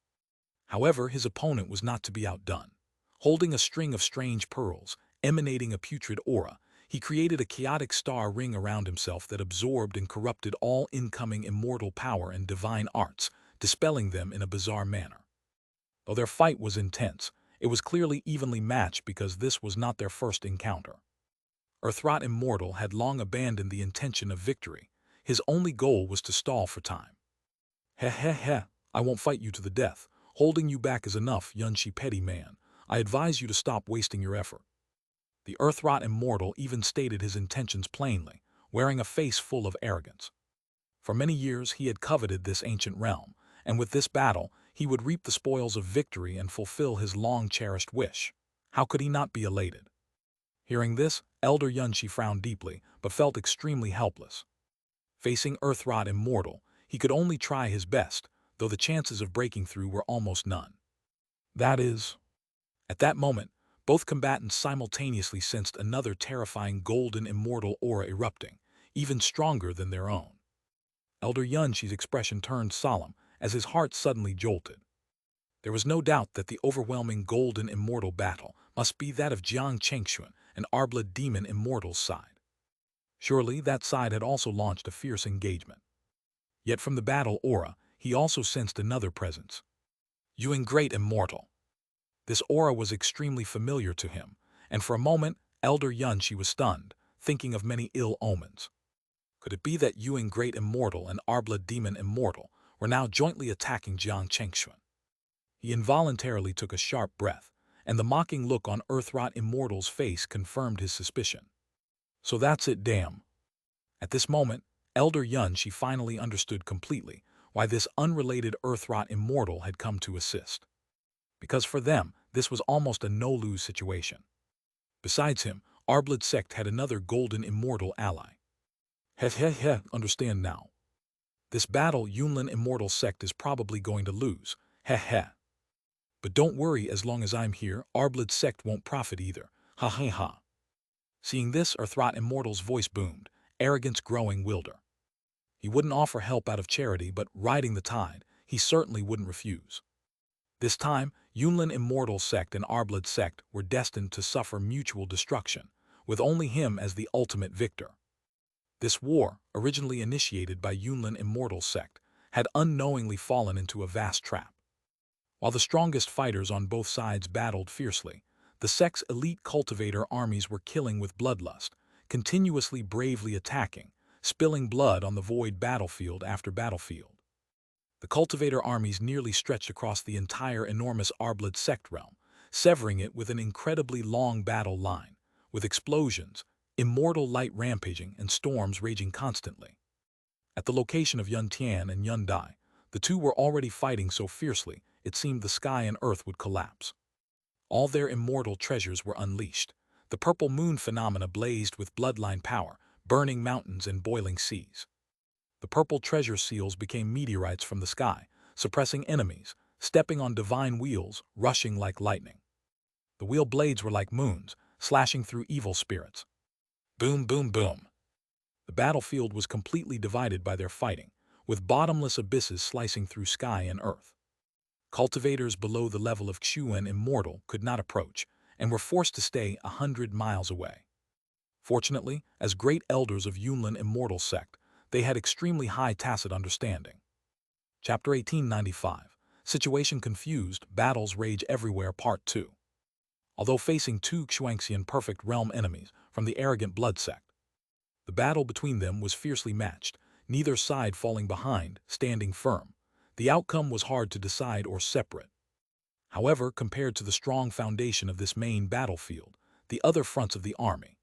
However, his opponent was not to be outdone. Holding a string of strange pearls, emanating a putrid aura, he created a chaotic star ring around himself that absorbed and corrupted all incoming immortal power and divine arts, dispelling them in a bizarre manner. Though their fight was intense, it was clearly evenly matched because this was not their first encounter. Earthwrought Immortal had long abandoned the intention of victory. His only goal was to stall for time. Heh heh heh, I won't fight you to the death. Holding you back is enough, Yunxi petty man. I advise you to stop wasting your effort. The Earthwrought Immortal even stated his intentions plainly, wearing a face full of arrogance. For many years he had coveted this ancient realm, and with this battle he would reap the spoils of victory and fulfill his long-cherished wish. How could he not be elated? Hearing this, Elder Yunxi frowned deeply, but felt extremely helpless. Facing Earthwrought Immortal, he could only try his best, though the chances of breaking through were almost none. That is... At that moment, both combatants simultaneously sensed another terrifying golden immortal aura erupting, even stronger than their own. Elder Yunxi's expression turned solemn as his heart suddenly jolted. There was no doubt that the overwhelming golden immortal battle must be that of Jiang Chengxuan and Arbla demon immortal's side. Surely that side had also launched a fierce engagement. Yet from the battle aura, he also sensed another presence. Yuan Great Immortal. This aura was extremely familiar to him, and for a moment, Elder Yunxi was stunned, thinking of many ill omens. Could it be that Yuan Great Immortal and Arbla Demon Immortal were now jointly attacking Jiang Chengxuan? He involuntarily took a sharp breath, and the mocking look on Earthwrought Immortal's face confirmed his suspicion. So that's it, damn. At this moment, Elder Yunxi finally understood completely why this unrelated Earthwrought Immortal had come to assist. Because for them, this was almost a no-lose situation. Besides him, Arblad's sect had another golden immortal ally. Heh heh heh, understand now. This battle Yunlin Immortal sect is probably going to lose, heh heh. But don't worry, as long as I'm here, Arblad's sect won't profit either, ha ha ha. Seeing this, Earthwrought Immortal's voice boomed, arrogance growing wilder. He wouldn't offer help out of charity, but riding the tide, he certainly wouldn't refuse. This time, Yunlin Immortal sect and Arblad sect were destined to suffer mutual destruction, with only him as the ultimate victor. This war, originally initiated by Yunlin Immortal sect, had unknowingly fallen into a vast trap. While the strongest fighters on both sides battled fiercely, the sect's elite cultivator armies were killing with bloodlust, continuously bravely attacking, spilling blood on the void battlefield after battlefield. The cultivator armies nearly stretched across the entire enormous Arblad sect realm, severing it with an incredibly long battle line, with explosions, immortal light rampaging, and storms raging constantly. At the location of Yun Tian and Yun Dai, the two were already fighting so fiercely it seemed the sky and earth would collapse. All their immortal treasures were unleashed. The purple moon phenomena blazed with bloodline power, burning mountains and boiling seas. The purple treasure seals became meteorites from the sky, suppressing enemies, stepping on divine wheels, rushing like lightning. The wheel blades were like moons, slashing through evil spirits. Boom, boom, boom. The battlefield was completely divided by their fighting, with bottomless abysses slicing through sky and earth. Cultivators below the level of Xuan Immortal could not approach, and were forced to stay 100 miles away. Fortunately, as great elders of Yunlin immortal sect, they had extremely high tacit understanding. Chapter 1895. Situation confused, battles rage everywhere, Part 2. Although facing two Xianxian perfect realm enemies from the arrogant blood sect, the battle between them was fiercely matched, neither side falling behind, standing firm. The outcome was hard to decide or separate. However, compared to the strong foundation of this main battlefield, the other fronts of the army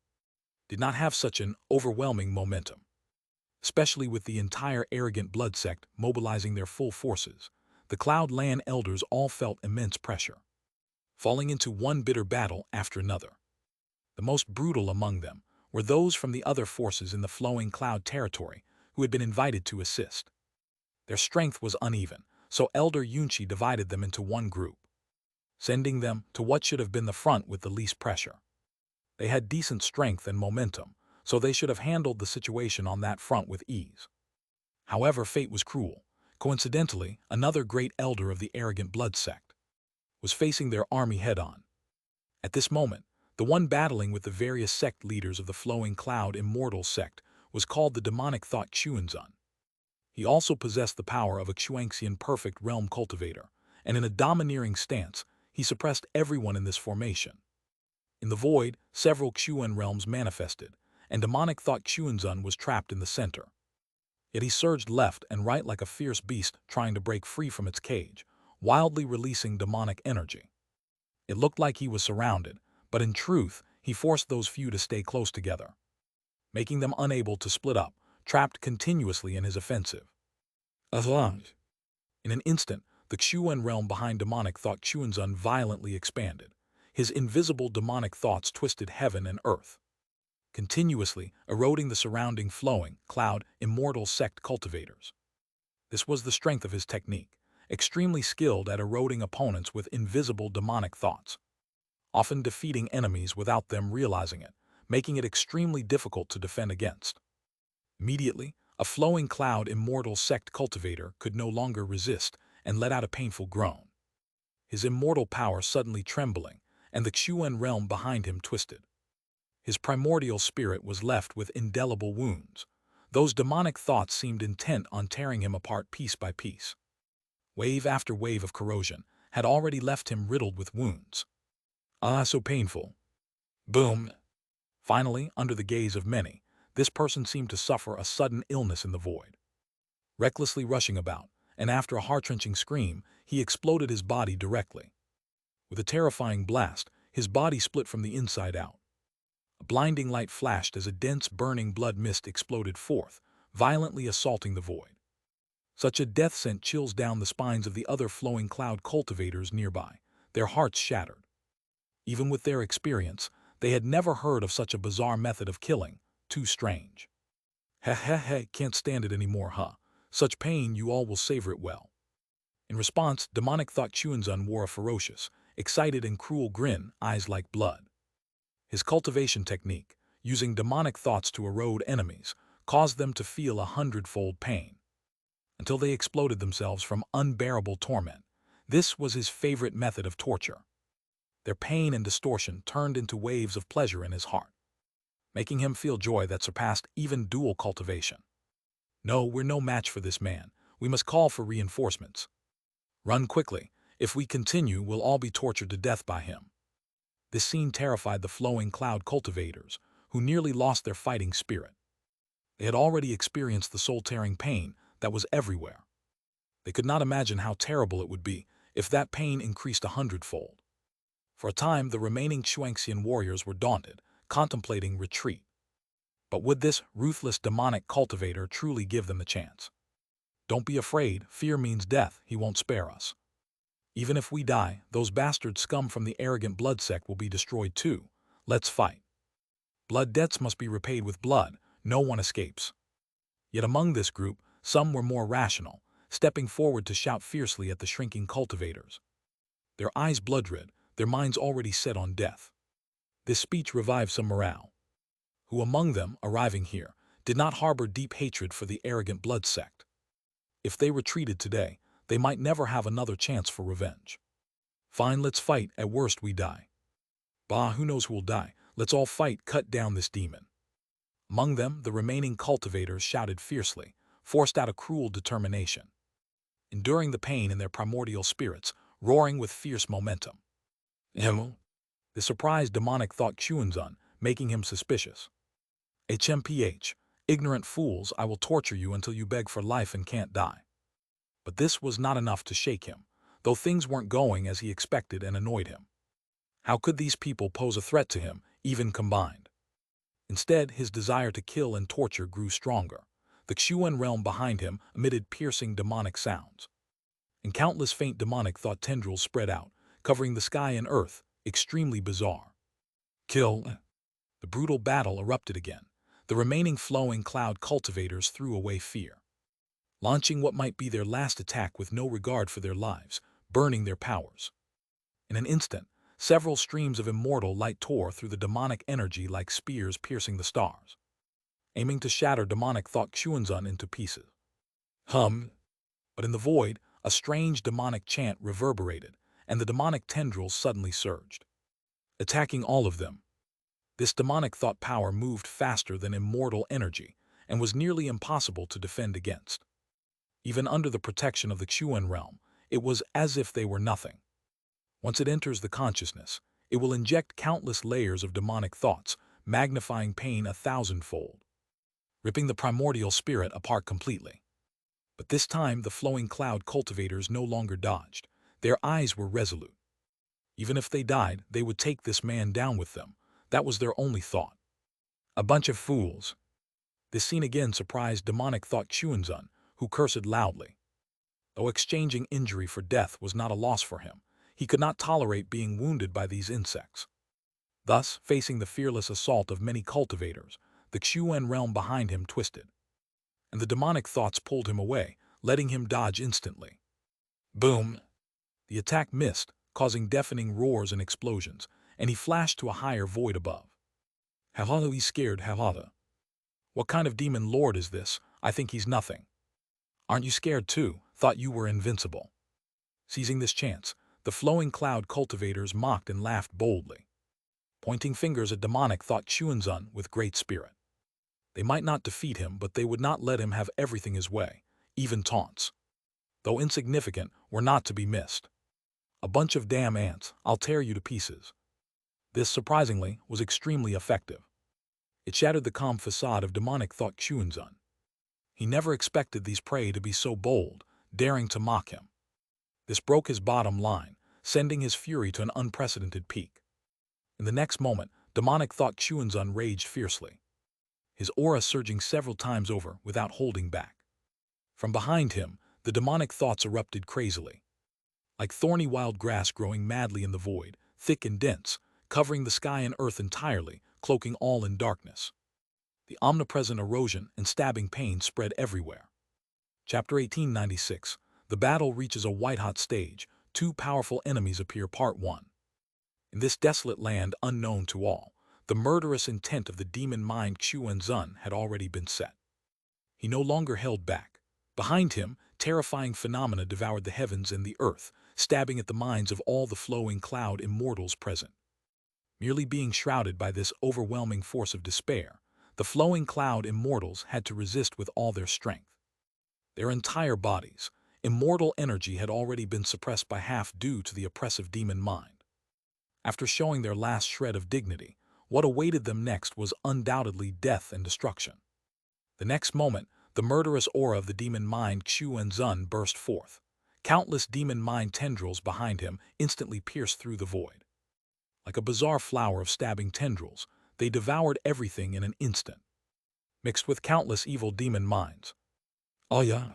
did not have such an overwhelming momentum. Especially with the entire arrogant blood sect mobilizing their full forces, the Cloud Land elders all felt immense pressure, falling into one bitter battle after another. The most brutal among them were those from the other forces in the flowing cloud territory who had been invited to assist. Their strength was uneven, so Elder Yunchi divided them into one group, sending them to what should have been the front with the least pressure. They had decent strength and momentum, so they should have handled the situation on that front with ease. However, fate was cruel. Coincidentally, another great elder of the arrogant blood sect was facing their army head-on. At this moment, the one battling with the various sect leaders of the flowing cloud immortal sect was called the demonic thought Xuanzun. He also possessed the power of a Xianxian perfect realm cultivator, and in a domineering stance, he suppressed everyone in this formation. In the void, several Xuan realms manifested, and demonic thought Xuanzun was trapped in the center. Yet he surged left and right like a fierce beast trying to break free from its cage, wildly releasing demonic energy. It looked like he was surrounded, but in truth, he forced those few to stay close together, making them unable to split up, trapped continuously in his offensive. In an instant, the Xuan realm behind demonic thought Xuanzun violently expanded. His invisible demonic thoughts twisted heaven and earth, continuously eroding the surrounding flowing, cloud, immortal sect cultivators. This was the strength of his technique, extremely skilled at eroding opponents with invisible demonic thoughts, often defeating enemies without them realizing it, making it extremely difficult to defend against. Immediately, a flowing cloud immortal sect cultivator could no longer resist and let out a painful groan, his immortal power suddenly trembling, and the Xuan realm behind him twisted. His primordial spirit was left with indelible wounds. Those demonic thoughts seemed intent on tearing him apart piece by piece. Wave after wave of corrosion had already left him riddled with wounds. Ah, so painful. Boom! Finally, under the gaze of many, this person seemed to suffer a sudden illness in the void. Recklessly rushing about, and after a heart-wrenching scream, he exploded his body directly. With a terrifying blast, his body split from the inside out. A blinding light flashed as a dense, burning blood mist exploded forth, violently assaulting the void. Such a death sent chills down the spines of the other flowing cloud cultivators nearby, their hearts shattered. Even with their experience, they had never heard of such a bizarre method of killing, too strange. Heh, can't stand it anymore, huh? Such pain, you all will savor it well. In response, demonic thought Xuanzun wore a ferocious, excited and cruel grin, eyes like blood. His cultivation technique, using demonic thoughts to erode enemies, caused them to feel 100-fold pain, until they exploded themselves from unbearable torment. This was his favorite method of torture. Their pain and distortion turned into waves of pleasure in his heart, making him feel joy that surpassed even dual cultivation. No, we're no match for this man. We must call for reinforcements. Run quickly. If we continue, we'll all be tortured to death by him. This scene terrified the flowing cloud cultivators, who nearly lost their fighting spirit. They had already experienced the soul-tearing pain that was everywhere. They could not imagine how terrible it would be if that pain increased 100-fold. For a time, the remaining Xianxian warriors were daunted, contemplating retreat. But would this ruthless demonic cultivator truly give them the chance? Don't be afraid, fear means death, he won't spare us. Even if we die, those bastard scum from the arrogant blood sect will be destroyed too. Let's fight. Blood debts must be repaid with blood, no one escapes. Yet among this group, some were more rational, stepping forward to shout fiercely at the shrinking cultivators. Their eyes blood-red, their minds already set on death. This speech revived some morale. Who among them, arriving here, did not harbor deep hatred for the arrogant blood sect? If they retreated today, they might never have another chance for revenge. Fine, let's fight, at worst we die. Bah, who knows who'll die, let's all fight, cut down this demon. Among them, the remaining cultivators shouted fiercely, forced out a cruel determination, enduring the pain in their primordial spirits, roaring with fierce momentum. Him, the surprised demonic thought Xuanzun, making him suspicious. HMPH, ignorant fools, I will torture you until you beg for life and can't die. But this was not enough to shake him, though things weren't going as he expected and annoyed him. How could these people pose a threat to him, even combined? Instead, his desire to kill and torture grew stronger. The Xuan realm behind him emitted piercing demonic sounds, and countless faint demonic thought tendrils spread out, covering the sky and earth, extremely bizarre. Kill! The brutal battle erupted again. The remaining flowing cloud cultivators threw away fear, launching what might be their last attack with no regard for their lives, burning their powers. In an instant, several streams of immortal light tore through the demonic energy like spears piercing the stars, aiming to shatter demonic thought Xuanzun into pieces. But in the void, a strange demonic chant reverberated, and the demonic tendrils suddenly surged, attacking all of them. This demonic thought power moved faster than immortal energy and was nearly impossible to defend against. Even under the protection of the Xuan realm, it was as if they were nothing. Once it enters the consciousness, it will inject countless layers of demonic thoughts, magnifying pain 1,000-fold, ripping the primordial spirit apart completely. But this time the flowing cloud cultivators no longer dodged. Their eyes were resolute. Even if they died, they would take this man down with them. That was their only thought. A bunch of fools. This scene again surprised demonic thought Xuanzun, who cursed loudly. Though exchanging injury for death was not a loss for him, he could not tolerate being wounded by these insects. Thus, facing the fearless assault of many cultivators, the Xuan realm behind him twisted, and the demonic thoughts pulled him away, letting him dodge instantly. Boom! The attack missed, causing deafening roars and explosions, and he flashed to a higher void above. Havada, he's scared, Havada. What kind of demon lord is this? I think he's nothing. Aren't you scared too? Thought you were invincible. Seizing this chance, the flowing cloud cultivators mocked and laughed boldly, pointing fingers at demonic thought Xuanzun with great spirit. They might not defeat him, but they would not let him have everything his way. Even taunts, though insignificant, were not to be missed. A bunch of damn ants, I'll tear you to pieces. This, surprisingly, was extremely effective. It shattered the calm facade of demonic thought Xuanzun. He never expected these prey to be so bold, daring to mock him. This broke his bottom line, sending his fury to an unprecedented peak. In the next moment, demonic thought Xuanzun raged fiercely, his aura surging several times over without holding back. From behind him, the demonic thoughts erupted crazily, like thorny wild grass growing madly in the void, thick and dense, covering the sky and earth entirely, cloaking all in darkness. The omnipresent erosion and stabbing pain spread everywhere. Chapter 1896. The battle reaches a white-hot stage. Two powerful enemies appear. Part 1. In this desolate land unknown to all, the murderous intent of the demon mind Xuanzun had already been set. He no longer held back. Behind him, terrifying phenomena devoured the heavens and the earth, stabbing at the minds of all the flowing cloud immortals present. Merely being shrouded by this overwhelming force of despair, the flowing cloud immortals had to resist with all their strength. Their entire bodies, immortal energy had already been suppressed by half due to the oppressive demon mind. After showing their last shred of dignity, what awaited them next was undoubtedly death and destruction. The next moment, the murderous aura of the demon mind Xuanzun burst forth. Countless demon mind tendrils behind him instantly pierced through the void. Like a bizarre flower of stabbing tendrils, they devoured everything in an instant, mixed with countless evil demon minds. Oh yeah,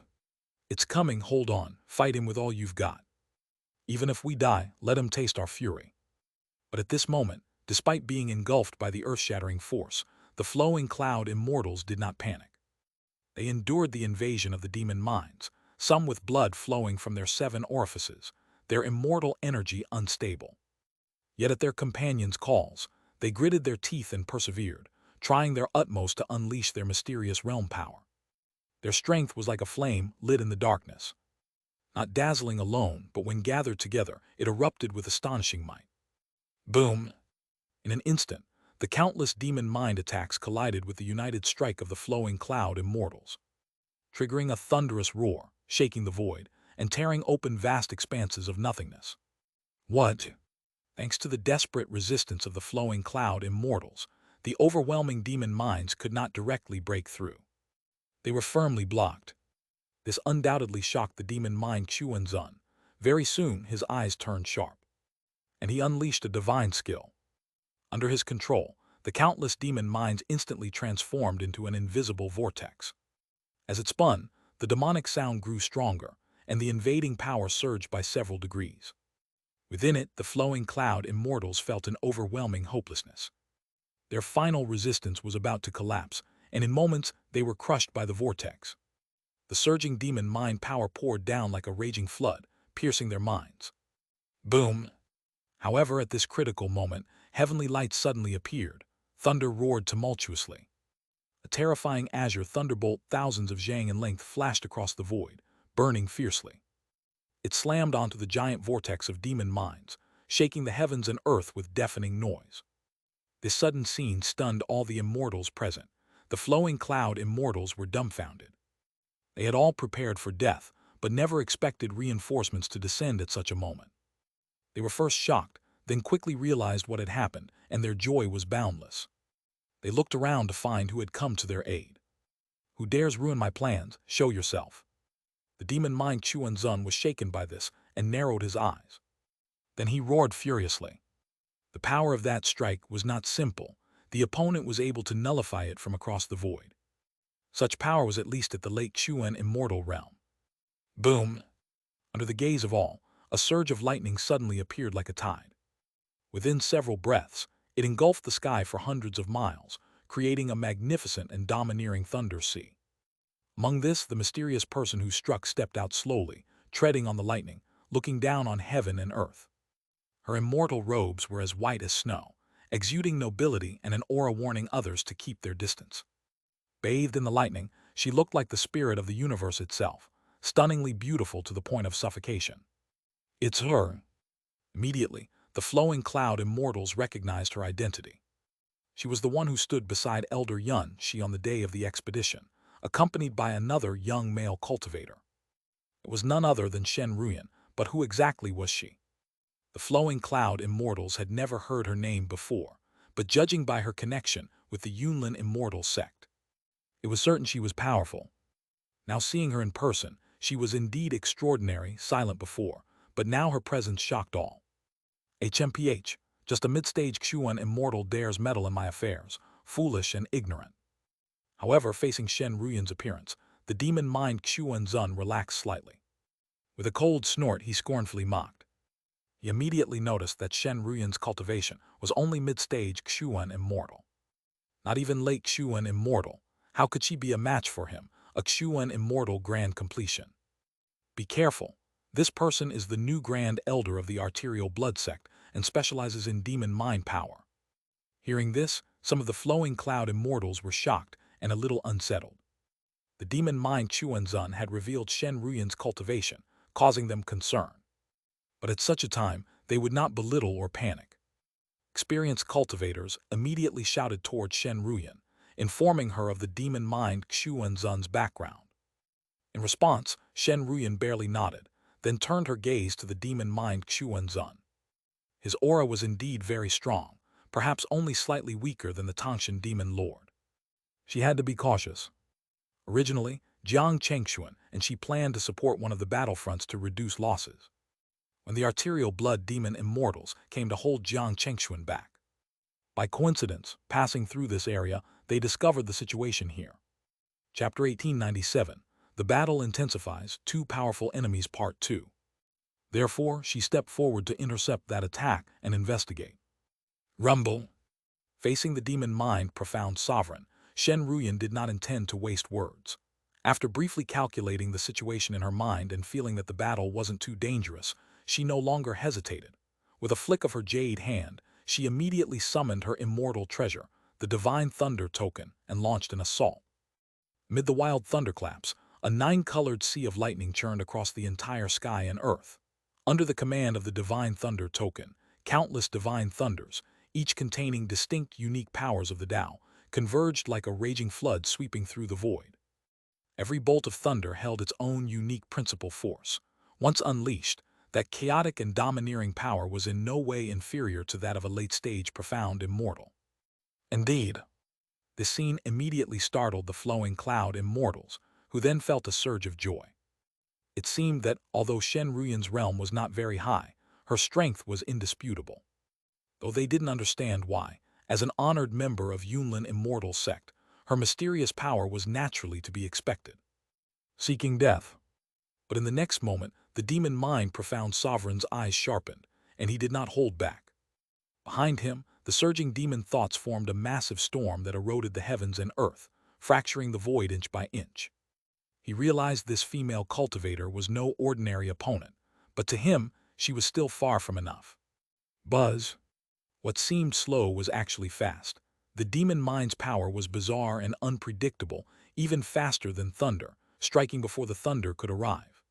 it's coming, hold on, fight him with all you've got. Even if we die, let him taste our fury. But at this moment, despite being engulfed by the earth-shattering force, the flowing cloud immortals did not panic. They endured the invasion of the demon minds, some with blood flowing from their 7 orifices, their immortal energy unstable. Yet at their companions' calls, they gritted their teeth and persevered, trying their utmost to unleash their mysterious realm power. Their strength was like a flame lit in the darkness, not dazzling alone, but when gathered together, it erupted with astonishing might. Boom! In an instant, The countless demon mind attacks collided with the united strike of the flowing cloud immortals, triggering a thunderous roar, shaking the void, and tearing open vast expanses of nothingness. What? Thanks to the desperate resistance of the flowing cloud immortals, the overwhelming demon minds could not directly break through. They were firmly blocked. This undoubtedly shocked the demon mind Xianxia. Very soon his eyes turned sharp, and he unleashed a divine skill. Under his control, the countless demon minds instantly transformed into an invisible vortex. As it spun, the demonic sound grew stronger, and the invading power surged by several degrees. Within it, the flowing cloud immortals felt an overwhelming hopelessness. Their final resistance was about to collapse, and in moments they were crushed by the vortex. The surging demon mind power poured down like a raging flood, piercing their minds. Boom! However, at this critical moment, heavenly light suddenly appeared. Thunder roared tumultuously. A terrifying azure thunderbolt thousands of zhang in length flashed across the void, burning fiercely. It slammed onto the giant vortex of demon minds, shaking the heavens and earth with deafening noise. This sudden scene stunned all the immortals present. The flowing cloud immortals were dumbfounded. They had all prepared for death, but never expected reinforcements to descend at such a moment. They were first shocked, then quickly realized what had happened, and their joy was boundless. They looked around to find who had come to their aid. Who dares ruin my plans? Show yourself. The demon mind Xianxia was shaken by this and narrowed his eyes. Then he roared furiously. The power of that strike was not simple. The opponent was able to nullify it from across the void. Such power was at least at the late Xian immortal realm. Boom! Under the gaze of all, a surge of lightning suddenly appeared like a tide. Within several breaths, it engulfed the sky for hundreds of miles, creating a magnificent and domineering thunder sea. Among this, the mysterious person who struck stepped out slowly, treading on the lightning, looking down on heaven and earth. Her immortal robes were as white as snow, exuding nobility and an aura warning others to keep their distance. Bathed in the lightning, she looked like the spirit of the universe itself, stunningly beautiful to the point of suffocation. It's her. Immediately, the flowing cloud immortals recognized her identity. She was the one who stood beside Elder Xianxia on the day of the expedition, accompanied by another young male cultivator. It was none other than Xianxia, but who exactly was she? The flowing cloud immortals had never heard her name before, but judging by her connection with the Yunlin immortal sect, it was certain she was powerful. Now seeing her in person, she was indeed extraordinary, silent before, but now her presence shocked all. HMPH, just a mid-stage Xian immortal dares meddle in my affairs, foolish and ignorant. However, facing Xianxia's appearance, the demon mind Xianxia relaxed slightly. With a cold snort, he scornfully mocked. He immediately noticed that Xianxia's cultivation was only mid-stage Xian immortal. Not even late Xian immortal. How could she be a match for him, a Xian immortal grand completion? Be careful. This person is the new grand elder of the arterial blood sect and specializes in demon mind power. Hearing this, some of the flowing cloud immortals were shocked and a little unsettled. The demon mind Xianxia had revealed Xianxia's cultivation, causing them concern. But at such a time, they would not belittle or panic. Experienced cultivators immediately shouted toward Xianxia, informing her of the demon mind Xianxia's background. In response, Xianxia barely nodded, then turned her gaze to the demon mind Xianxia. His aura was indeed very strong, perhaps only slightly weaker than the Tangshan demon lord. She had to be cautious. Originally, Jiang Chengxuan and she planned to support one of the battlefronts to reduce losses. When the arterial blood demon immortals came to hold Jiang Chengxuan back. By coincidence, passing through this area, they discovered the situation here. Chapter 1897, The Battle Intensifies, Two Powerful Enemies Part 2. Therefore, she stepped forward to intercept that attack and investigate. Rumble. Facing the demon mind profound sovereign, Xianxia did not intend to waste words. After briefly calculating the situation in her mind and feeling that the battle wasn't too dangerous, she no longer hesitated. With a flick of her jade hand, she immediately summoned her immortal treasure, the divine thunder token, and launched an assault. Amid the wild thunderclaps, a nine-colored sea of lightning churned across the entire sky and earth. Under the command of the divine thunder token, countless divine thunders, each containing distinct, unique powers of the Tao, converged like a raging flood sweeping through the void. Every bolt of thunder held its own unique principal force. Once unleashed, that chaotic and domineering power was in no way inferior to that of a late-stage profound immortal. Indeed, the scene immediately startled the flowing cloud immortals, who then felt a surge of joy. It seemed that, although Shen Ruyan's realm was not very high, her strength was indisputable. Though they didn't understand why, as an honored member of Yunlin immortal sect, her mysterious power was naturally to be expected. Seeking death. But in the next moment, the demon mind profound sovereign's eyes sharpened, and he did not hold back. Behind him, the surging demon thoughts formed a massive storm that eroded the heavens and earth, fracturing the void inch by inch. He realized this female cultivator was no ordinary opponent, but to him, she was still far from enough. Buzz. What seemed slow was actually fast. The demon mind's power was bizarre and unpredictable, even faster than thunder, striking before the thunder could arrive.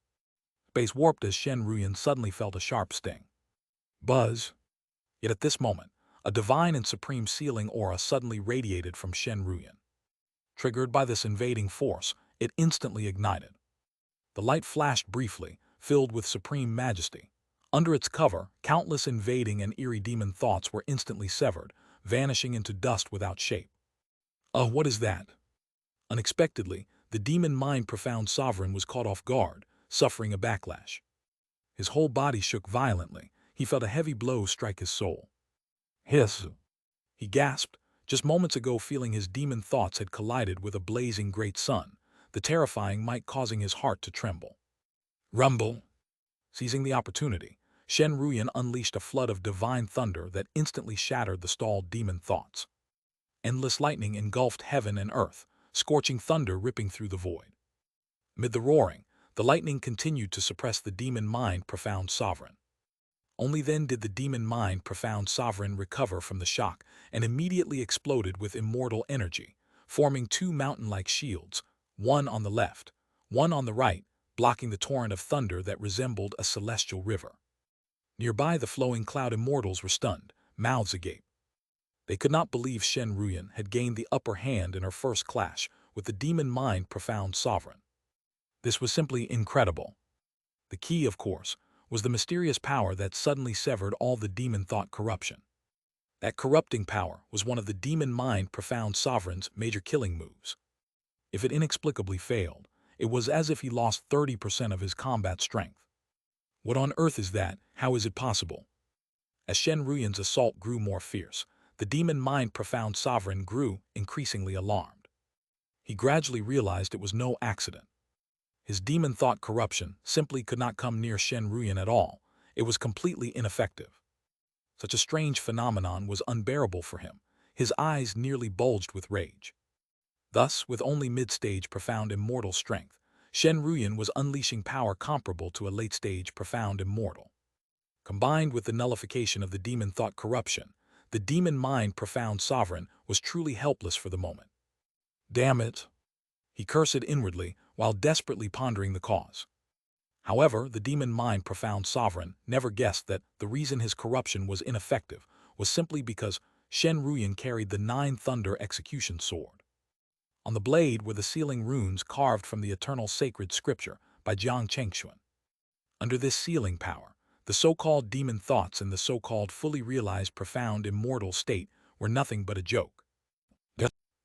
Space warped as Shen Ruyan suddenly felt a sharp sting. Buzz. Yet at this moment, a divine and supreme sealing aura suddenly radiated from Shen Ruyan. Triggered by this invading force, it instantly ignited. The light flashed briefly, filled with supreme majesty. Under its cover, countless invading and eerie demon thoughts were instantly severed, vanishing into dust without shape. What is that? Unexpectedly, the demon mind profound sovereign was caught off guard, suffering a backlash. His whole body shook violently. He felt a heavy blow strike his soul. Hiss! He gasped, just moments ago feeling his demon thoughts had collided with a blazing great sun, the terrifying might causing his heart to tremble. Rumble! Seizing the opportunity, Shen Ruyan unleashed a flood of divine thunder that instantly shattered the stalled demon thoughts. Endless lightning engulfed heaven and earth, scorching thunder ripping through the void. Amid the roaring, the lightning continued to suppress the demon mind profound sovereign. Only then did the demon mind profound sovereign recover from the shock and immediately exploded with immortal energy, forming two mountain-like shields, one on the left, one on the right, blocking the torrent of thunder that resembled a celestial river. Nearby, the flowing cloud immortals were stunned, mouths agape. They could not believe Shen Ruyan had gained the upper hand in her first clash with the demon mind profound sovereign. This was simply incredible. The key, of course, was the mysterious power that suddenly severed all the demon thought corruption. That corrupting power was one of the demon mind profound sovereign's major killing moves. If it inexplicably failed, it was as if he lost 30% of his combat strength. What on earth is that? How is it possible? As Shen Ruyan's assault grew more fierce, the demon mind profound sovereign grew increasingly alarmed. He gradually realized it was no accident. His demon thought corruption simply could not come near Shen Ruyan at all. It was completely ineffective. Such a strange phenomenon was unbearable for him. His eyes nearly bulged with rage. Thus, with only mid-stage profound immortal strength, Shen Ruyan was unleashing power comparable to a late-stage profound immortal. Combined with the nullification of the demon thought corruption, the demon mind profound sovereign was truly helpless for the moment. Damn it! He cursed inwardly while desperately pondering the cause. However, the demon mind profound sovereign never guessed that the reason his corruption was ineffective was simply because Shen Ruyan carried the 9 Thunder Execution Sword. On the blade were the sealing runes carved from the eternal sacred scripture by Jiang Chengxuan. Under this sealing power, the so-called demon thoughts in the so-called fully realized profound immortal state were nothing but a joke.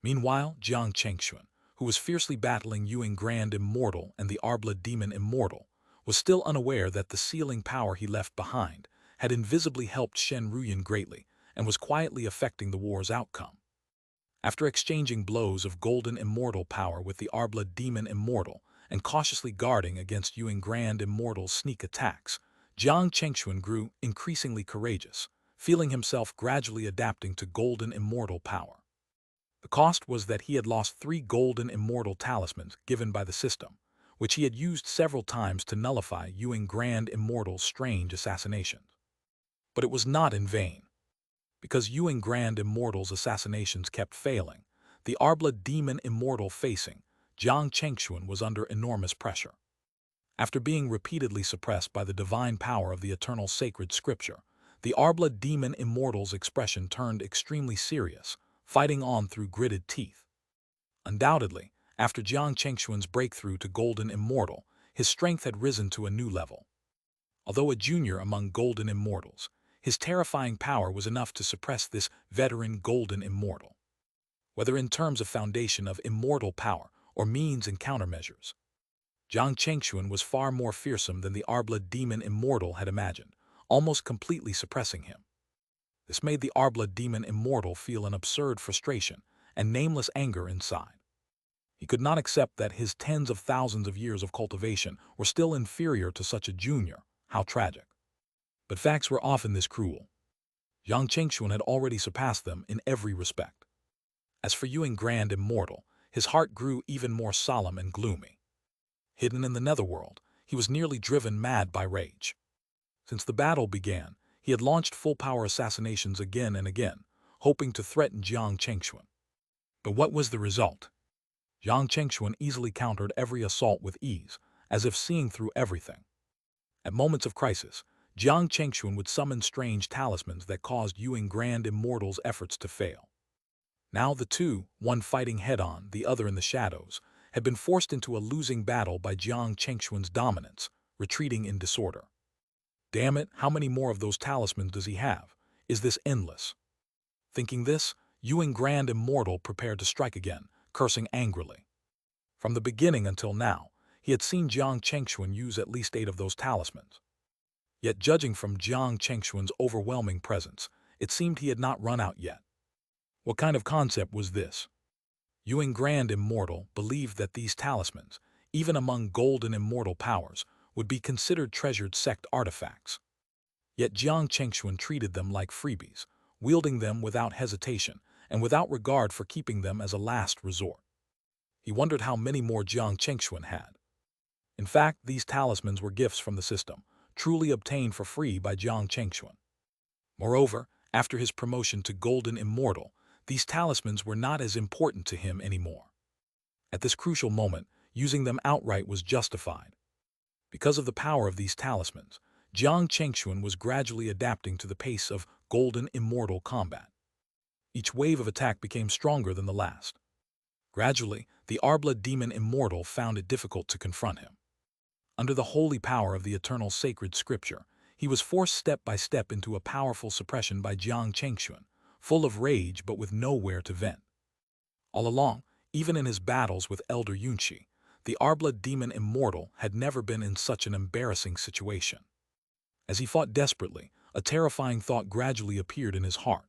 Meanwhile, Jiang Chengxuan, who was fiercely battling Yuing Grand Immortal and the Arbla Demon Immortal, was still unaware that the sealing power he left behind had invisibly helped Shen Ruyan greatly and was quietly affecting the war's outcome. After exchanging blows of golden immortal power with the Arbla Demon Immortal and cautiously guarding against Yuing Grand Immortal's sneak attacks, Jiang Chengxuan grew increasingly courageous, feeling himself gradually adapting to golden immortal power. The cost was that he had lost 3 golden immortal talismans given by the system, which he had used several times to nullify Yuing Grand Immortal's strange assassinations. But it was not in vain. Because Yuing Grand Immortal's assassinations kept failing, the Arbla Demon Immortal facing Jiang Chengxuan was under enormous pressure. After being repeatedly suppressed by the divine power of the eternal sacred scripture, The Arbla demon immortal's expression turned extremely serious, fighting on through gritted teeth. Undoubtedly, after Jiang Chengxuan's breakthrough to Golden Immortal, his strength had risen to a new level. Although a junior among Golden Immortals, his terrifying power was enough to suppress this veteran Golden Immortal. Whether in terms of foundation of immortal power or means and countermeasures, Jiang Chengxuan was far more fearsome than the Arbla demon immortal had imagined, almost completely suppressing him. This made the Arbla demon immortal feel an absurd frustration and nameless anger inside. He could not accept that his tens of thousands of years of cultivation were still inferior to such a junior. How tragic. But facts were often this cruel. Jiang Chengxuan had already surpassed them in every respect. As for Yuan Grand Immortal, his heart grew even more solemn and gloomy. Hidden in the netherworld, he was nearly driven mad by rage. Since the battle began, he had launched full-power assassinations again and again, hoping to threaten Jiang Chengxuan. But what was the result? Jiang Chengxuan easily countered every assault with ease, as if seeing through everything. At moments of crisis, Jiang Chengxuan would summon strange talismans that caused Yuan Grand Immortal's efforts to fail. Now the two, one fighting head-on, the other in the shadows, had been forced into a losing battle by Jiang Chengxuan's dominance, retreating in disorder. Damn it, how many more of those talismans does he have? Is this endless? Thinking this, Yuan Grand Immortal prepared to strike again, cursing angrily. From the beginning until now, he had seen Jiang Chengxuan use at least 8 of those talismans. Yet judging from Jiang Chengxuan's overwhelming presence, it seemed he had not run out yet. What kind of concept was this? Yuan Grand Immortal believed that these talismans, even among golden immortal powers, would be considered treasured sect artifacts. Yet Jiang Chengxuan treated them like freebies, wielding them without hesitation and without regard for keeping them as a last resort. He wondered how many more Jiang Chengxuan had. In fact, these talismans were gifts from the system, truly obtained for free by Jiang Chengxuan. Moreover, after his promotion to Golden Immortal, these talismans were not as important to him anymore. At this crucial moment, using them outright was justified. Because of the power of these talismans, Jiang Chengxuan was gradually adapting to the pace of Golden Immortal combat. Each wave of attack became stronger than the last. Gradually, the Arbla demon immortal found it difficult to confront him. Under the holy power of the eternal sacred scripture, he was forced step by step into a powerful suppression by Jiang Chengxuan, full of rage but with nowhere to vent. All along, even in his battles with Elder Yunxi, the Arbla demon immortal had never been in such an embarrassing situation. As he fought desperately, a terrifying thought gradually appeared in his heart.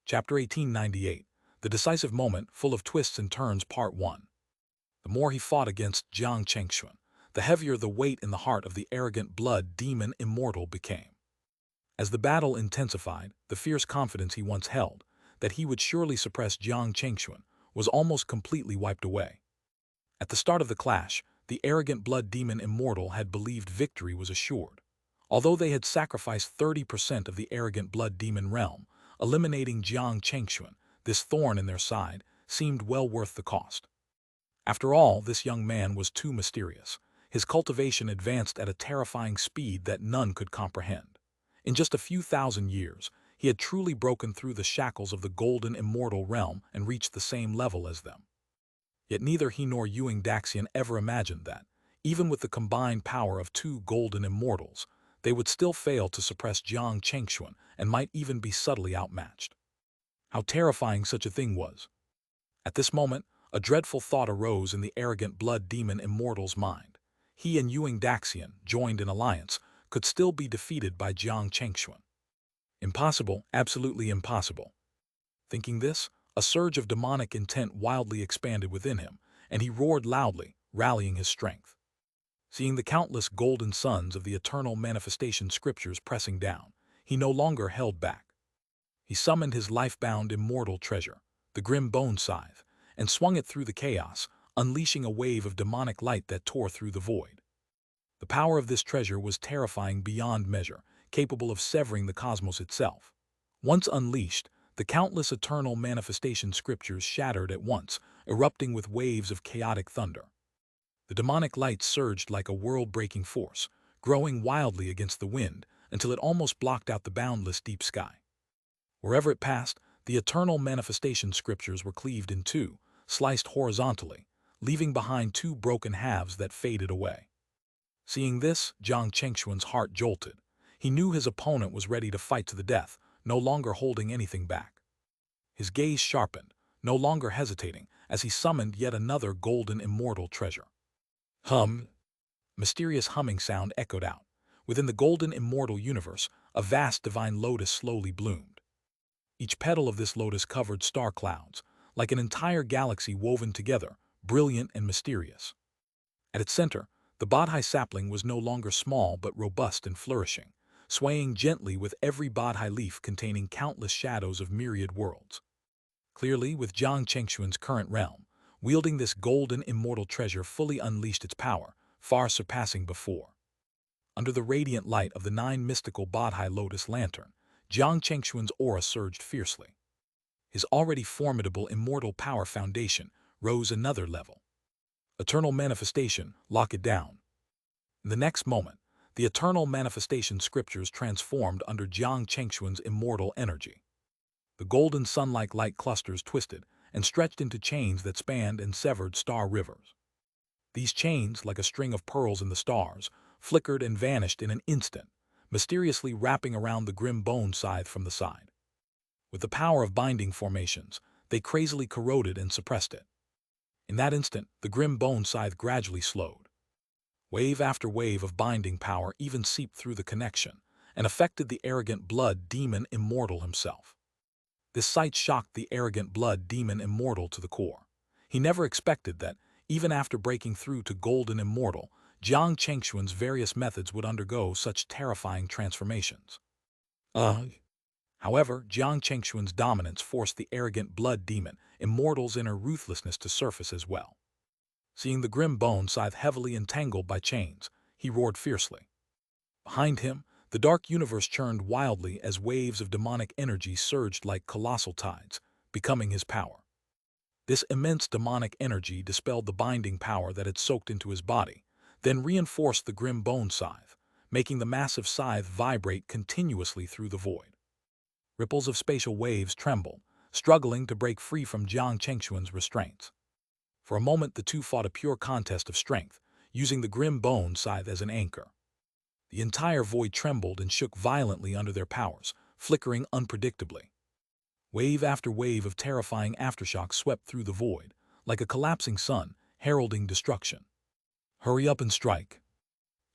Chapter 1898, The Decisive Moment, Full of Twists and Turns, Part 1. The more he fought against Jiang Chengxuan, the heavier the weight in the heart of the arrogant blood demon immortal became. As the battle intensified, the fierce confidence he once held, that he would surely suppress Jiang Chengxuan, was almost completely wiped away. At the start of the clash, the arrogant blood demon immortal had believed victory was assured. Although they had sacrificed 30% of the arrogant blood demon realm, eliminating Jiang Chengxuan, this thorn in their side, seemed well worth the cost. After all, this young man was too mysterious. His cultivation advanced at a terrifying speed that none could comprehend. In just a few thousand years, he had truly broken through the shackles of the golden immortal realm and reached the same level as them. Yet neither he nor Yuan Daxian ever imagined that, even with the combined power of 2 golden immortals, they would still fail to suppress Jiang Chengxuan and might even be subtly outmatched. How terrifying such a thing was! At this moment, a dreadful thought arose in the arrogant blood demon immortal's mind. He and Yuan Daxian, joined in alliance, could still be defeated by Jiang Chengxuan. Impossible, absolutely impossible. Thinking this, a surge of demonic intent wildly expanded within him, and he roared loudly, rallying his strength. Seeing the countless golden suns of the eternal manifestation scriptures pressing down, he no longer held back. He summoned his life-bound immortal treasure, the grim bone scythe, and swung it through the chaos, unleashing a wave of demonic light that tore through the void. The power of this treasure was terrifying beyond measure, capable of severing the cosmos itself. Once unleashed, the countless eternal manifestation scriptures shattered at once, erupting with waves of chaotic thunder. The demonic light surged like a world-breaking force, growing wildly against the wind, until it almost blocked out the boundless deep sky. Wherever it passed, the eternal manifestation scriptures were cleaved in two, sliced horizontally, leaving behind two broken halves that faded away. Seeing this, Jiang Chengxuan's heart jolted. He knew his opponent was ready to fight to the death, no longer holding anything back. His gaze sharpened, no longer hesitating, as he summoned yet another golden immortal treasure. Hum! Mysterious humming sound echoed out. Within the golden immortal universe, a vast divine lotus slowly bloomed. Each petal of this lotus covered star clouds, like an entire galaxy woven together, brilliant and mysterious. At its center, the Bodhi sapling was no longer small but robust and flourishing, swaying gently with every Bodhi leaf containing countless shadows of myriad worlds. Clearly, with Jiang Chengxuan's current realm, wielding this golden immortal treasure fully unleashed its power, far surpassing before. Under the radiant light of the 9 mystical Bodhi lotus lantern, Jiang Chengxuan's aura surged fiercely. His already formidable immortal power foundation rose another level. Eternal manifestation, lock it down. In the next moment, the eternal manifestation scriptures transformed under Jiang Chengxuan's immortal energy. The golden sun-like light clusters twisted and stretched into chains that spanned and severed star rivers. These chains, like a string of pearls in the stars, flickered and vanished in an instant, mysteriously wrapping around the grim bone scythe from the side. With the power of binding formations, they crazily corroded and suppressed it. In that instant, the grim bone scythe gradually slowed. Wave after wave of binding power even seeped through the connection and affected the arrogant blood demon immortal himself. This sight shocked the arrogant blood demon immortal to the core. He never expected that, even after breaking through to golden immortal, Jiang Chengxuan's various methods would undergo such terrifying transformations. However, Jiang Chengxuan's dominance forced the arrogant blood demon immortal's inner ruthlessness to surface as well. Seeing the grim bone scythe heavily entangled by chains, he roared fiercely. Behind him, the dark universe churned wildly as waves of demonic energy surged like colossal tides, becoming his power. This immense demonic energy dispelled the binding power that had soaked into his body, then reinforced the grim bone scythe, making the massive scythe vibrate continuously through the void. Ripples of spatial waves trembled, struggling to break free from Jiang Chengxuan's restraints. For a moment the two fought a pure contest of strength, using the grim bone scythe as an anchor. The entire void trembled and shook violently under their powers, flickering unpredictably. Wave after wave of terrifying aftershocks swept through the void, like a collapsing sun, heralding destruction. Hurry up and strike.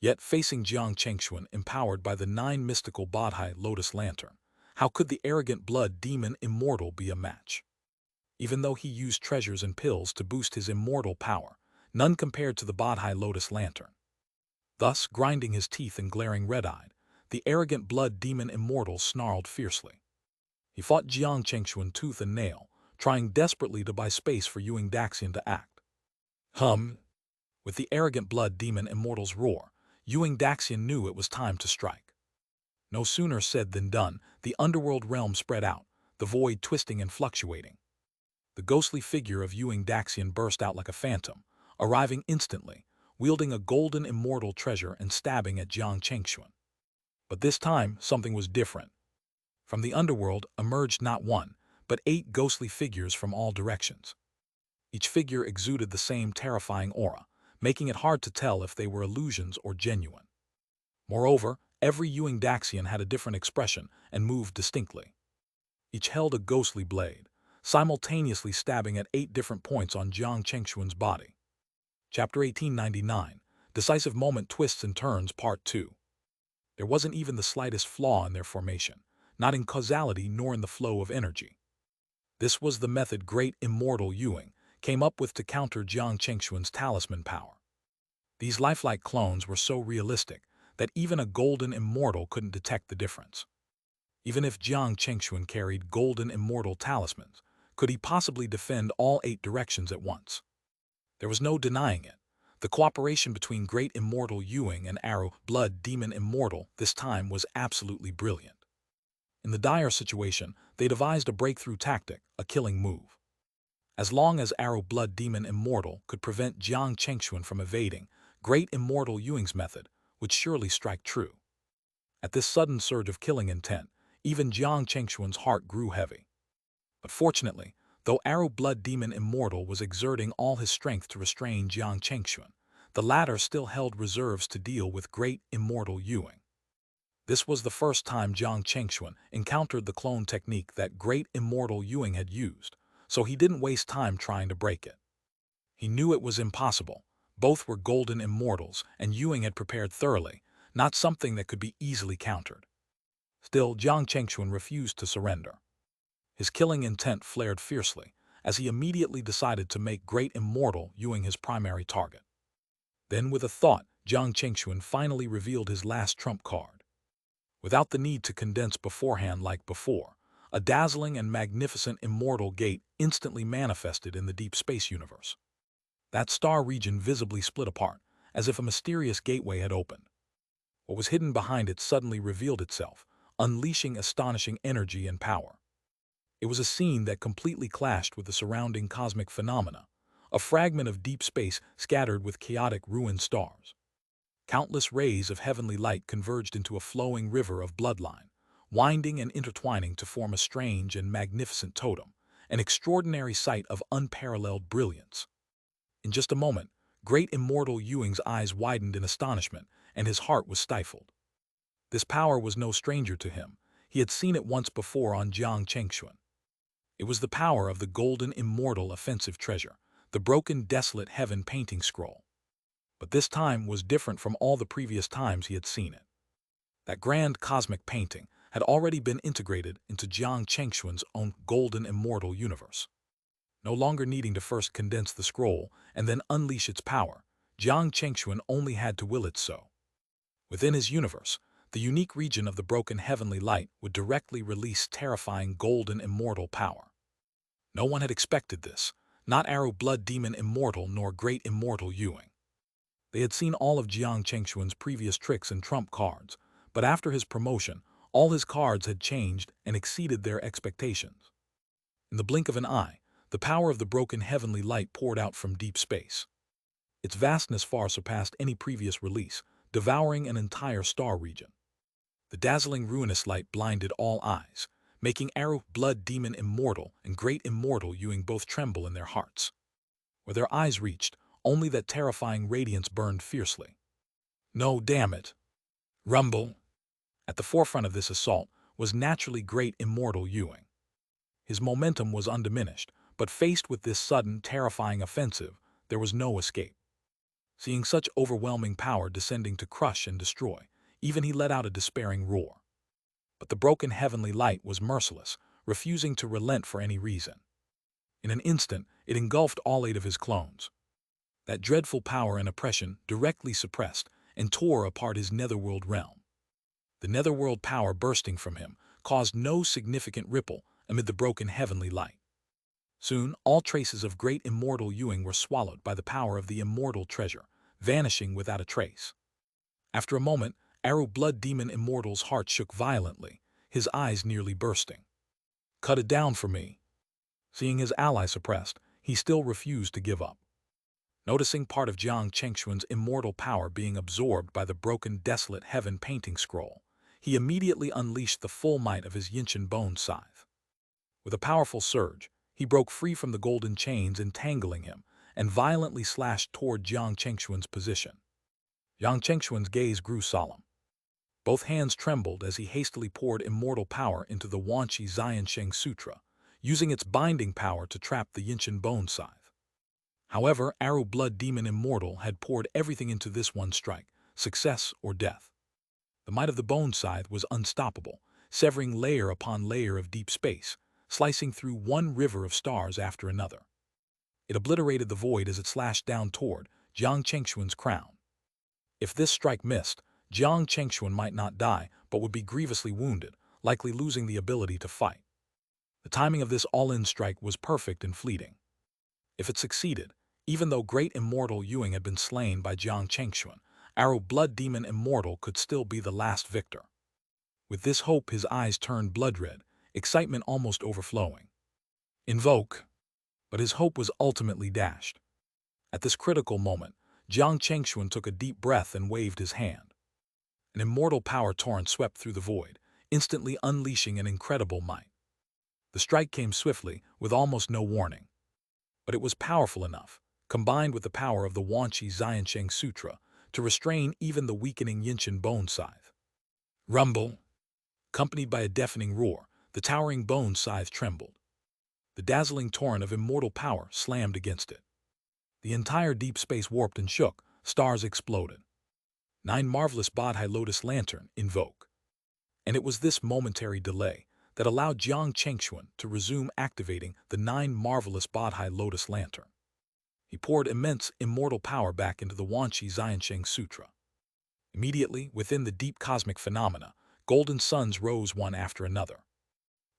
Yet, facing Jiang Chengxuan, empowered by the 9 mystical Bodhi lotus lantern, how could the arrogant blood demon immortal be a match? Even though he used treasures and pills to boost his immortal power, none compared to the Bodhi lotus lantern. Thus, grinding his teeth and glaring red-eyed, the arrogant blood demon immortal snarled fiercely. He fought Jiang Chengxuan tooth and nail, trying desperately to buy space for Xianxia to act. With the arrogant blood demon immortal's roar, Xianxia knew it was time to strike. No sooner said than done, the underworld realm spread out, the void twisting and fluctuating. The ghostly figure of Xianxia burst out like a phantom, arriving instantly, wielding a golden immortal treasure and stabbing at Jiang Chengxuan. But this time, something was different. From the underworld emerged not one, but 8 ghostly figures from all directions. Each figure exuded the same terrifying aura, making it hard to tell if they were illusions or genuine. Moreover, every Xianxian had a different expression and moved distinctly. Each held a ghostly blade, simultaneously stabbing at 8 different points on Jiang Chengxuan's body. Chapter 1899, Decisive Moment Twists and Turns Part 2. There wasn't even the slightest flaw in their formation, not in causality nor in the flow of energy. This was the method great immortal Yuang came up with to counter Jiang Chengxuan's talisman power. These lifelike clones were so realistic that even a golden immortal couldn't detect the difference. Even if Jiang Chengxuan carried golden immortal talismans, could he possibly defend all 8 directions at once? There was no denying it. The cooperation between great immortal Yuang and arrow blood demon immortal this time was absolutely brilliant. In the dire situation, they devised a breakthrough tactic, a killing move. As long as arrow blood demon immortal could prevent Jiang Chengxuan from evading, great immortal Yuang's method would surely strike true. At this sudden surge of killing intent, even Jiang Chengxuan's heart grew heavy. But fortunately, though Arrow Blood Demon Immortal was exerting all his strength to restrain Jiang Chengxuan, the latter still held reserves to deal with Great Immortal Yuing. This was the first time Jiang Chengxuan encountered the clone technique that Great Immortal Yuing had used, so he didn't waste time trying to break it. He knew it was impossible. Both were golden immortals, and Yuing had prepared thoroughly, not something that could be easily countered. Still, Jiang Chengxuan refused to surrender. His killing intent flared fiercely, as he immediately decided to make Great Immortal Yuing his primary target. Then, with a thought, Jiang Chengxuan finally revealed his last trump card. Without the need to condense beforehand like before, a dazzling and magnificent immortal gate instantly manifested in the deep space universe. That star region visibly split apart, as if a mysterious gateway had opened. What was hidden behind it suddenly revealed itself, unleashing astonishing energy and power. It was a scene that completely clashed with the surrounding cosmic phenomena, a fragment of deep space scattered with chaotic ruined stars. Countless rays of heavenly light converged into a flowing river of bloodline, winding and intertwining to form a strange and magnificent totem, an extraordinary sight of unparalleled brilliance. In just a moment, Great Immortal Yuing's eyes widened in astonishment, and his heart was stifled. This power was no stranger to him. He had seen it once before on Jiang Chengxuan. It was the power of the golden immortal offensive treasure, the broken desolate heaven painting scroll. But this time was different from all the previous times he had seen it. That grand cosmic painting had already been integrated into Jiang Chengxuan's own golden immortal universe. No longer needing to first condense the scroll and then unleash its power, Jiang Chengxuan only had to will it so. Within his universe, the unique region of the broken heavenly light would directly release terrifying golden immortal power. No one had expected this, not Arrow Blood Demon Immortal nor Great Immortal Yuing. They had seen all of Jiang Chengxuan's previous tricks and trump cards, but after his promotion, all his cards had changed and exceeded their expectations. In the blink of an eye, the power of the broken heavenly light poured out from deep space. Its vastness far surpassed any previous release, devouring an entire star region. The dazzling ruinous light blinded all eyes, making Arrow Blood Demon Immortal and Great Immortal Yuing both tremble in their hearts. Where their eyes reached, only that terrifying radiance burned fiercely. No, damn it! Rumble! At the forefront of this assault was naturally Great Immortal Yuing. His momentum was undiminished, but faced with this sudden, terrifying offensive, there was no escape. Seeing such overwhelming power descending to crush and destroy, even he let out a despairing roar. But the broken heavenly light was merciless, refusing to relent for any reason. In an instant, it engulfed all 8 of his clones. That dreadful power and oppression directly suppressed and tore apart his netherworld realm. The netherworld power bursting from him caused no significant ripple amid the broken heavenly light. Soon, all traces of Great Immortal Yuing were swallowed by the power of the immortal treasure, vanishing without a trace. After a moment, Arrow Blood Demon Immortal's heart shook violently, his eyes nearly bursting. Cut it down for me. Seeing his ally suppressed, he still refused to give up. Noticing part of Jiang Chengxuan's immortal power being absorbed by the broken desolate heaven painting scroll, he immediately unleashed the full might of his Yinshan bone scythe. With a powerful surge, he broke free from the golden chains entangling him and violently slashed toward Jiang Chengxuan's position. Jiang Chengxuan's gaze grew solemn. Both hands trembled as he hastily poured immortal power into the Wanqi Xiansheng Sutra, using its binding power to trap the Yinshan bone scythe. However, Arrow Blood Demon Immortal had poured everything into this one strike, success or death. The might of the bone scythe was unstoppable, severing layer upon layer of deep space, slicing through one river of stars after another. It obliterated the void as it slashed down toward Jiang Chengxuan's crown. If this strike missed, Jiang Chengxuan might not die, but would be grievously wounded, likely losing the ability to fight. The timing of this all-in strike was perfect and fleeting. If it succeeded, even though Great Immortal Yuing had been slain by Jiang Chengxuan, Arrow Blood Demon Immortal could still be the last victor. With this hope, his eyes turned blood red, excitement almost overflowing. Invoke! But his hope was ultimately dashed. At this critical moment, Jiang Chengxuan took a deep breath and waved his hand. An immortal power torrent swept through the void, instantly unleashing an incredible might. The strike came swiftly, with almost no warning. But it was powerful enough, combined with the power of the Xianxia Sutra, to restrain even the weakening Yinshan bone scythe. Rumble! Accompanied by a deafening roar, the towering bone scythe trembled. The dazzling torrent of immortal power slammed against it. The entire deep space warped and shook, stars exploded. 9 marvelous Bodhi Lotus Lantern invoke. And it was this momentary delay that allowed Jiang Chengxuan to resume activating the 9 marvelous Bodhi Lotus Lantern. He poured immense immortal power back into the Xianxia Sutra. Immediately, within the deep cosmic phenomena, golden suns rose one after another.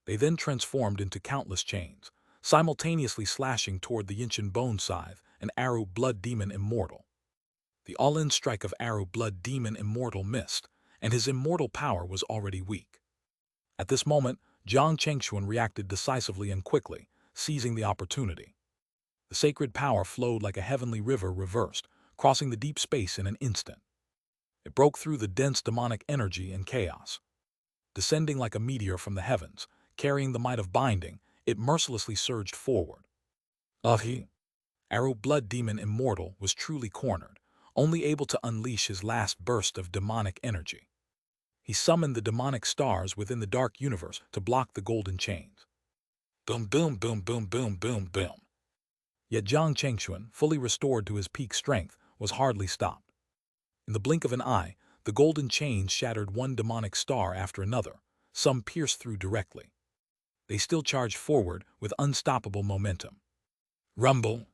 They then transformed into countless chains, simultaneously slashing toward the Yinshan bone scythe and arrow blood demon immortal. The all-in strike of arrow blood demon immortal missed, and his immortal power was already weak. At this moment, Jiang Chengxuan reacted decisively and quickly, seizing the opportunity. The sacred power flowed like a heavenly river reversed, crossing the deep space in an instant. It broke through the dense demonic energy and chaos. Descending like a meteor from the heavens, carrying the might of binding, it mercilessly surged forward. He, arrow blood demon immortal, was truly cornered, only able to unleash his last burst of demonic energy. He summoned the demonic stars within the dark universe to block the golden chains. Boom, boom, boom, boom, boom, boom, boom. Yet Jiang Chengxuan, fully restored to his peak strength, was hardly stopped. In the blink of an eye, the golden chains shattered one demonic star after another, some pierced through directly. They still charged forward with unstoppable momentum. Rumble!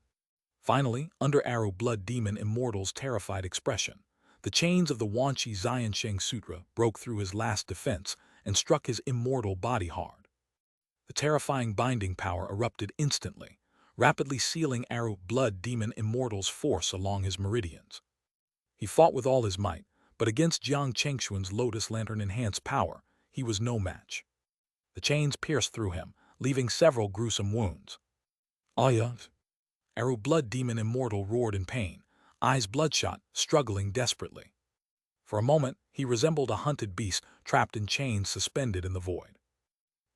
Finally, under arrow blood demon immortal's terrified expression, the chains of the Xianxia Sutra broke through his last defense and struck his immortal body hard. The terrifying binding power erupted instantly, rapidly sealing arrow blood demon immortal's force along his meridians. He fought with all his might, but against Jiang Chengxuan's Lotus Lantern-enhanced power, he was no match. The chains pierced through him, leaving several gruesome wounds. Arrow blood demon immortal roared in pain, eyes bloodshot, struggling desperately. For a moment, he resembled a hunted beast trapped in chains suspended in the void.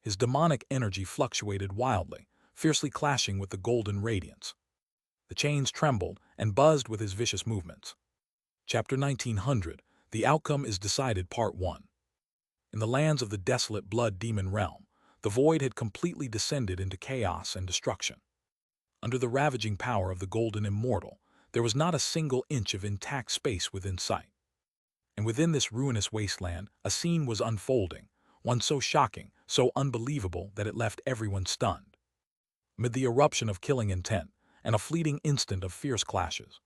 His demonic energy fluctuated wildly, fiercely clashing with the golden radiance. The chains trembled and buzzed with his vicious movements. Chapter 1900, The Outcome is Decided, Part 1. In the lands of the desolate blood demon realm, the void had completely descended into chaos and destruction. Under the ravaging power of the golden immortal, there was not a single inch of intact space within sight. And within this ruinous wasteland, a scene was unfolding, one so shocking, so unbelievable that it left everyone stunned. Amid the eruption of killing intent and a fleeting instant of fierce clashes,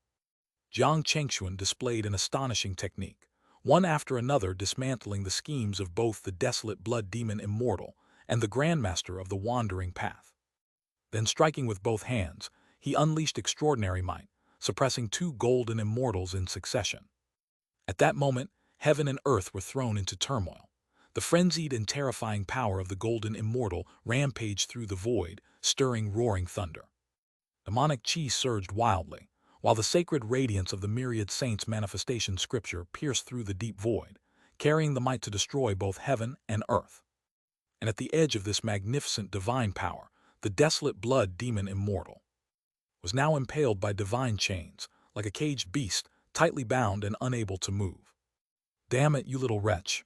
Jiang Chengxuan displayed an astonishing technique, one after another dismantling the schemes of both the desolate blood demon immortal and the grandmaster of the wandering path. Then, striking with both hands, he unleashed extraordinary might, suppressing 2 golden immortals in succession. At that moment, heaven and earth were thrown into turmoil. The frenzied and terrifying power of the golden immortal rampaged through the void, stirring roaring thunder. Demonic chi surged wildly, while the sacred radiance of the myriad saints' manifestation scripture pierced through the deep void, carrying the might to destroy both heaven and earth. And at the edge of this magnificent divine power, the desolate blood demon immortal was now impaled by divine chains, like a caged beast, tightly bound and unable to move. Damn it, you little wretch!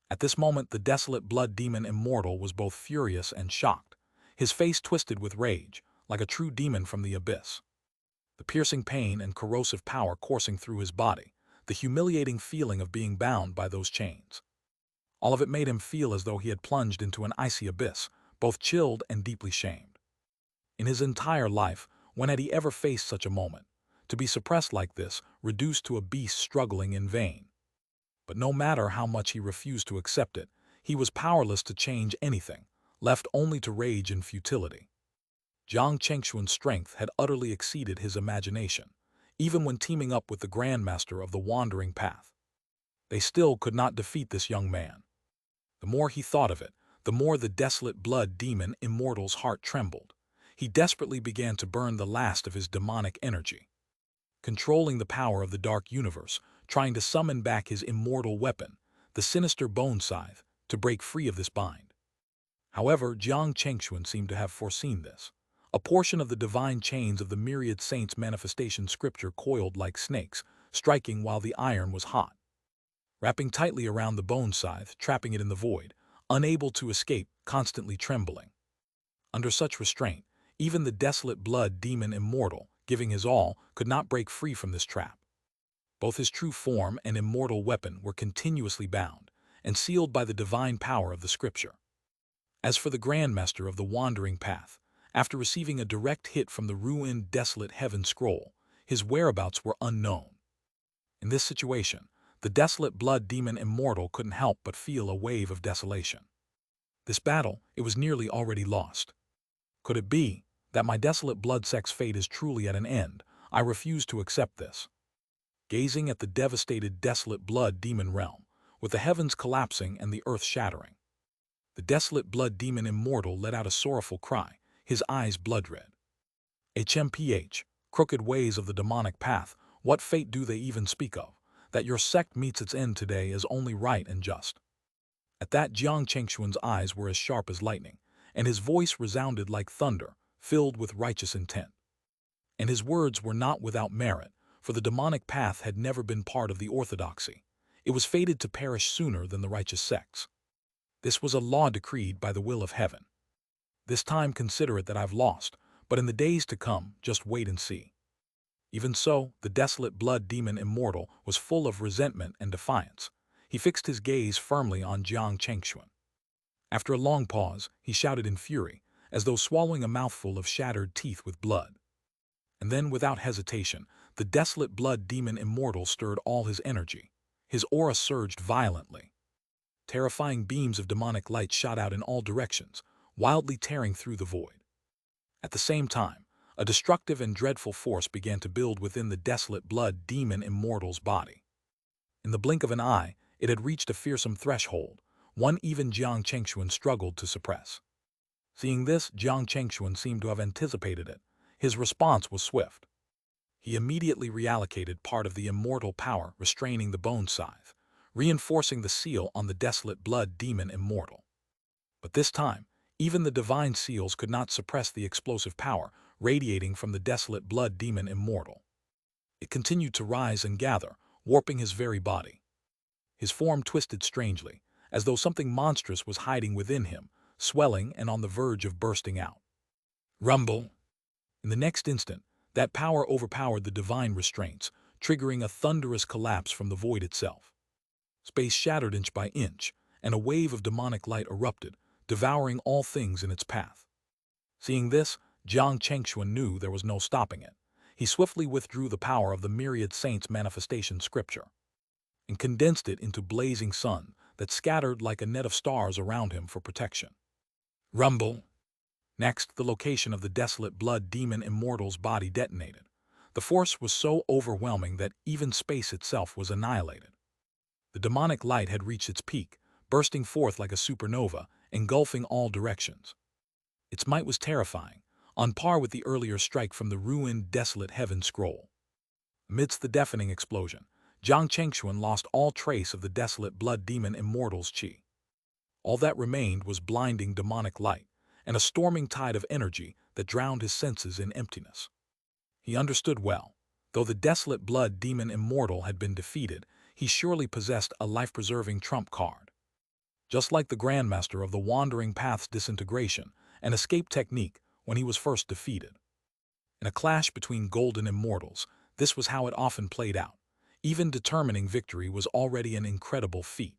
At this moment, the desolate blood demon immortal was both furious and shocked, his face twisted with rage, like a true demon from the abyss. The piercing pain and corrosive power coursing through his body, the humiliating feeling of being bound by those chains. All of it made him feel as though he had plunged into an icy abyss, both chilled and deeply shamed. In his entire life, when had he ever faced such a moment? To be suppressed like this, reduced to a beast struggling in vain. But no matter how much he refused to accept it, he was powerless to change anything, left only to rage in futility. Jiang Chengxuan's strength had utterly exceeded his imagination, even when teaming up with the Grandmaster of the Wandering Path. They still could not defeat this young man. The more he thought of it, the more the desolate blood demon immortal's heart trembled. He desperately began to burn the last of his demonic energy. Controlling the power of the dark universe, trying to summon back his immortal weapon, the sinister bone scythe, to break free of this bind. However, Jiang Chengxuan seemed to have foreseen this. A portion of the divine chains of the myriad saints' manifestation scripture coiled like snakes, striking while the iron was hot, wrapping tightly around the bone scythe, trapping it in the void, unable to escape, constantly trembling. Under such restraint, even the desolate blood demon immortal, giving his all, could not break free from this trap. Both his true form and immortal weapon were continuously bound and sealed by the divine power of the scripture. As for the Grandmaster of the Wandering Path, after receiving a direct hit from the ruined, desolate heaven scroll, his whereabouts were unknown. In this situation, the desolate blood demon immortal couldn't help but feel a wave of desolation. This battle, it was nearly already lost. Could it be that my desolate blood sect's fate is truly at an end? I refuse to accept this. Gazing at the devastated, desolate blood demon realm, with the heavens collapsing and the earth shattering, the desolate blood demon immortal let out a sorrowful cry, his eyes blood-red. HMPH, crooked ways of the demonic path, what fate do they even speak of? That your sect meets its end today is only right and just. At that, Jiang Chengxuan's eyes were as sharp as lightning, and his voice resounded like thunder, filled with righteous intent. And his words were not without merit, for the demonic path had never been part of the orthodoxy. It was fated to perish sooner than the righteous sects. This was a law decreed by the will of heaven. This time consider it that I've lost, but in the days to come, just wait and see. Even so, the desolate blood demon immortal was full of resentment and defiance. He fixed his gaze firmly on Jiang Chengxuan. After a long pause, he shouted in fury, as though swallowing a mouthful of shattered teeth with blood. And then, without hesitation, the desolate blood demon immortal stirred all his energy. His aura surged violently. Terrifying beams of demonic light shot out in all directions, wildly tearing through the void. At the same time, a destructive and dreadful force began to build within the desolate blood demon immortal's body. In the blink of an eye, it had reached a fearsome threshold, one even Jiang Chengxuan struggled to suppress. Seeing this, Jiang Chengxuan seemed to have anticipated it. His response was swift. He immediately reallocated part of the immortal power restraining the bone scythe, reinforcing the seal on the desolate blood demon immortal. But this time, even the divine seals could not suppress the explosive power radiating from the desolate blood demon immortal. It continued to rise and gather, warping his very body. His form twisted strangely, as though something monstrous was hiding within him, swelling and on the verge of bursting out. Rumble! In the next instant, that power overpowered the divine restraints, triggering a thunderous collapse from the void itself. Space shattered inch by inch, and a wave of demonic light erupted, devouring all things in its path. Seeing this, Jiang Chengxuan knew there was no stopping it. He swiftly withdrew the power of the myriad saints' manifestation scripture and condensed it into blazing sun that scattered like a net of stars around him for protection. Rumble! Next, the location of the desolate blood demon immortal's body detonated. The force was so overwhelming that even space itself was annihilated. The demonic light had reached its peak, bursting forth like a supernova, engulfing all directions. Its might was terrifying, on par with the earlier strike from the ruined, desolate heaven scroll. Amidst the deafening explosion, Jiang Chengxuan lost all trace of the desolate blood demon immortal's qi. All that remained was blinding demonic light, and a storming tide of energy that drowned his senses in emptiness. He understood well. Though the desolate blood demon immortal had been defeated, he surely possessed a life-preserving trump card. Just like the Grandmaster of the Wandering Path's disintegration, an escape technique when he was first defeated. In a clash between golden immortals, this was how it often played out. Even determining victory was already an incredible feat.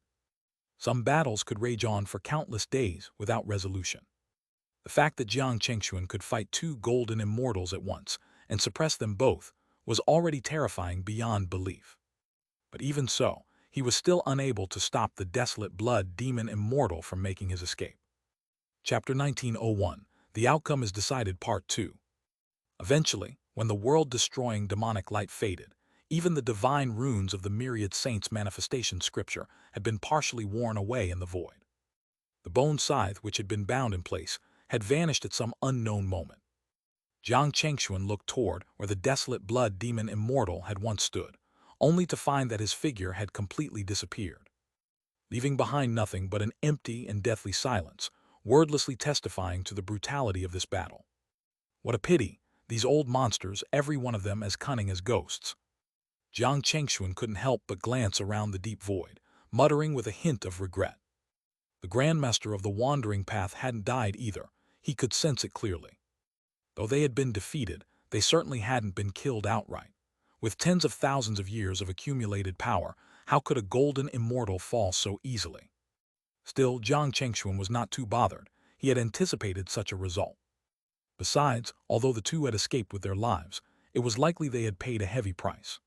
Some battles could rage on for countless days without resolution. The fact that Jiang Chengxuan could fight two golden immortals at once and suppress them both was already terrifying beyond belief. But even so, he was still unable to stop the desolate blood demon immortal from making his escape. Chapter 1901, The Outcome is Decided Part 2. Eventually, when the world-destroying demonic light faded, even the divine runes of the myriad saints' manifestation scripture had been partially worn away in the void. The bone scythe, which had been bound in place, had vanished at some unknown moment. Jiang Chengxuan looked toward where the desolate blood demon immortal had once stood, only to find that his figure had completely disappeared, leaving behind nothing but an empty and deathly silence, wordlessly testifying to the brutality of this battle. What a pity, these old monsters, every one of them as cunning as ghosts. Jiang Chengxuan couldn't help but glance around the deep void, muttering with a hint of regret. The Grandmaster of the Wandering Path hadn't died either, he could sense it clearly. Though they had been defeated, they certainly hadn't been killed outright. With tens of thousands of years of accumulated power, how could a golden immortal fall so easily? Still, Jiang Chengxuan was not too bothered. He had anticipated such a result. Besides, although the two had escaped with their lives, it was likely they had paid a heavy price.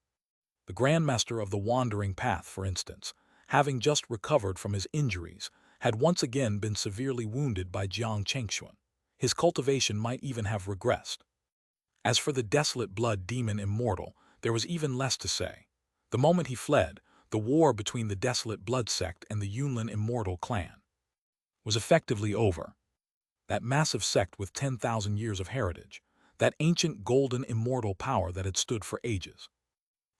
The Grandmaster of the Wandering Path, for instance, having just recovered from his injuries, had once again been severely wounded by Jiang Chengxuan. His cultivation might even have regressed. As for the desolate blood demon immortal, there was even less to say. The moment he fled, the war between the desolate blood sect and the Yunlin immortal clan was effectively over. That massive sect with 10,000 years of heritage, that ancient golden immortal power that had stood for ages,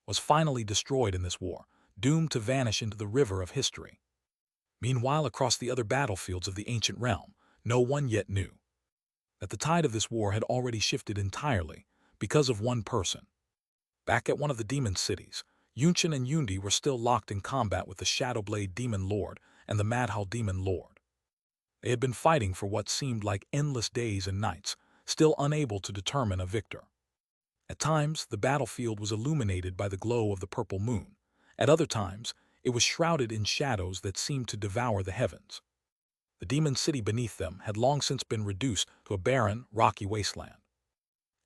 was finally destroyed in this war, doomed to vanish into the river of history. Meanwhile, across the other battlefields of the ancient realm, no one yet knew that the tide of this war had already shifted entirely because of one person. Back at one of the demon cities, Yunchen and Yundi were still locked in combat with the Shadowblade Demon Lord and the Madhal Demon Lord. They had been fighting for what seemed like endless days and nights, still unable to determine a victor. At times, the battlefield was illuminated by the glow of the purple moon. At other times, it was shrouded in shadows that seemed to devour the heavens. The demon city beneath them had long since been reduced to a barren, rocky wasteland.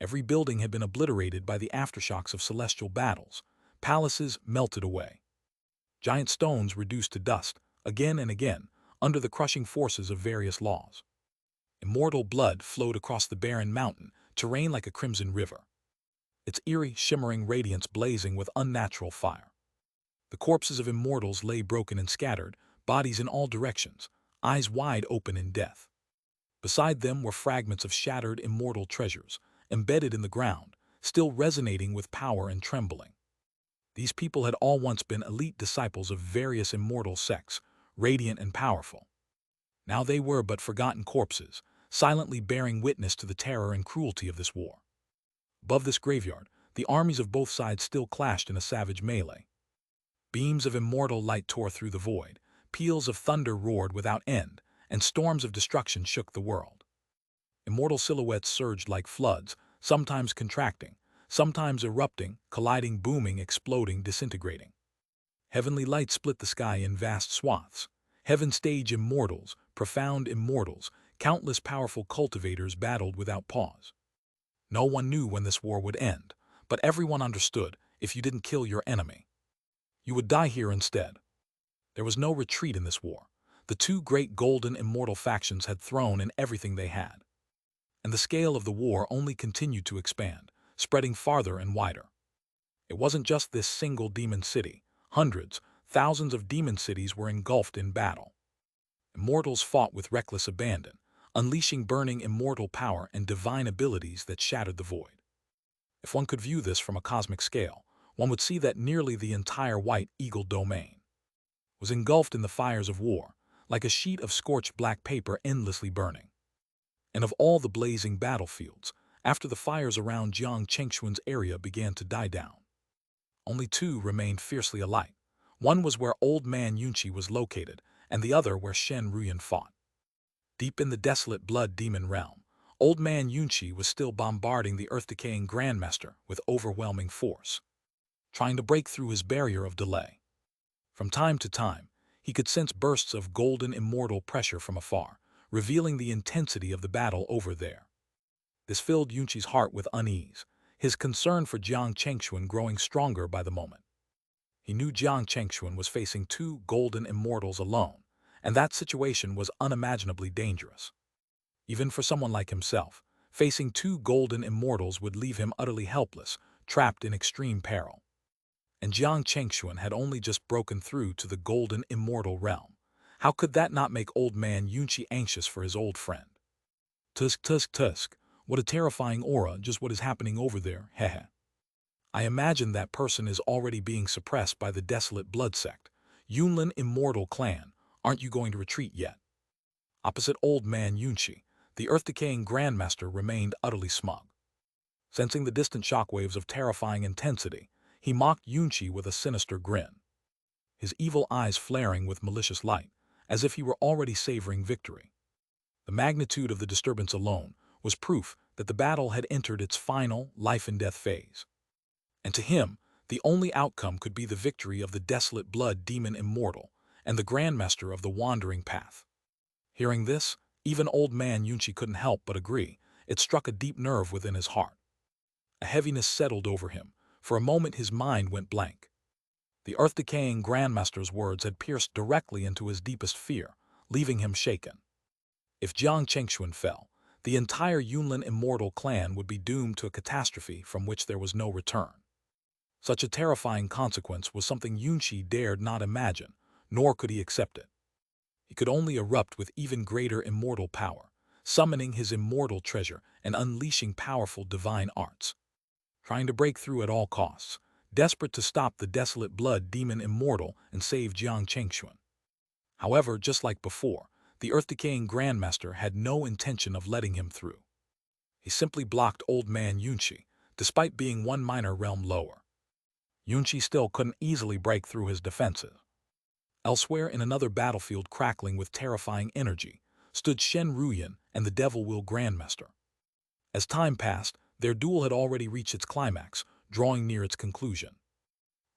Every building had been obliterated by the aftershocks of celestial battles. Palaces melted away. Giant stones reduced to dust, again and again, under the crushing forces of various laws. Immortal blood flowed across the barren mountain terrain like a crimson river, its eerie, shimmering radiance blazing with unnatural fire. The corpses of immortals lay broken and scattered, bodies in all directions, eyes wide open in death. Beside them were fragments of shattered immortal treasures, embedded in the ground, still resonating with power and trembling. These people had all once been elite disciples of various immortal sects, radiant and powerful. Now they were but forgotten corpses, silently bearing witness to the terror and cruelty of this war. Above this graveyard, the armies of both sides still clashed in a savage melee. Beams of immortal light tore through the void, peals of thunder roared without end, and storms of destruction shook the world. Immortal silhouettes surged like floods, sometimes contracting, sometimes erupting, colliding, booming, exploding, disintegrating. Heavenly light split the sky in vast swaths. Heaven stage immortals, profound immortals, countless powerful cultivators battled without pause. No one knew when this war would end, but everyone understood, if you didn't kill your enemy, you would die here instead. There was no retreat in this war. The two great golden immortal factions had thrown in everything they had. And the scale of the war only continued to expand, spreading farther and wider. It wasn't just this single demon city. Hundreds, thousands of demon cities were engulfed in battle. Immortals fought with reckless abandon, unleashing burning immortal power and divine abilities that shattered the void. If one could view this from a cosmic scale, one would see that nearly the entire White Eagle domain was engulfed in the fires of war, like a sheet of scorched black paper endlessly burning. And of all the blazing battlefields, after the fires around Jiang Chengxuan's area began to die down, only two remained fiercely alight. One was where Old Man Yunqi was located, and the other where Shen Ruyan fought. Deep in the desolate blood demon realm, Old Man Yunqi was still bombarding the earth-decaying Grandmaster with overwhelming force, trying to break through his barrier of delay. From time to time, he could sense bursts of golden immortal pressure from afar, revealing the intensity of the battle over there. This filled Yunqi's heart with unease, his concern for Jiang Chengxuan growing stronger by the moment. He knew Jiang Chengxuan was facing two golden immortals alone, and that situation was unimaginably dangerous. Even for someone like himself, facing two golden immortals would leave him utterly helpless, trapped in extreme peril. And Jiang Chengxuan had only just broken through to the golden immortal realm. How could that not make Old Man Yunqi anxious for his old friend? Tusk, tusk, tusk. What a terrifying aura, just what is happening over there, hehe. I imagine that person is already being suppressed by the desolate blood sect. Yunlin immortal clan, aren't you going to retreat yet? Opposite old man Yunxi, the earth-decaying grandmaster remained utterly smug. Sensing the distant shockwaves of terrifying intensity, he mocked Yunxi with a sinister grin, his evil eyes flaring with malicious light, as if he were already savoring victory. The magnitude of the disturbance alone was proof that the battle had entered its final life-and-death phase. And to him, the only outcome could be the victory of the desolate blood demon immortal and the grandmaster of the wandering path. Hearing this, even old man Yunxi couldn't help but agree. It struck a deep nerve within his heart. A heaviness settled over him. For a moment his mind went blank. The earth-decaying grandmaster's words had pierced directly into his deepest fear, leaving him shaken. If Jiang Chengshuan fell, the entire Yunlin immortal clan would be doomed to a catastrophe from which there was no return. Such a terrifying consequence was something Yunxi dared not imagine, nor could he accept it. He could only erupt with even greater immortal power, summoning his immortal treasure and unleashing powerful divine arts. Trying to break through at all costs, desperate to stop the desolate blood demon immortal and save Jiang Chengshuan. However, just like before, the earth-decaying grandmaster had no intention of letting him through. He simply blocked old man Yunxi, despite being one minor realm lower. Yunxi still couldn't easily break through his defenses. Elsewhere in another battlefield crackling with terrifying energy, stood Shen Ruyan and the Devil Will Grandmaster. As time passed, their duel had already reached its climax, drawing near its conclusion.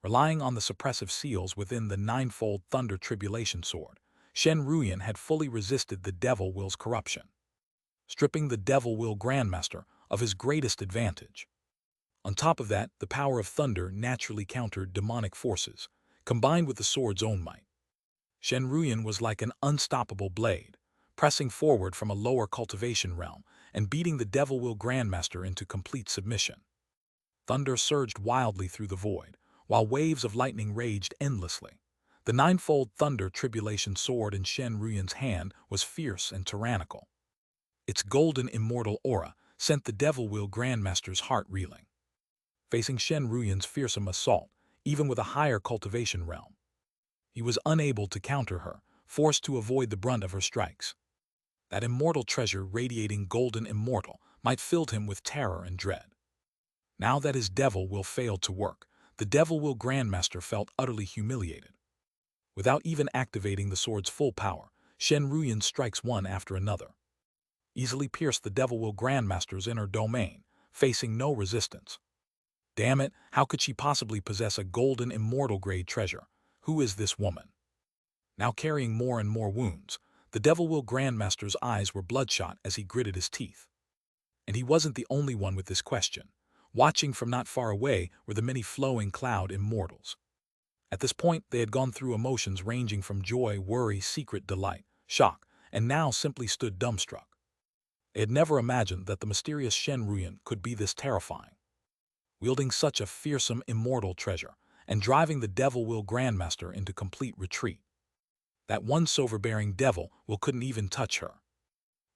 Relying on the suppressive seals within the ninefold Thunder Tribulation Sword, Shen Ruyan had fully resisted the Devil Will's corruption, stripping the Devil Will Grandmaster of his greatest advantage. On top of that, the power of thunder naturally countered demonic forces, combined with the sword's own might. Shen Ruyan was like an unstoppable blade, pressing forward from a lower cultivation realm and beating the Devil Will Grandmaster into complete submission. Thunder surged wildly through the void, while waves of lightning raged endlessly. The ninefold Thunder Tribulation Sword in Shen Ruyan's hand was fierce and tyrannical. Its golden immortal aura sent the Devil Will Grandmaster's heart reeling. Facing Shen Ruyan's fearsome assault, even with a higher cultivation realm, he was unable to counter her, forced to avoid the brunt of her strikes. That immortal treasure radiating golden immortal might filled him with terror and dread. Now that his Devil Will failed to work, the Devil Will Grandmaster felt utterly humiliated. Without even activating the sword's full power, Shen Ruyan's strikes one after another easily pierced the Devil Will Grandmaster's inner domain, facing no resistance. Damn it, how could she possibly possess a golden immortal grade treasure? Who is this woman? Now carrying more and more wounds, the Devil Will Grandmaster's eyes were bloodshot as he gritted his teeth. And he wasn't the only one with this question. Watching from not far away were the many flowing cloud immortals. At this point, they had gone through emotions ranging from joy, worry, secret delight, shock, and now simply stood dumbstruck. They had never imagined that the mysterious Shen Ruyan could be this terrifying, wielding such a fearsome immortal treasure and driving the Devil Will Grandmaster into complete retreat. That one overbearing Devil Will couldn't even touch her.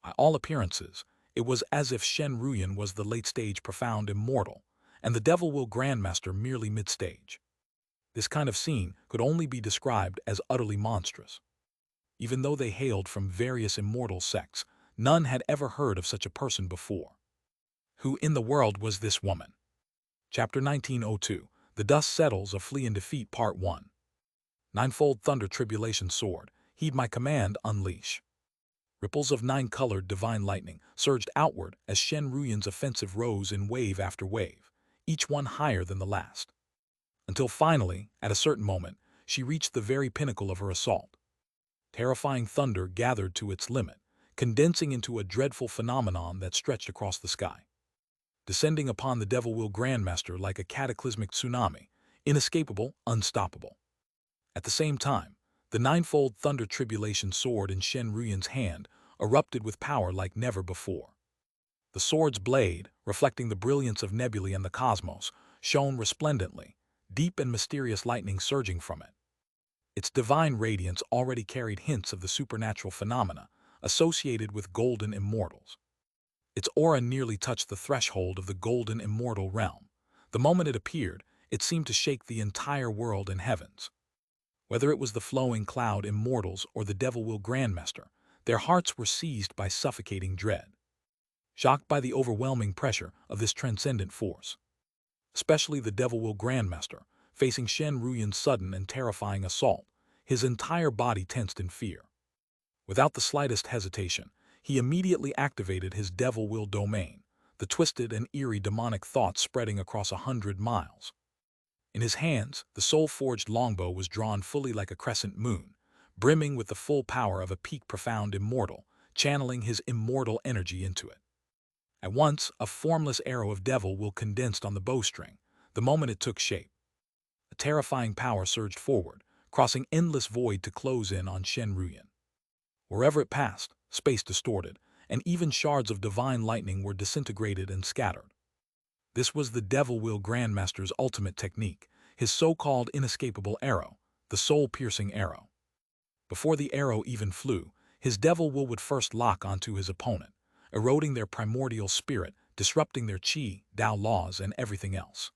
By all appearances, it was as if Shen Ruyan was the late-stage profound immortal, and the Devil Will Grandmaster merely mid-stage. This kind of scene could only be described as utterly monstrous. Even though they hailed from various immortal sects, none had ever heard of such a person before. Who in the world was this woman? Chapter 1902, The Dust Settles, A Flee and Defeat, Part 1. Ninefold Thunder Tribulation Sword, heed my command, unleash. Ripples of nine-colored divine lightning surged outward as Shen Ruyan's offensive rose in wave after wave, each one higher than the last. Until finally, at a certain moment, she reached the very pinnacle of her assault. Terrifying thunder gathered to its limit, condensing into a dreadful phenomenon that stretched across the sky, descending upon the Devil Will Grandmaster like a cataclysmic tsunami, inescapable, unstoppable. At the same time, the ninefold Thunder Tribulation Sword in Shen Ruyan's hand erupted with power like never before. The sword's blade, reflecting the brilliance of nebulae and the cosmos, shone resplendently, deep and mysterious lightning surging from it. Its divine radiance already carried hints of the supernatural phenomena associated with golden immortals. Its aura nearly touched the threshold of the golden immortal realm, The moment it appeared, it seemed to shake the entire world and heavens. Whether it was the flowing cloud immortals or the devil-will grandmaster, their hearts were seized by suffocating dread, shocked by the overwhelming pressure of this transcendent force. Especially the devil-will grandmaster, facing Shen Ruyan's sudden and terrifying assault, his entire body tensed in fear. Without the slightest hesitation, he immediately activated his devil-will domain, the twisted and eerie demonic thoughts spreading across 100 miles. In his hands, the soul-forged longbow was drawn fully like a crescent moon, brimming with the full power of a peak-profound immortal, channeling his immortal energy into it. At once, a formless arrow of devil-will condensed on the bowstring, the moment it took shape. A terrifying power surged forward, crossing endless void to close in on Shen Ruyan. Wherever it passed, space distorted, and even shards of divine lightning were disintegrated and scattered. This was the devil-will grandmaster's ultimate technique, his so-called inescapable arrow, the soul-piercing arrow. Before the arrow even flew, his devil-will would first lock onto his opponent, eroding their primordial spirit, disrupting their qi, Tao laws, and everything else.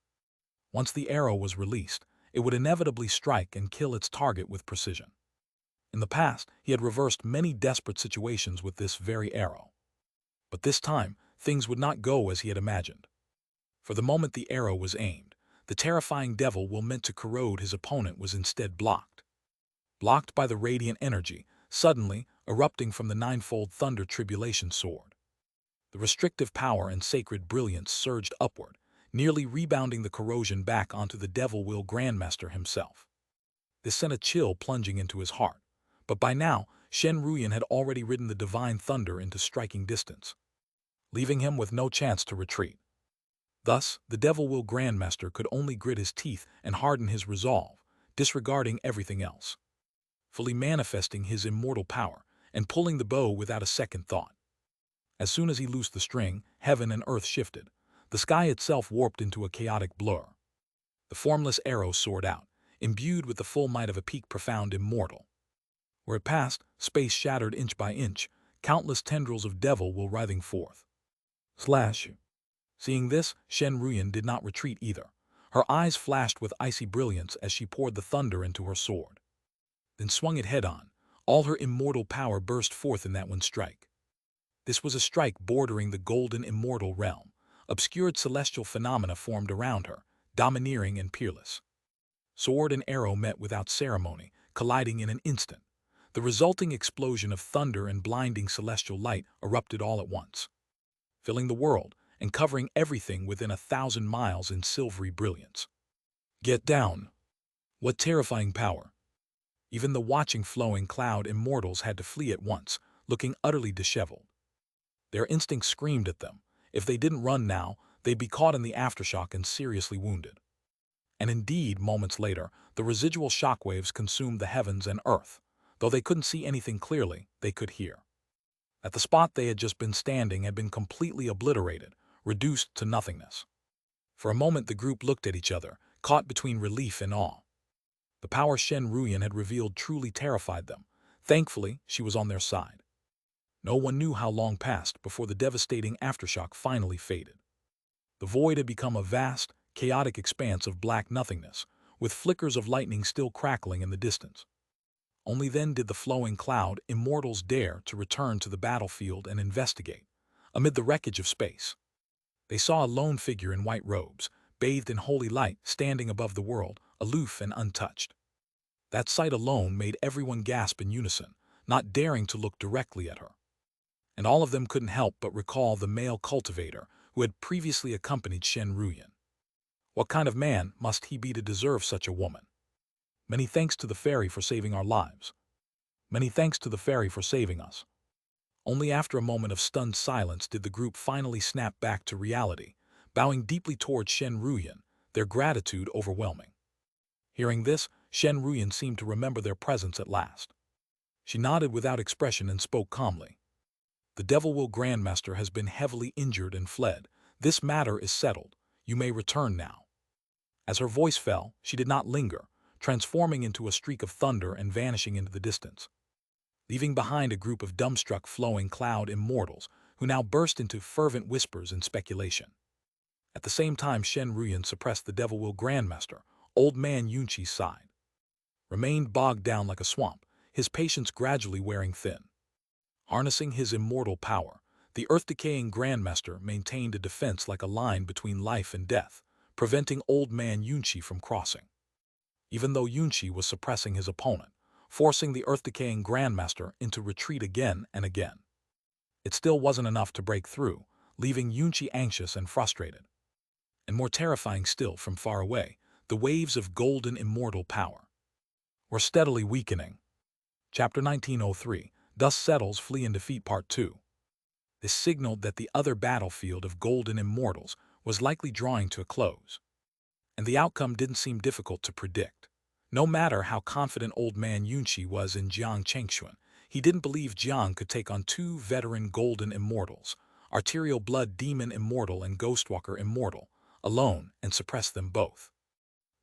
Once the arrow was released, it would inevitably strike and kill its target with precision. In the past, he had reversed many desperate situations with this very arrow. But this time, things would not go as he had imagined. For the moment the arrow was aimed, the terrifying devil-will meant to corrode his opponent was instead blocked. Blocked by the radiant energy, suddenly erupting from the ninefold thunder tribulation sword. The restrictive power and sacred brilliance surged upward, nearly rebounding the corrosion back onto the devil-will grandmaster himself. This sent a chill plunging into his heart, but by now, Shen Ruyan had already ridden the divine thunder into striking distance, leaving him with no chance to retreat. Thus, the devil-will grandmaster could only grit his teeth and harden his resolve, disregarding everything else, fully manifesting his immortal power and pulling the bow without a second thought. As soon as he loosed the string, heaven and earth shifted. The sky itself warped into a chaotic blur. The formless arrow soared out, imbued with the full might of a peak-profound immortal. Where it passed, space shattered inch by inch, countless tendrils of devil-will writhing forth. Slash. Seeing this, Shen Ruyan did not retreat either. Her eyes flashed with icy brilliance as she poured the thunder into her sword. Then swung it head-on. All her immortal power burst forth in that one strike. This was a strike bordering the golden immortal realm. Obscured celestial phenomena formed around her, domineering and peerless. Sword and arrow met without ceremony, colliding in an instant. The resulting explosion of thunder and blinding celestial light erupted all at once, filling the world and covering everything within 1,000 miles in silvery brilliance. Get down! What terrifying power! Even the watching flowing cloud immortals had to flee at once, looking utterly disheveled. Their instincts screamed at them. If they didn't run now, they'd be caught in the aftershock and seriously wounded. And indeed, moments later, the residual shockwaves consumed the heavens and earth. Though they couldn't see anything clearly, they could hear. At the spot they had just been standing had been completely obliterated, reduced to nothingness. For a moment the group looked at each other, caught between relief and awe. The power Shen Ruyan had revealed truly terrified them. Thankfully, she was on their side. No one knew how long passed before the devastating aftershock finally faded. The void had become a vast, chaotic expanse of black nothingness, with flickers of lightning still crackling in the distance. Only then did the flowing cloud immortals dare to return to the battlefield and investigate. Amid the wreckage of space, they saw a lone figure in white robes, bathed in holy light, standing above the world, aloof and untouched. That sight alone made everyone gasp in unison, not daring to look directly at her. And all of them couldn't help but recall the male cultivator who had previously accompanied Shen Ruyan. What kind of man must he be to deserve such a woman? Many thanks to the fairy for saving our lives. Many thanks to the fairy for saving us. Only after a moment of stunned silence did the group finally snap back to reality, bowing deeply toward Shen Ruyan, their gratitude overwhelming. Hearing this, Shen Ruyan seemed to remember their presence at last. She nodded without expression and spoke calmly. The devil-will grandmaster has been heavily injured and fled. This matter is settled. You may return now. As her voice fell, she did not linger, transforming into a streak of thunder and vanishing into the distance, leaving behind a group of dumbstruck flowing cloud immortals who now burst into fervent whispers and speculation. At the same time, Shen Ruyan suppressed the devil will grandmaster, old man Yunqi's side. Remained bogged down like a swamp, his patience gradually wearing thin. Harnessing his immortal power, the earth-decaying grandmaster maintained a defense like a line between life and death, preventing old man Yunqi from crossing. Even though Yunqi was suppressing his opponent, forcing the earth-decaying grandmaster into retreat again and again. It still wasn't enough to break through, leaving Yunqi anxious and frustrated. And more terrifying still, from far away, the waves of golden immortal power were steadily weakening. Chapter 1903, Dust Settles, Flee and Defeat Part 2. This signaled that the other battlefield of golden immortals was likely drawing to a close. And the outcome didn't seem difficult to predict. No matter how confident old man Yunqi was in Jiang Chengxuan, he didn't believe Jiang could take on two veteran golden immortals, Arterial Blood Demon Immortal and Ghostwalker Immortal, alone and suppress them both.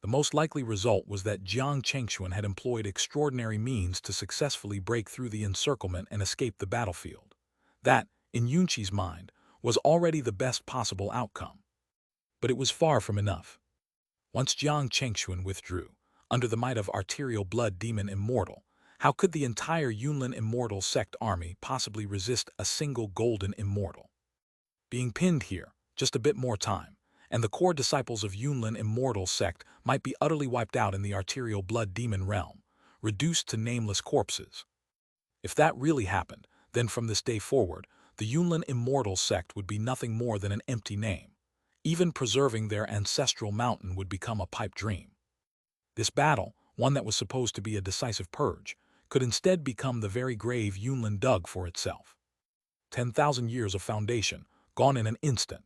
The most likely result was that Jiang Chengxuan had employed extraordinary means to successfully break through the encirclement and escape the battlefield. That, in Yunqi's mind, was already the best possible outcome. But it was far from enough. Once Jiang Chengxuan withdrew, under the might of Arterial Blood Demon Immortal, how could the entire Yunlin Immortal Sect army possibly resist a single golden immortal? Being pinned here, just a bit more time, and the core disciples of Yunlin Immortal Sect might be utterly wiped out in the Arterial Blood Demon realm, reduced to nameless corpses. If that really happened, then from this day forward, the Yunlin Immortal Sect would be nothing more than an empty name. Even preserving their ancestral mountain would become a pipe dream. This battle, one that was supposed to be a decisive purge, could instead become the very grave Yunlin dug for itself. 10,000 years of foundation, gone in an instant.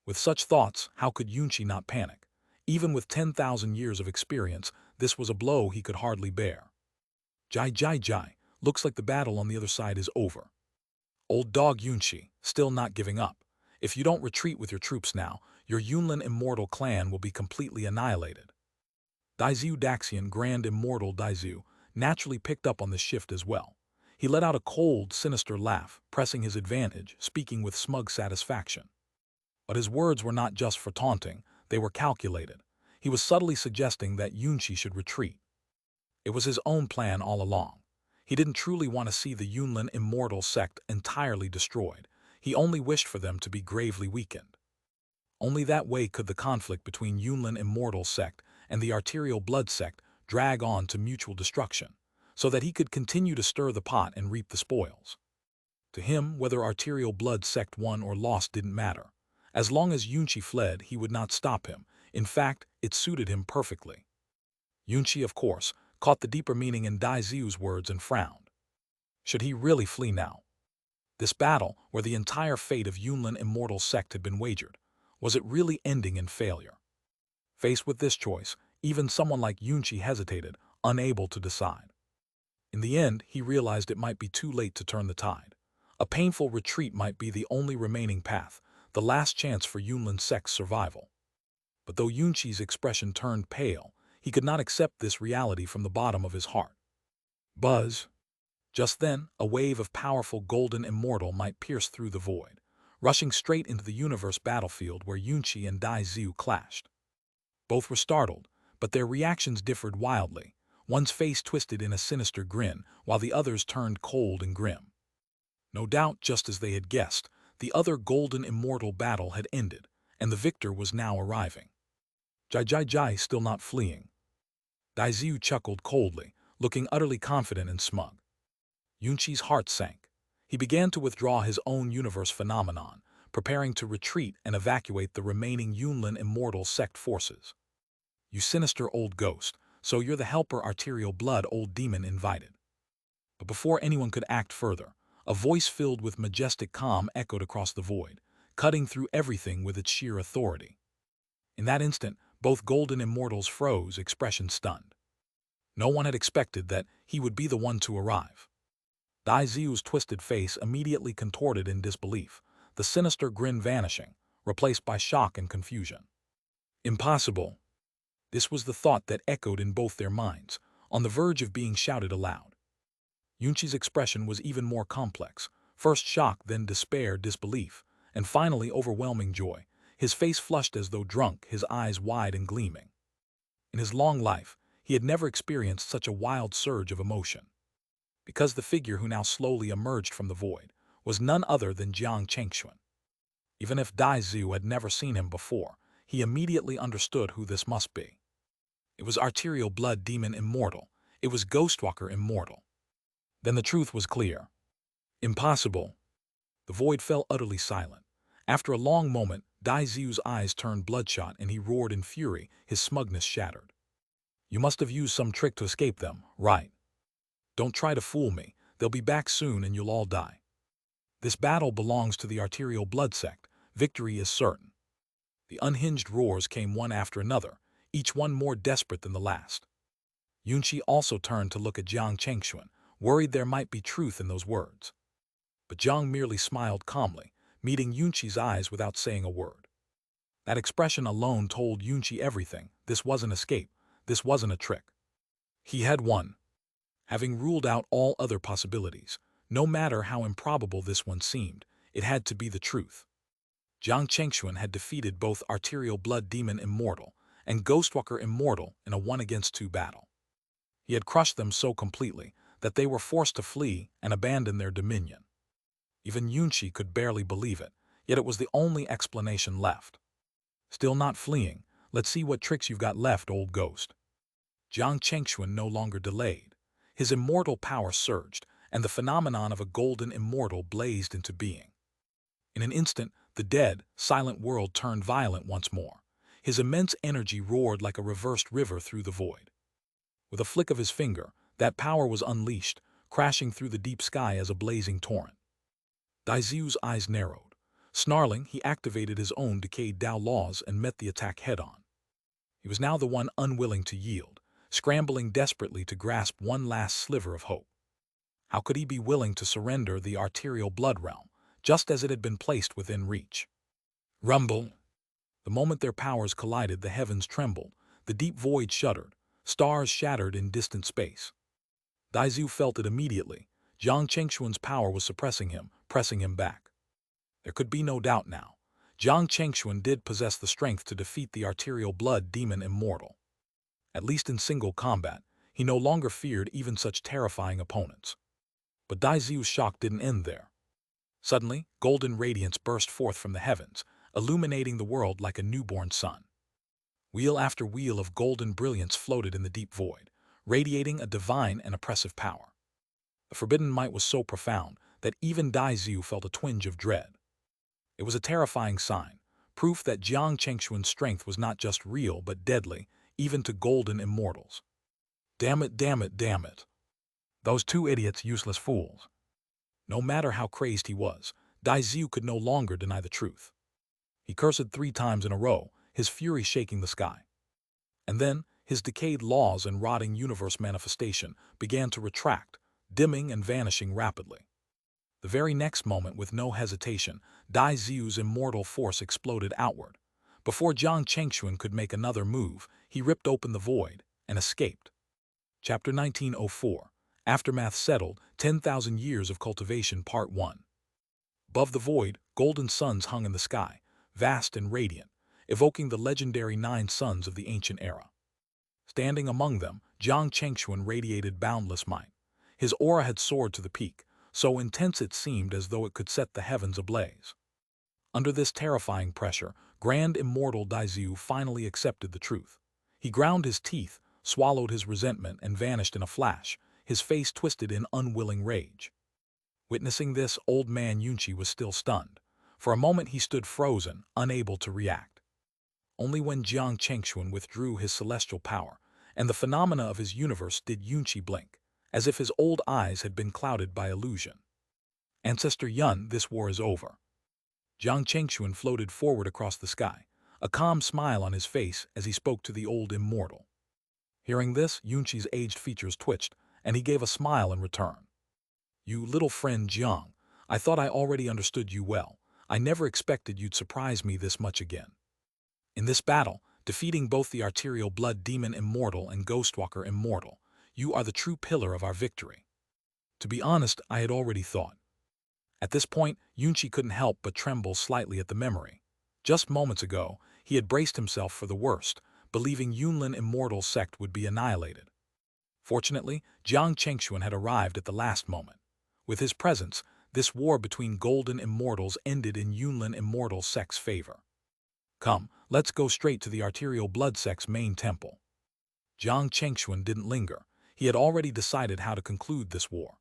With such thoughts, how could Yunqi not panic? Even with 10,000 years of experience, this was a blow he could hardly bear. Jai, looks like the battle on the other side is over. Old dog Yunqi, still not giving up. If you don't retreat with your troops now, your Yunlin Immortal clan will be completely annihilated. Daizu Daxian Grand Immortal Daizu naturally picked up on this shift as well. He let out a cold, sinister laugh, pressing his advantage, speaking with smug satisfaction. But his words were not just for taunting, they were calculated. He was subtly suggesting that Yunqi should retreat. It was his own plan all along. He didn't truly want to see the Yunlin Immortal Sect entirely destroyed. He only wished for them to be gravely weakened. Only that way could the conflict between Yunlin Immortal Sect and the Arterial Blood Sect drag on to mutual destruction, so that he could continue to stir the pot and reap the spoils. To him, whether Arterial Blood Sect won or lost didn't matter. As long as Yunqi fled, he would not stop him. In fact, it suited him perfectly. Yunqi, of course, caught the deeper meaning in Daizu's words and frowned. Should he really flee now? This battle, where the entire fate of Yunlin Immortal Sect had been wagered, was it really ending in failure? Faced with this choice, even someone like Yunqi hesitated, unable to decide. In the end, he realized it might be too late to turn the tide. A painful retreat might be the only remaining path, the last chance for Yunlin Sect's survival. But though Yunqi's expression turned pale, he could not accept this reality from the bottom of his heart. Buzz. Just then, a wave of powerful golden immortal might pierce through the void, rushing straight into the universe battlefield where Yunqi and Daizu clashed. Both were startled, but their reactions differed wildly. One's face twisted in a sinister grin, while the other's turned cold and grim. No doubt, just as they had guessed, the other golden immortal battle had ended, and the victor was now arriving. Jai, still not fleeing. Daizu chuckled coldly, looking utterly confident and smug. Yunqi's heart sank. He began to withdraw his own universe phenomenon, preparing to retreat and evacuate the remaining Yunlin Immortal Sect forces. You sinister old ghost, so you're the helper Arterial Blood old demon invited. But before anyone could act further, a voice filled with majestic calm echoed across the void, cutting through everything with its sheer authority. In that instant, both golden immortals froze, expression stunned. No one had expected that he would be the one to arrive. Daizu's twisted face immediately contorted in disbelief, the sinister grin vanishing, replaced by shock and confusion. Impossible. This was the thought that echoed in both their minds, on the verge of being shouted aloud. Yunqi's expression was even more complex, first shock, then despair, disbelief, and finally overwhelming joy. his face flushed as though drunk, his eyes wide and gleaming. In his long life, he had never experienced such a wild surge of emotion. Because the figure who now slowly emerged from the void was none other than Jiang Chengxuan. Even if Dai Zhu had never seen him before, he immediately understood who this must be. It was arterial blood demon immortal. It was Ghostwalker immortal. Then the truth was clear. Impossible. The void fell utterly silent. After a long moment, Dai Zhu's eyes turned bloodshot and he roared in fury, his smugness shattered. You must have used some trick to escape them, right? Don't try to fool me. They'll be back soon and you'll all die. This battle belongs to the arterial blood sect. Victory is certain. The unhinged roars came one after another, each one more desperate than the last. Yunqi also turned to look at Jiang Chengxuan, worried there might be truth in those words. But Jiang merely smiled calmly, meeting Yunqi's eyes without saying a word. That expression alone told Yunqi everything. This wasn't escape. This wasn't a trick. He had won. Having ruled out all other possibilities, no matter how improbable this one seemed, it had to be the truth. Jiang Chengxuan had defeated both arterial blood demon immortal and Ghostwalker immortal in a 1-against-2 battle. He had crushed them so completely that they were forced to flee and abandon their dominion. Even Yunqi could barely believe it, yet it was the only explanation left. Still not fleeing, let's see what tricks you've got left, old ghost. Jiang Chengxuan no longer delayed. His immortal power surged, and the phenomenon of a golden immortal blazed into being. In an instant, the dead, silent world turned violent once more. His immense energy roared like a reversed river through the void. With a flick of his finger, that power was unleashed, crashing through the deep sky as a blazing torrent. Dai Zhu's eyes narrowed. Snarling, he activated his own decayed Tao laws and met the attack head-on. He was now the one unwilling to yield, scrambling desperately to grasp one last sliver of hope. How could he be willing to surrender the arterial blood realm, just as it had been placed within reach? Rumble! The moment their powers collided, the heavens trembled, the deep void shuddered, stars shattered in distant space. Dai Zhu felt it immediately. Jiang Chengxuan's power was suppressing him, pressing him back. There could be no doubt now. Jiang Chengxuan did possess the strength to defeat the arterial blood demon immortal. At least in single combat, he no longer feared even such terrifying opponents. But Dai Zhu's shock didn't end there. Suddenly, golden radiance burst forth from the heavens, illuminating the world like a newborn sun. Wheel after wheel of golden brilliance floated in the deep void, radiating a divine and oppressive power. The forbidden might was so profound that even Dai Zhu felt a twinge of dread. It was a terrifying sign, proof that Jiang Chengxuan's strength was not just real but deadly, even to golden immortals. Damn it, damn it, damn it. Those two idiots, useless fools. No matter how crazed he was, Dai Zhu could no longer deny the truth. He cursed 3 times in a row, his fury shaking the sky. And then, his decayed laws and rotting universe manifestation began to retract, dimming and vanishing rapidly. The very next moment, with no hesitation, Dai Zhu's immortal force exploded outward. Before Jiang Chengxuan could make another move, he ripped open the void and escaped. Chapter 1904. Aftermath Settled, 10,000 Years of Cultivation, Part 1. Above the void, golden suns hung in the sky, vast and radiant, evoking the legendary 9 suns of the ancient era. Standing among them, Jiang Chengxuan radiated boundless might. His aura had soared to the peak, so intense it seemed as though it could set the heavens ablaze. Under this terrifying pressure, grand immortal Dai Zhu finally accepted the truth. He ground his teeth, swallowed his resentment, and vanished in a flash, his face twisted in unwilling rage. Witnessing this, old man Yunqi was still stunned. For a moment he stood frozen, unable to react. Only when Jiang Chengxuan withdrew his celestial power, and the phenomena of his universe, did Yunqi blink, as if his old eyes had been clouded by illusion. Ancestor Yun, this war is over. Jiang Chengxuan floated forward across the sky, a calm smile on his face as he spoke to the old immortal. Hearing this, Yunqi's aged features twitched, and he gave a smile in return. You little friend Jiang, I thought I already understood you well. I never expected you'd surprise me this much again. In this battle, defeating both the arterial blood demon immortal and Ghostwalker immortal, you are the true pillar of our victory. To be honest, I had already thought. At this point, Yunqi couldn't help but tremble slightly at the memory. Just moments ago, he had braced himself for the worst, believing Yunlin immortal sect would be annihilated. Fortunately, Jiang Chengxuan had arrived at the last moment. With his presence, this war between golden immortals ended in Yunlin immortal sect's favor. Come, let's go straight to the arterial blood sect's main temple. Jiang Chengxuan didn't linger. He had already decided how to conclude this war.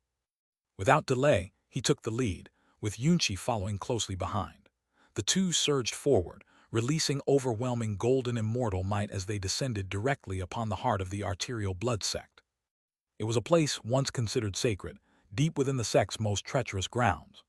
Without delay, he took the lead, with Yunqi following closely behind. The two surged forward, releasing overwhelming golden immortal might as they descended directly upon the heart of the arterial blood sect. It was a place once considered sacred, deep within the sect's most treacherous grounds.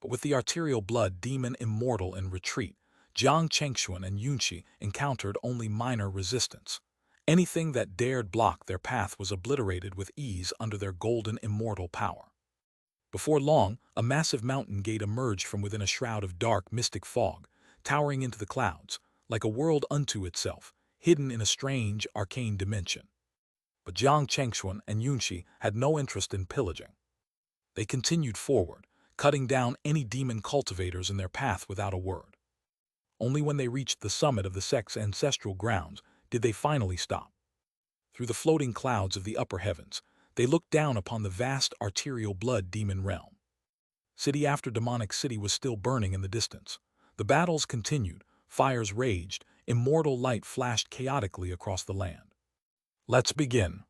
But with the arterial blood demon immortal in retreat, Jiang Chengxuan and Yunqi encountered only minor resistance. Anything that dared block their path was obliterated with ease under their golden immortal power. Before long, a massive mountain gate emerged from within a shroud of dark, mystic fog, towering into the clouds, like a world unto itself, hidden in a strange, arcane dimension. But Jiang Chengxuan and Yunqi had no interest in pillaging. They continued forward, cutting down any demon cultivators in their path without a word. Only when they reached the summit of the sect's ancestral grounds did they finally stop. Through the floating clouds of the upper heavens, they looked down upon the vast arterial blood demon realm. City after demonic city was still burning in the distance. The battles continued, fires raged, immortal light flashed chaotically across the land. Let's begin.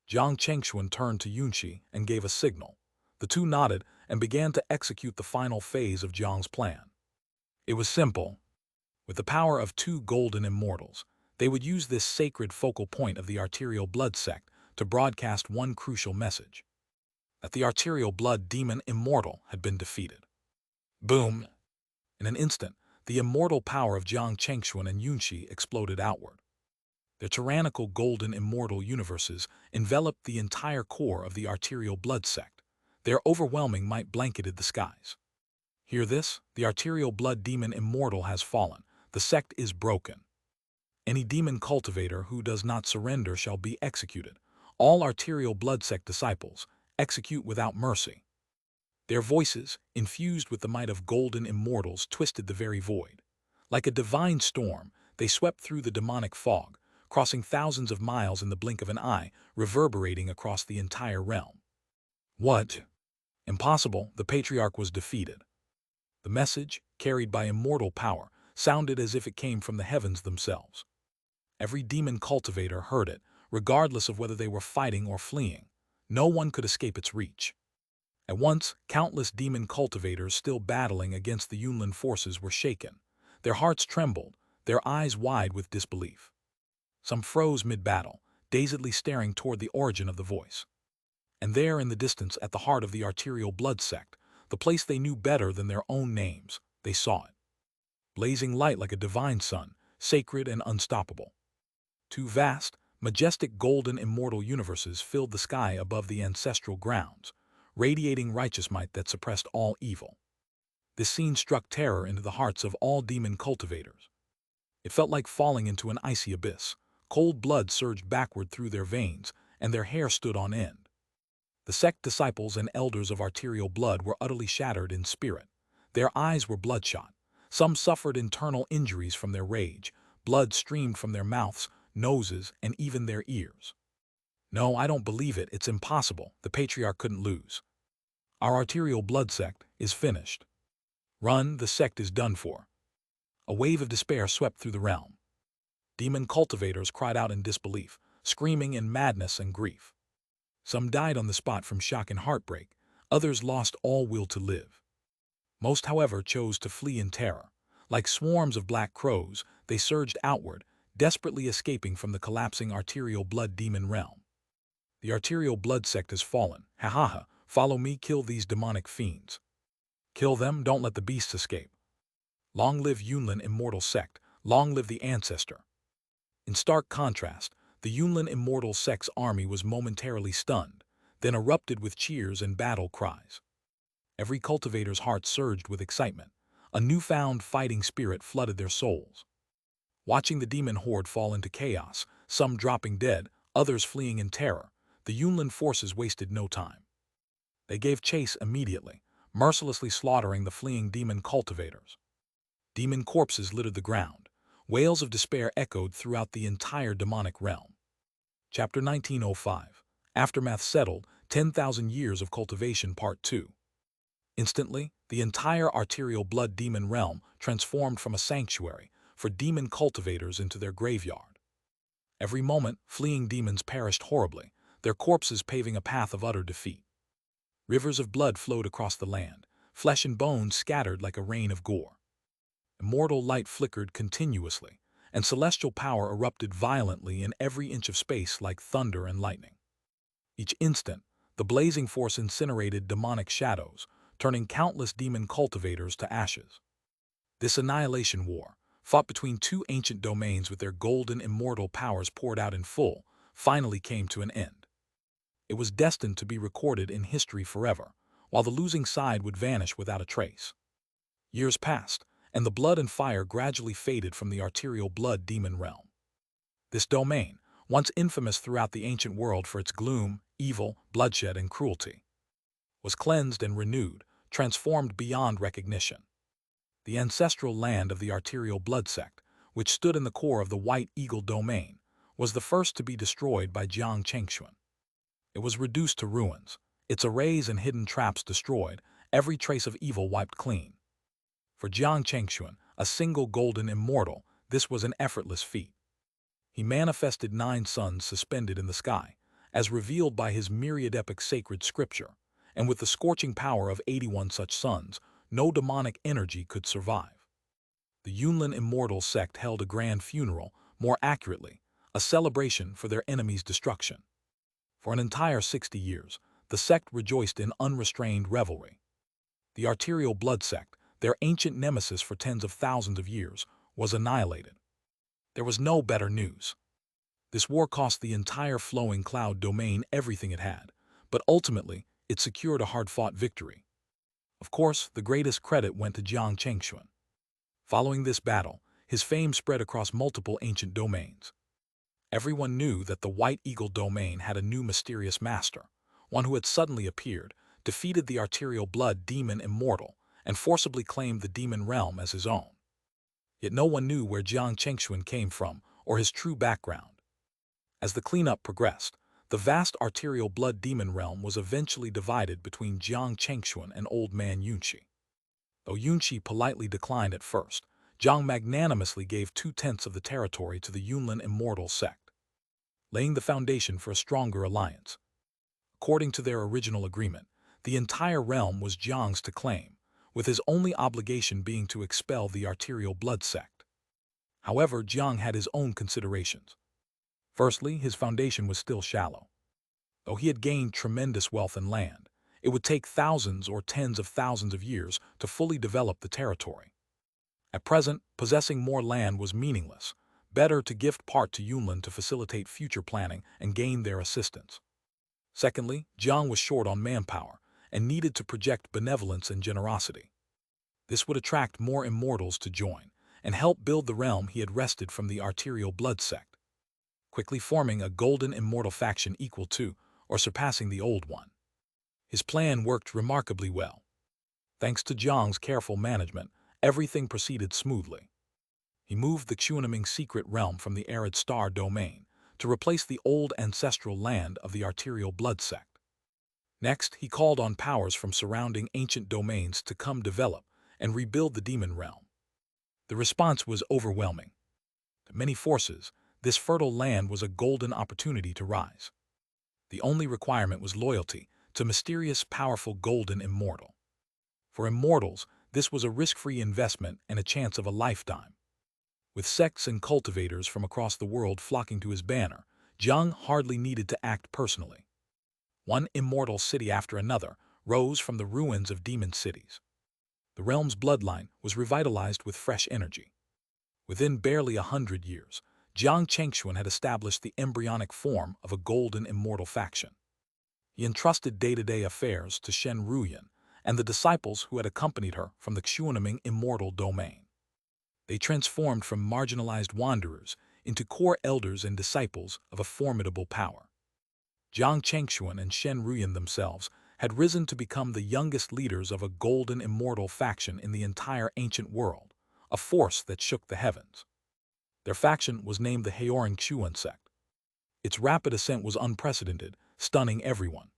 Jiang Chengxuan turned to Yunqi and gave a signal. The two nodded and began to execute the final phase of Jiang's plan. It was simple. With the power of two golden immortals, they would use this sacred focal point of the arterial blood sect to broadcast one crucial message: that the arterial blood demon immortal had been defeated. Boom! In an instant, the immortal power of Jiang Chengxuan and Yunqi exploded outward. Their tyrannical golden immortal universes enveloped the entire core of the arterial blood sect. Their overwhelming might blanketed the skies. Hear this? The arterial blood demon immortal has fallen. The sect is broken. Any demon cultivator who does not surrender shall be executed. All arterial blood sect disciples, execute without mercy. Their voices, infused with the might of golden immortals, twisted the very void. Like a divine storm, they swept through the demonic fog, crossing thousands of miles in the blink of an eye, reverberating across the entire realm. What? Impossible, the patriarch was defeated. The message, carried by immortal power, sounded as if it came from the heavens themselves. Every demon cultivator heard it, regardless of whether they were fighting or fleeing. No one could escape its reach. At once, countless demon cultivators still battling against the Yunlin forces were shaken. Their hearts trembled, their eyes wide with disbelief. Some froze mid-battle, dazedly staring toward the origin of the voice. And there in the distance, at the heart of the arterial blood sect, the place they knew better than their own names, they saw it. Blazing light like a divine sun, sacred and unstoppable. Two vast, majestic golden immortal universes filled the sky above the ancestral grounds, radiating righteous might that suppressed all evil. This scene struck terror into the hearts of all demon cultivators. It felt like falling into an icy abyss. Cold blood surged backward through their veins, and their hair stood on end. The sect disciples and elders of arterial blood were utterly shattered in spirit. Their eyes were bloodshot. Some suffered internal injuries from their rage. Blood streamed from their mouths, noses, and even their ears. No, I don't believe it. It's impossible. The patriarch couldn't lose. Our arterial blood sect is finished. Run, the sect is done for. A wave of despair swept through the realm. Demon cultivators cried out in disbelief, screaming in madness and grief. Some died on the spot from shock and heartbreak. Others lost all will to live. Most, however, chose to flee in terror. Like swarms of black crows, they surged outward, desperately escaping from the collapsing arterial blood demon realm. The arterial blood sect has fallen. Ha ha ha. Follow me, kill these demonic fiends. Kill them, don't let the beasts escape. Long live Yunlin immortal sect, long live the ancestor. In stark contrast, the Yunlin immortal sect's army was momentarily stunned, then erupted with cheers and battle cries. Every cultivator's heart surged with excitement. A newfound fighting spirit flooded their souls. Watching the demon horde fall into chaos, some dropping dead, others fleeing in terror, the Yunlin forces wasted no time. They gave chase immediately, mercilessly slaughtering the fleeing demon cultivators. Demon corpses littered the ground. Wails of despair echoed throughout the entire demonic realm. Chapter 1905. Aftermath settled, 10,000 Years of Cultivation Part 2. Instantly, the entire arterial blood demon realm transformed from a sanctuary for demon cultivators into their graveyard. Every moment, fleeing demons perished horribly, their corpses paving a path of utter defeat. Rivers of blood flowed across the land, flesh and bones scattered like a rain of gore. Immortal light flickered continuously, and celestial power erupted violently in every inch of space like thunder and lightning. Each instant, the blazing force incinerated demonic shadows, turning countless demon cultivators to ashes. This annihilation war, fought between two ancient domains with their golden immortal powers poured out in full, finally came to an end. It was destined to be recorded in history forever, while the losing side would vanish without a trace. Years passed, and the blood and fire gradually faded from the arterial blood demon realm. This domain, once infamous throughout the ancient world for its gloom, evil, bloodshed, and cruelty, was cleansed and renewed, transformed beyond recognition. The ancestral land of the arterial blood sect, which stood in the core of the White Eagle domain, was the first to be destroyed by Xianxia. It was reduced to ruins, its arrays and hidden traps destroyed, every trace of evil wiped clean. For Xianxia, a single golden immortal, this was an effortless feat. He manifested 9 suns suspended in the sky, as revealed by his myriad epic sacred scripture, and with the scorching power of 81 such suns, no demonic energy could survive. The Yunlin immortal sect held a grand funeral, more accurately, a celebration for their enemy's destruction. For an entire 60 years, the sect rejoiced in unrestrained revelry. The arterial blood sect, their ancient nemesis for tens of thousands of years, was annihilated. There was no better news. This war cost the entire flowing cloud domain everything it had, but ultimately, it secured a hard-fought victory. Of course, the greatest credit went to Xianxia. Following this battle, his fame spread across multiple ancient domains. Everyone knew that the White Eagle domain had a new mysterious master, one who had suddenly appeared, defeated the arterial blood demon immortal, and forcibly claimed the demon realm as his own. Yet no one knew where Xianxia came from or his true background. As the cleanup progressed, the vast arterial blood demon realm was eventually divided between Xianxia and Old Man Yunxi. Though Yunxi politely declined at first, Jiang magnanimously gave 2/10 of the territory to the Yunlin immortal sect, laying the foundation for a stronger alliance. According to their original agreement, the entire realm was Jiang's to claim, with his only obligation being to expel the arterial blood sect. However, Jiang had his own considerations. Firstly, his foundation was still shallow. Though he had gained tremendous wealth and land, it would take thousands or tens of thousands of years to fully develop the territory. At present, possessing more land was meaningless. Better to gift part to Yunlin to facilitate future planning and gain their assistance. Secondly, Jiang was short on manpower and needed to project benevolence and generosity. This would attract more immortals to join and help build the realm he had wrested from the arterial blood sect, quickly forming a golden immortal faction equal to or surpassing the old one. His plan worked remarkably well. Thanks to Jiang's careful management, everything proceeded smoothly. He moved the Xianxia secret realm from the arid star domain to replace the old ancestral land of the arterial blood sect. Next, he called on powers from surrounding ancient domains to come develop and rebuild the demon realm. The response was overwhelming. To many forces, this fertile land was a golden opportunity to rise. The only requirement was loyalty to mysterious, powerful golden immortal. For immortals, this was a risk-free investment and a chance of a lifetime. With sects and cultivators from across the world flocking to his banner, Jiang hardly needed to act personally. One immortal city after another rose from the ruins of demon cities. The realm's bloodline was revitalized with fresh energy. Within barely 100 years, Xianxia had established the embryonic form of a golden immortal faction. He entrusted day-to-day affairs to Shen Ruyan and the disciples who had accompanied her from the Xianxia immortal domain. They transformed from marginalized wanderers into core elders and disciples of a formidable power. Xianxia and Shen Ruyan themselves had risen to become the youngest leaders of a golden immortal faction in the entire ancient world, a force that shook the heavens. Their faction was named the Xianxia sect. Its rapid ascent was unprecedented, stunning everyone.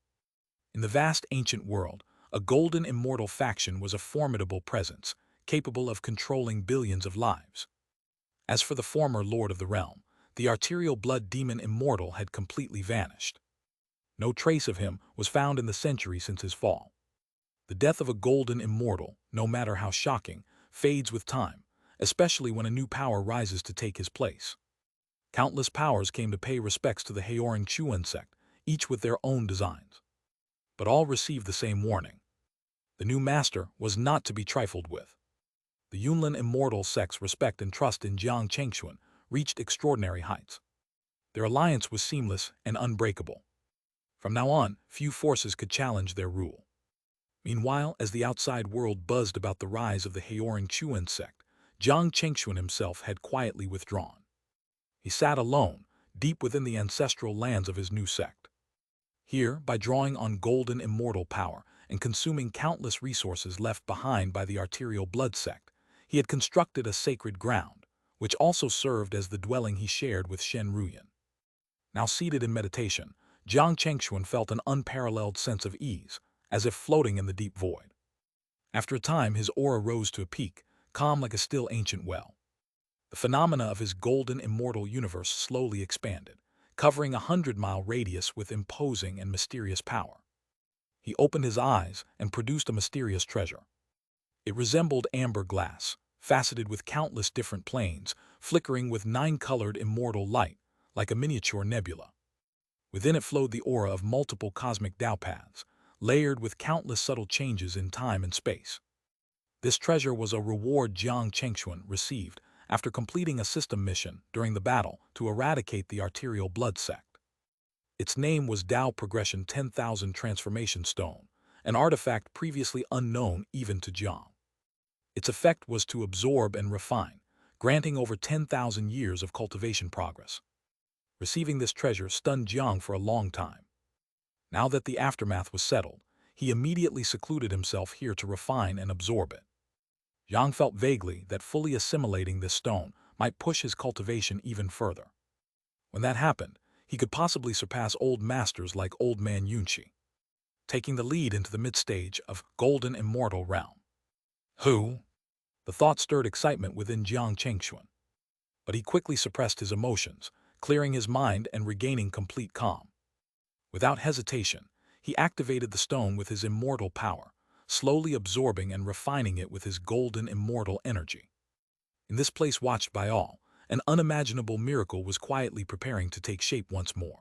In the vast ancient world, a golden immortal faction was a formidable presence, capable of controlling billions of lives. As for the former lord of the realm, the arterial blood demon immortal had completely vanished. No trace of him was found in the century since his fall. The death of a golden immortal, no matter how shocking, fades with time, especially when a new power rises to take his place. Countless powers came to pay respects to the Xianxia sect, each with their own designs. But all received the same warning. The new master was not to be trifled with. The Yunlin immortal sect's respect and trust in Xianxia reached extraordinary heights. Their alliance was seamless and unbreakable. From now on, few forces could challenge their rule. Meanwhile, as the outside world buzzed about the rise of the Xianxia sect, Xianxia himself had quietly withdrawn. He sat alone, deep within the ancestral lands of his new sect. Here, by drawing on golden immortal power and consuming countless resources left behind by the arterial blood sect, he had constructed a sacred ground, which also served as the dwelling he shared with Shen Ruyan. Now seated in meditation, Xianxia felt an unparalleled sense of ease, as if floating in the deep void. After a time, his aura rose to a peak, calm like a still ancient well. The phenomena of his golden immortal universe slowly expanded, covering a 100-mile radius with imposing and mysterious power. He opened his eyes and produced a mysterious treasure. It resembled amber glass, faceted with countless different planes, flickering with 9-colored immortal light, like a miniature nebula. Within it flowed the aura of multiple cosmic Tao paths, layered with countless subtle changes in time and space. This treasure was a reward Xianxia received after completing a system mission during the battle to eradicate the arterial blood sect. Its name was Tao Progression 10,000 Transformation Stone, an artifact previously unknown even to Jiang. Its effect was to absorb and refine, granting over 10,000 years of cultivation progress. Receiving this treasure stunned Jiang for a long time. Now that the aftermath was settled, he immediately secluded himself here to refine and absorb it. Jiang felt vaguely that fully assimilating this stone might push his cultivation even further. When that happened, he could possibly surpass old masters like Old Man Yunxi, taking the lead into the mid-stage of Golden Immortal Realm. Who? The thought stirred excitement within Xianxia, but he quickly suppressed his emotions, clearing his mind and regaining complete calm. Without hesitation, he activated the stone with his immortal power, slowly absorbing and refining it with his golden immortal energy. In this place watched by all, an unimaginable miracle was quietly preparing to take shape once more.